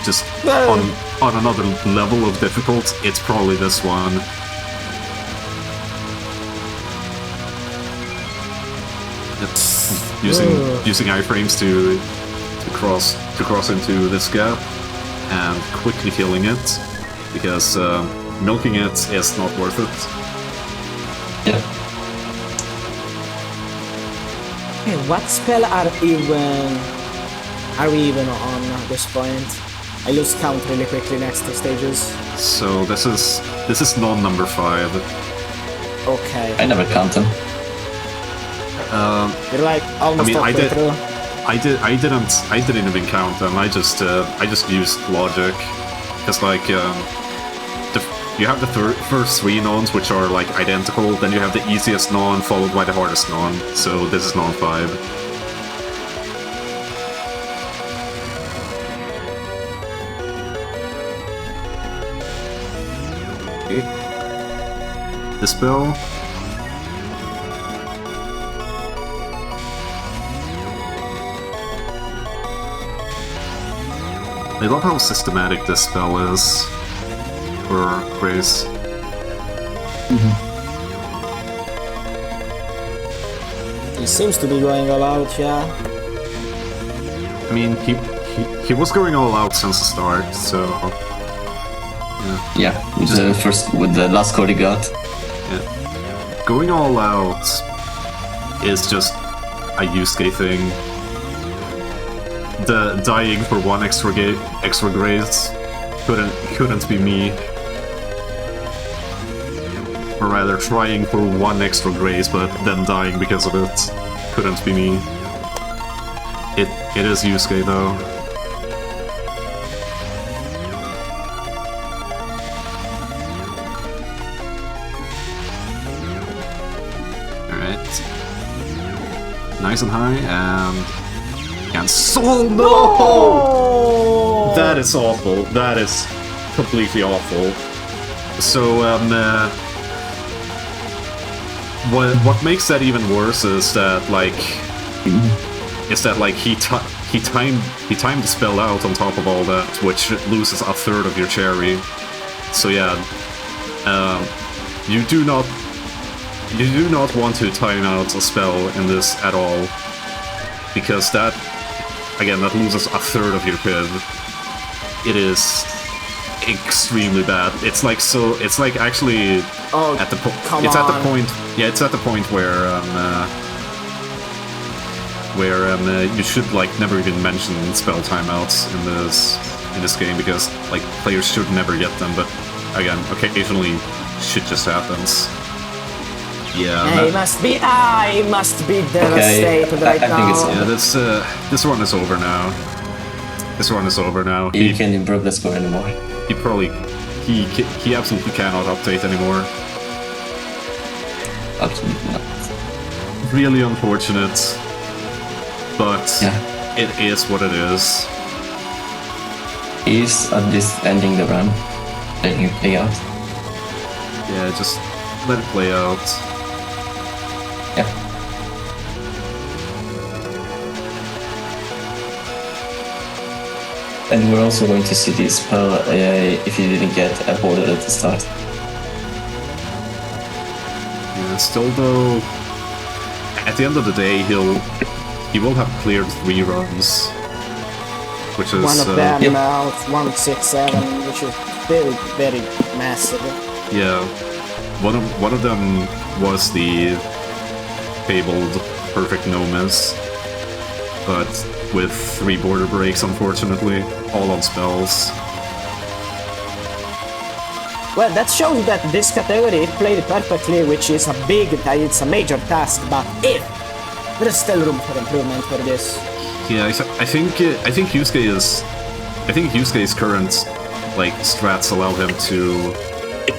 Speaker 1: just on another level of difficult, it's probably this one. It's using iframes to cross into this gap and quickly killing it, because milking it is not worth it.
Speaker 3: Yeah.
Speaker 2: Okay, what spell are we even on at this point? I lose count really quickly next to stages.
Speaker 1: So this is non-number 5.
Speaker 2: Okay.
Speaker 3: I never count them.
Speaker 2: You're like almost halfway through.
Speaker 1: I didn't even count them. I just used logic, because like you have the first 3 nons, which are like identical. Then you have the easiest non followed by the hardest non. So this is non 5. Okay. This spell. I love how systematic this spell is for Grace.
Speaker 2: He seems to be going all out, yeah.
Speaker 1: I mean, he was going all out since the start, so
Speaker 3: Yeah, with the last code he got.
Speaker 1: yeah. Going all out is just a Yu-suke thing. The dying for 1 extra grace couldn't be me. Or rather, trying for 1 extra grace, but then dying because of it couldn't be me. It is Yu-suke though. Alright. Nice and high, and cancel. No! That is awful. That is completely awful. So, what makes that even worse is that he timed the spell out on top of all that, which loses a third of your cherry. So yeah, you do not want to time out a spell in this at all, because that loses a third of your piv. It is extremely bad. It's like actually at the point. It's at the point. Yeah, it's at the point where you should like never even mention spell timeouts in this game, because like players should never get them. But again, occasionally shit just happens. Yeah.
Speaker 2: I must be devastated right now.
Speaker 3: I think it's
Speaker 1: yeah. This run is over now. This run is over now.
Speaker 3: You can't improve the score anymore.
Speaker 1: He absolutely cannot update anymore.
Speaker 3: Absolutely not.
Speaker 1: really unfortunate, but
Speaker 3: Yeah.
Speaker 1: it is what it is.
Speaker 3: He's at least ending the run, letting it play out.
Speaker 1: Yeah, just let it play out.
Speaker 3: Yeah. And we're also going to see this spell if he didn't get aborted at the start.
Speaker 1: Yeah, still though, at the end of the day, he will have cleared 3 runs, which is
Speaker 2: One of them,
Speaker 3: Yep.
Speaker 2: 167, which is very, very massive.
Speaker 1: yeah. One of them was the fabled perfect no miss, but with 3 border breaks, unfortunately, all on spells.
Speaker 2: Well, that shows that this category played perfectly, which is it's a major task, but if there's still room for improvement for this.
Speaker 1: Yeah, I think Yu-suke's current like strats allow him to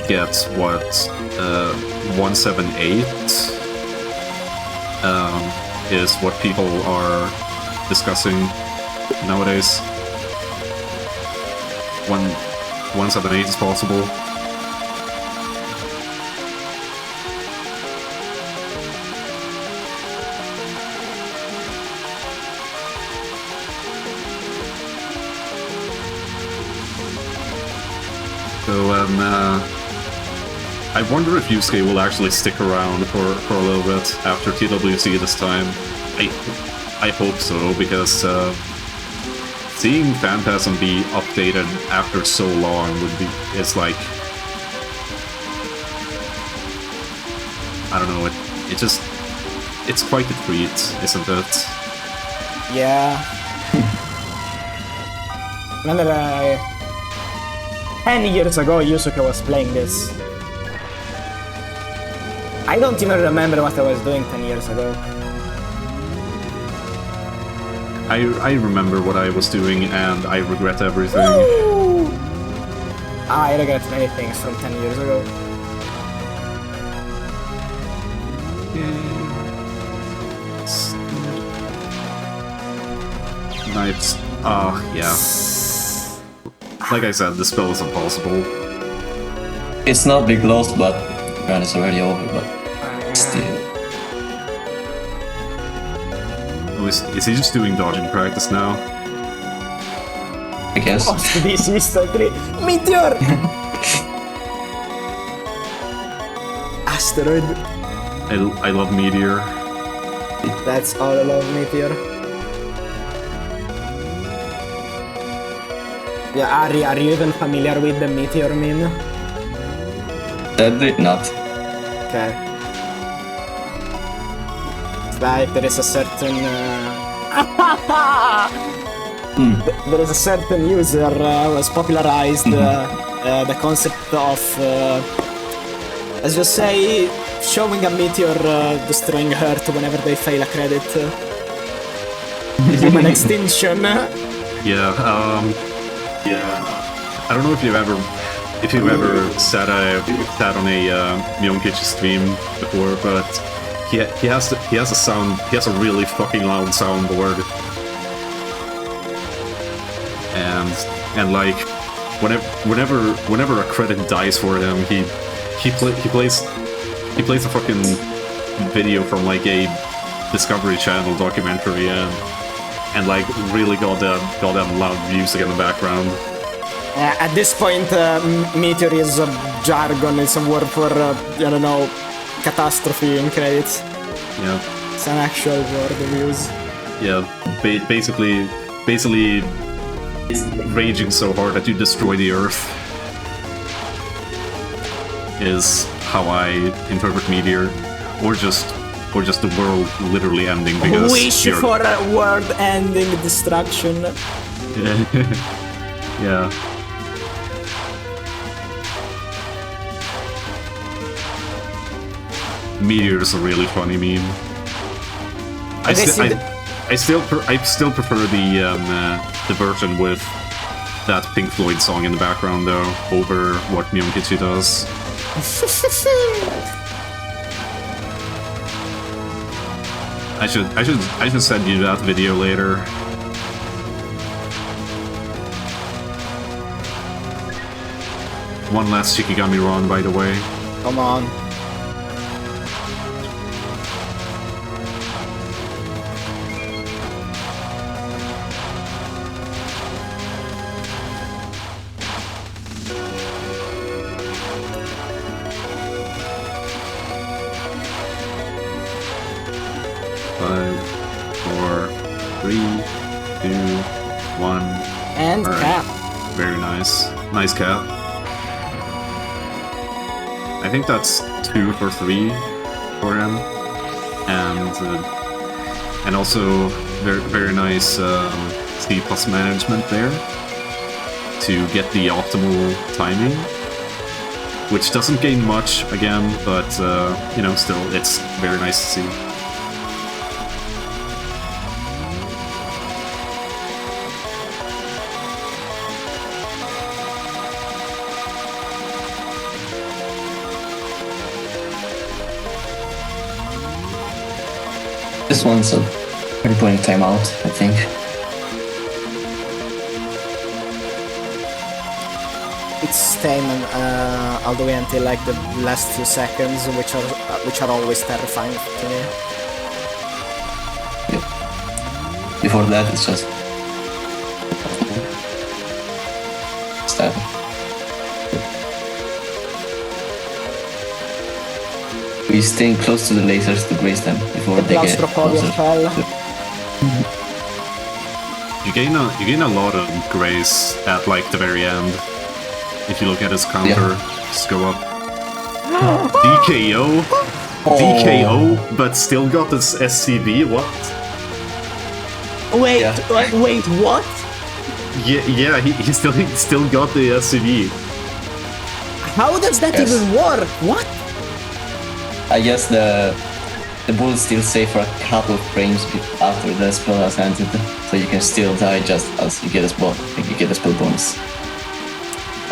Speaker 1: get what 178 is what people are discussing nowadays. 178 is possible. So I wonder if Yu-suke will actually stick around for a little bit after TWC this time. I hope so, because seeing Phantasm be updated after so long is like, I don't know, it's quite a treat, isn't it?
Speaker 2: Yeah. Remember, 10 years ago, Yu-suke was playing this. I don't even remember what I was doing 10 years ago.
Speaker 1: I remember what I was doing, and I regret everything.
Speaker 2: Woo! I regret many things from 10 years ago.
Speaker 1: Knights. Yeah. Like I said, the spell is impossible.
Speaker 3: It's not big loss, but run is already over, but still.
Speaker 1: Oh, is he just doing dodging practice now?
Speaker 3: I guess.
Speaker 2: Post this instantly. Meteor! Asteroid.
Speaker 1: I love Meteor.
Speaker 2: That's all I love, Meteor. Yeah, are you even familiar with the Meteor meme?
Speaker 3: Sadly, not.
Speaker 2: Okay. It's like there is a certain there is a certain user who has popularized the concept of let's just say showing a meteor destroying Earth whenever they fail a credit. Human extinction.
Speaker 1: Yeah. I don't know if you've ever sat on a Myonkichi stream before, but he has a really fucking loud soundboard, and like whenever a credit dies for him, he plays a fucking video from like a Discovery Channel documentary and like really goddamn loud music in the background.
Speaker 2: At this point, meteor is a jargon, it's a word for, I don't know, catastrophe in credits.
Speaker 1: Yeah.
Speaker 2: It's an actual word we use.
Speaker 1: Yeah, basically raging so hard that you destroy the Earth is how I interpret Meteor, or just the world literally ending because
Speaker 2: Wish for a world-ending destruction.
Speaker 1: Yeah. Meteor is a really funny meme. I still prefer the version with that Pink Floyd song in the background though over what Myonkichi does. I should send you that video later. One last Shikigami run, by the way.
Speaker 2: Come on.
Speaker 1: Five, four, three, two, one.
Speaker 2: And
Speaker 1: All right.
Speaker 2: cap.
Speaker 1: Very nice. Nice cap. I think that's 2 for 3 for him, and also very nice C plus management there to get the optimal timing, which doesn't gain much again, but you know, still it's very nice to see.
Speaker 3: This one's a pretty point timeout, I think.
Speaker 2: It's staying all the way until like the last few seconds, which are always terrifying to me.
Speaker 3: Yep. Before that, it's just stab. We staying close to the lasers to graze them before they get
Speaker 2: Claustrophobia
Speaker 3: closer.
Speaker 2: fell.
Speaker 1: You gain a lot of grace at like the very end. If you look at his counter, just go up. DKO, DKO, but still got this SCV. What?
Speaker 2: Wait,
Speaker 3: Yeah.
Speaker 2: wait, what?
Speaker 1: Yeah, he still got the SCV.
Speaker 2: How does that
Speaker 3: Yes.
Speaker 2: even work? What?
Speaker 3: I guess the bullets still stay for a couple of frames after the spell has ended, so you can still die just as you get a spell. You get a spell bonus.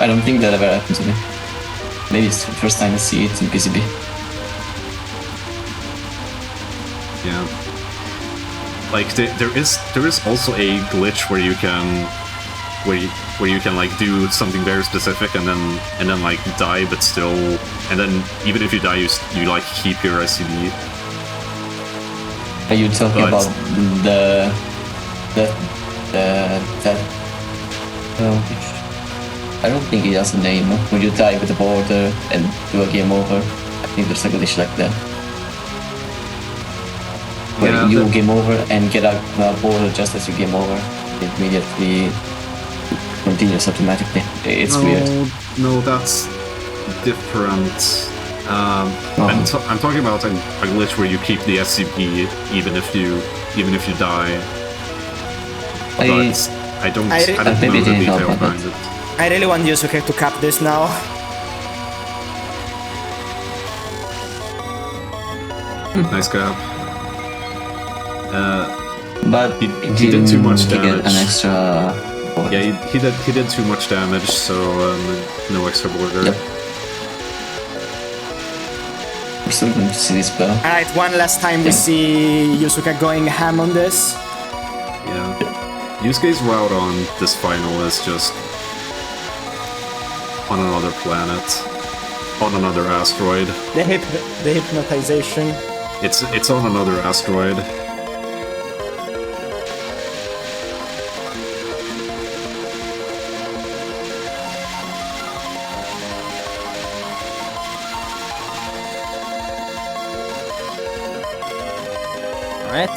Speaker 3: I don't think that ever happened to me. Maybe it's the first time I see it in PCB.
Speaker 1: Yeah. Like there is also a glitch where you can like do something very specific and then like die, but still, and then even if you die, you like keep your SCV.
Speaker 3: Are you talking
Speaker 1: But-
Speaker 3: about the I don't think it has a name. When you die with the border and do a game over, I think there's a glitch like that. Where
Speaker 1: Yeah,
Speaker 3: you
Speaker 1: the-
Speaker 3: game over and get a border just as you game over, it immediately continues automatically. It's weird.
Speaker 1: No, that's different. I'm talking about a glitch where you keep the SCP even if you die. But I don't
Speaker 2: I
Speaker 1: know
Speaker 3: maybe
Speaker 1: the
Speaker 3: they didn't know
Speaker 1: details
Speaker 3: about
Speaker 1: behind
Speaker 3: that.
Speaker 1: it.
Speaker 2: I really want Yu-suke to cap this now.
Speaker 1: Nice cap.
Speaker 3: But
Speaker 1: He did too much
Speaker 3: he get
Speaker 1: damage.
Speaker 3: an extra border.
Speaker 1: Yeah, he did too much damage, so no extra border.
Speaker 3: Yep. We're still going to see this spell.
Speaker 2: Alright, one last time we see Yu-suke going ham on this.
Speaker 1: Yeah. Yusuke's route on this final is just on another planet, on another asteroid.
Speaker 2: The hypnotization.
Speaker 1: It's on another asteroid.
Speaker 2: Alright.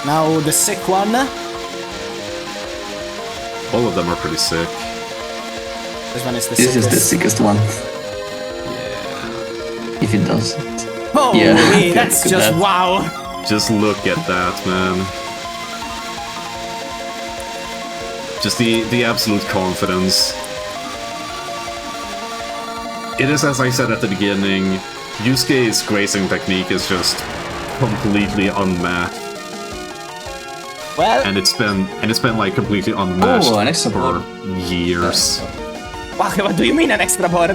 Speaker 2: Now the sick one.
Speaker 1: All of them are pretty sick.
Speaker 2: This one is the
Speaker 3: This is the
Speaker 2: sickest.
Speaker 3: sickest one,
Speaker 1: Yeah.
Speaker 3: if it does.
Speaker 2: Holy,
Speaker 3: Yeah.
Speaker 2: that's
Speaker 3: Look at
Speaker 2: just
Speaker 3: that.
Speaker 2: wow.
Speaker 1: Just look at that, man. Just the absolute confidence. It is, as I said at the beginning, Yusuke's grazing technique is just completely unmatched.
Speaker 2: Well,
Speaker 1: And it's been like completely unmatched
Speaker 3: Oh, an extra
Speaker 1: for
Speaker 3: board.
Speaker 1: years.
Speaker 2: wow, what do you mean an extra board?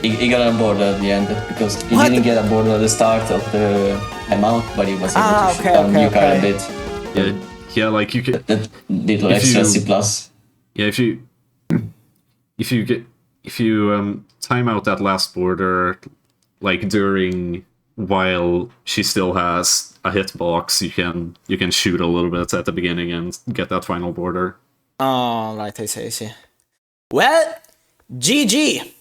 Speaker 3: He got a border at the end because he
Speaker 2: What?
Speaker 3: didn't get a border at the start of the timeout, but he was able to shoot down Yukari a bit.
Speaker 1: Yeah, like you could.
Speaker 3: That little
Speaker 1: If
Speaker 3: extra
Speaker 1: you-
Speaker 3: C plus.
Speaker 1: Yeah, if you time out that last border, like while she still has a hitbox, you can shoot a little bit at the beginning and get that final border.
Speaker 2: Oh, right, I see. Well, GG.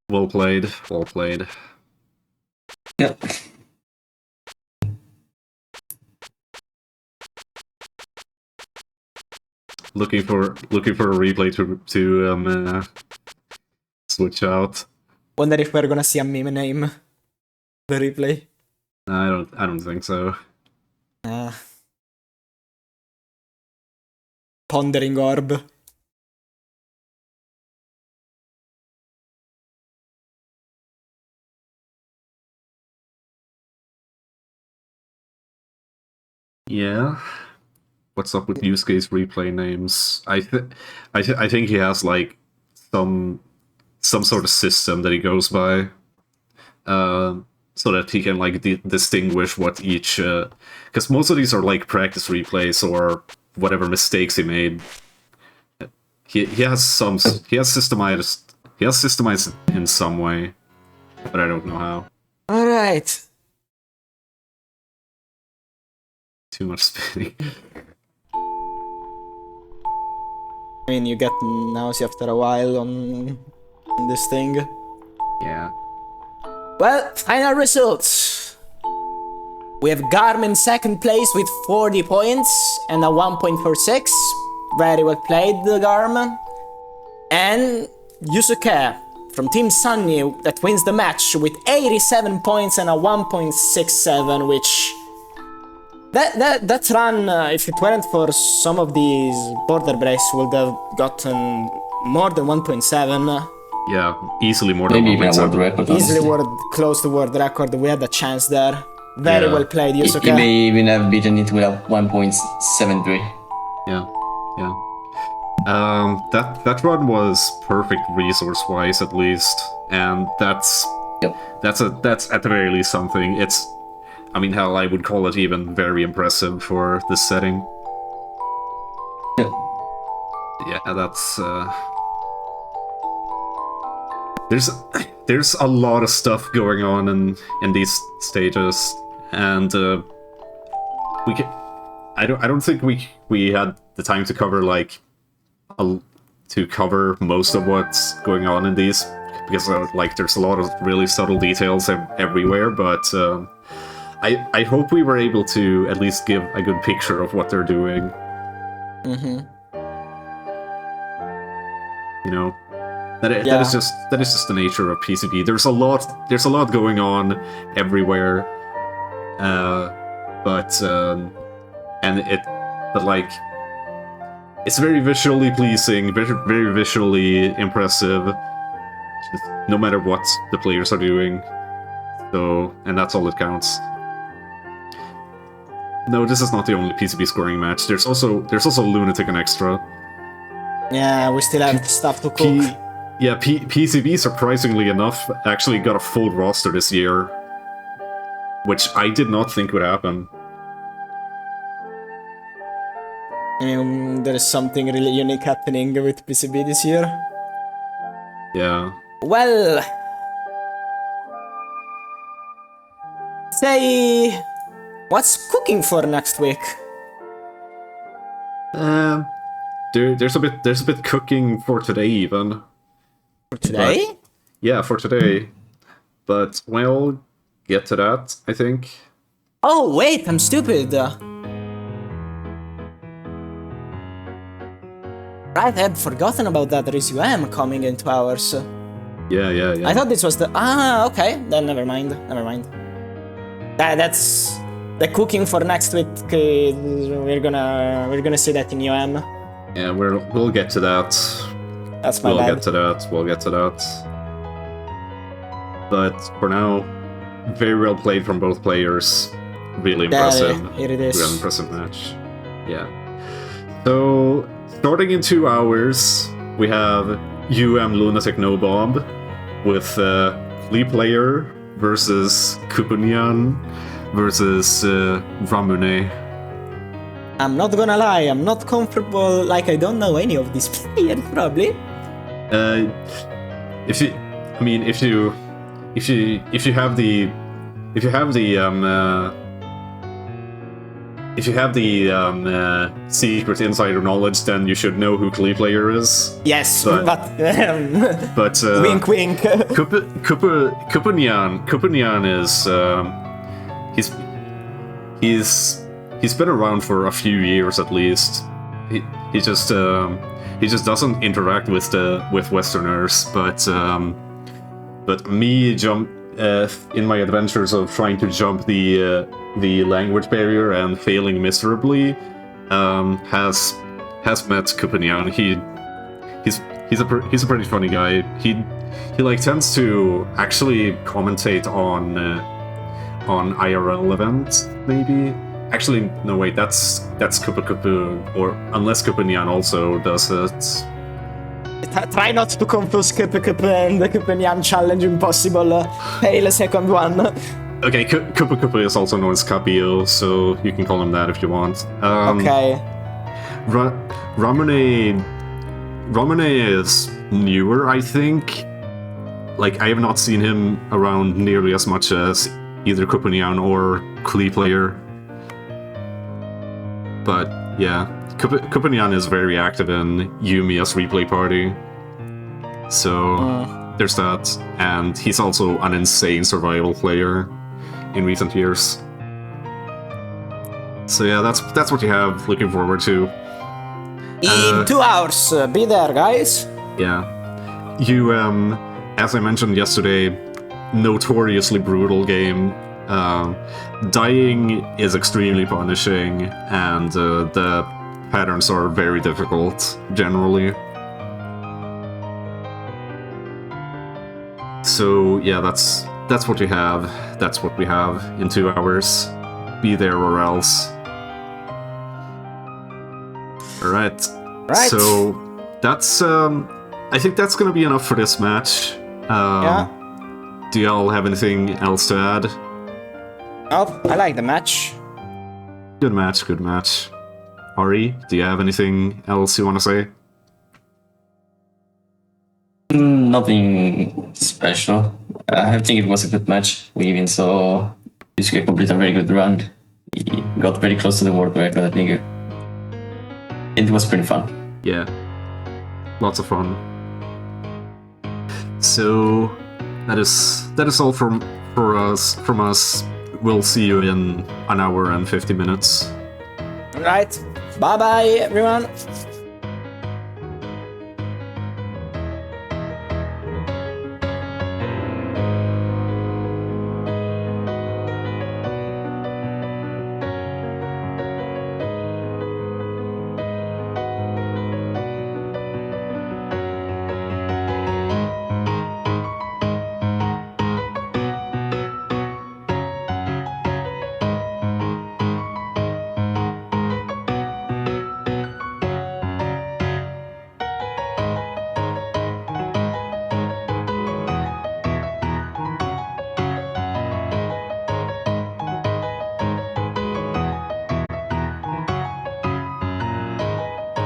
Speaker 1: Well played.
Speaker 3: Yep.
Speaker 1: Looking for a replay to switch out.
Speaker 2: Wonder if we're gonna see a meme name. The replay.
Speaker 1: I don't think so.
Speaker 2: Pondering orb.
Speaker 1: Yeah. What's up with Yu-suke's replay names? I think he has like some sort of system that he goes by, so that he can like distinguish what each. Because most of these are like practice replays or whatever mistakes he made. He has systemized in some way, but I don't know how.
Speaker 2: All right.
Speaker 1: Too much spinning.
Speaker 2: I mean, you get nausea after a while on this thing.
Speaker 1: Yeah.
Speaker 2: Well, final results. We have Garm in second place with 40 points and a 1.46. Very well played, Garm. And Yu-suke from Team Sunny that wins the match with 87 points and a 1.67, which... That run, if it weren't for some of these border breaks, would have gotten more than 1.7.
Speaker 1: Yeah, easily more than
Speaker 3: Maybe even a
Speaker 1: 1.7.
Speaker 3: world record.
Speaker 2: Easily close to world record. We had a chance there. Very
Speaker 1: Yeah.
Speaker 2: well played, Yu-suke.
Speaker 3: He may even have beaten it with a 1.73.
Speaker 1: Yeah. That run was perfect resource-wise, at least, and that's at the very least something. I mean, hell, I would call it even very impressive for this setting.
Speaker 3: Yep.
Speaker 1: Yeah, that's there's a lot of stuff going on in these stages, and I don't think we had the time to cover cover most of what's going on in these, because like there's a lot of really subtle details everywhere, but I hope we were able to at least give a good picture of what they're doing.
Speaker 2: Mm-hmm.
Speaker 1: You know, that is just the nature of PCB. There's a lot going on everywhere, but like it's very visually pleasing, very visually impressive, no matter what the players are doing. So, and that's all that counts. No, this is not the only PCB scoring match. There's also Lunatic and Extra.
Speaker 2: Yeah, we still have stuff to cook.
Speaker 1: PCB, surprisingly enough, actually got a full roster this year, which I did not think would happen.
Speaker 2: I mean, there is something really unique happening with PCB this year.
Speaker 1: Yeah.
Speaker 2: Well... say... what's cooking for next week?
Speaker 1: There's a bit cooking for today even.
Speaker 2: For today?
Speaker 1: Yeah, for today. But we'll get to that, I think.
Speaker 2: Oh, wait, I'm stupid. Right, I had forgotten about that. There is UM coming in 2 hours.
Speaker 1: Yeah.
Speaker 2: I thought this was the... Ah, okay. Then never mind. That's... the cooking for next week. We're gonna see that in UM.
Speaker 1: Yeah, we'll get to that.
Speaker 2: That's my bad.
Speaker 1: We'll get to that. But for now, very well played from both players. Really impressive.
Speaker 2: Here it is.
Speaker 1: Really impressive match. Yeah. So, starting in 2 hours, we have Lunatic No Bob with Flea Player versus Kupunian versus Ramune.
Speaker 2: I'm not gonna lie, I'm not comfortable, like I don't know any of these players, probably.
Speaker 1: If you have the secret insider knowledge, then you should know who Klee Player is.
Speaker 2: Yes,
Speaker 1: but
Speaker 2: wink wink.
Speaker 1: Kupunian is he's been around for a few years at least. He just doesn't interact with Westerners, but me in my adventures of trying to jump the language barrier and failing miserably, has met Kupunian. He's a pretty funny guy. He like tends to actually commentate on IRL events, maybe. Actually, no, wait, that's Kupu, or unless Kupunian also does it.
Speaker 2: Try not to confuse Kupu and the Kupunian challenge impossible. Fail a second one.
Speaker 1: Okay, Kupu is also known as Capio, so you can call him that if you want.
Speaker 2: Okay.
Speaker 1: Ramune is newer, I think. Like, I have not seen him around nearly as much as either Kupunian or Klee Player. But yeah, Kupunian is very active in Yumiya's replay party. So there's that. And he's also an insane survival player in recent years. So yeah, that's what you have. Looking forward to.
Speaker 2: In 2 hours, be there, guys.
Speaker 1: Yeah. You, as I mentioned yesterday, notoriously brutal game. Dying is extremely punishing, and the patterns are very difficult, generally. So yeah, that's what you have. That's what we have in 2 hours. Be there or else. Alright.
Speaker 2: Right.
Speaker 1: So that's I think that's gonna be enough for this match.
Speaker 2: Yeah.
Speaker 1: Do y'all have anything else to add?
Speaker 2: Oh, I like the match.
Speaker 1: Good match, good match. Ari, do you have anything else you want to say?
Speaker 3: Nothing special. I think it was a good match. We even saw Yu-suke complete a very good run. He got very close to the world record, I think. It was pretty fun.
Speaker 1: Yeah, lots of fun. So that is all from us. We'll see you in 1 hour and 50 minutes.
Speaker 2: Right. Bye bye, everyone.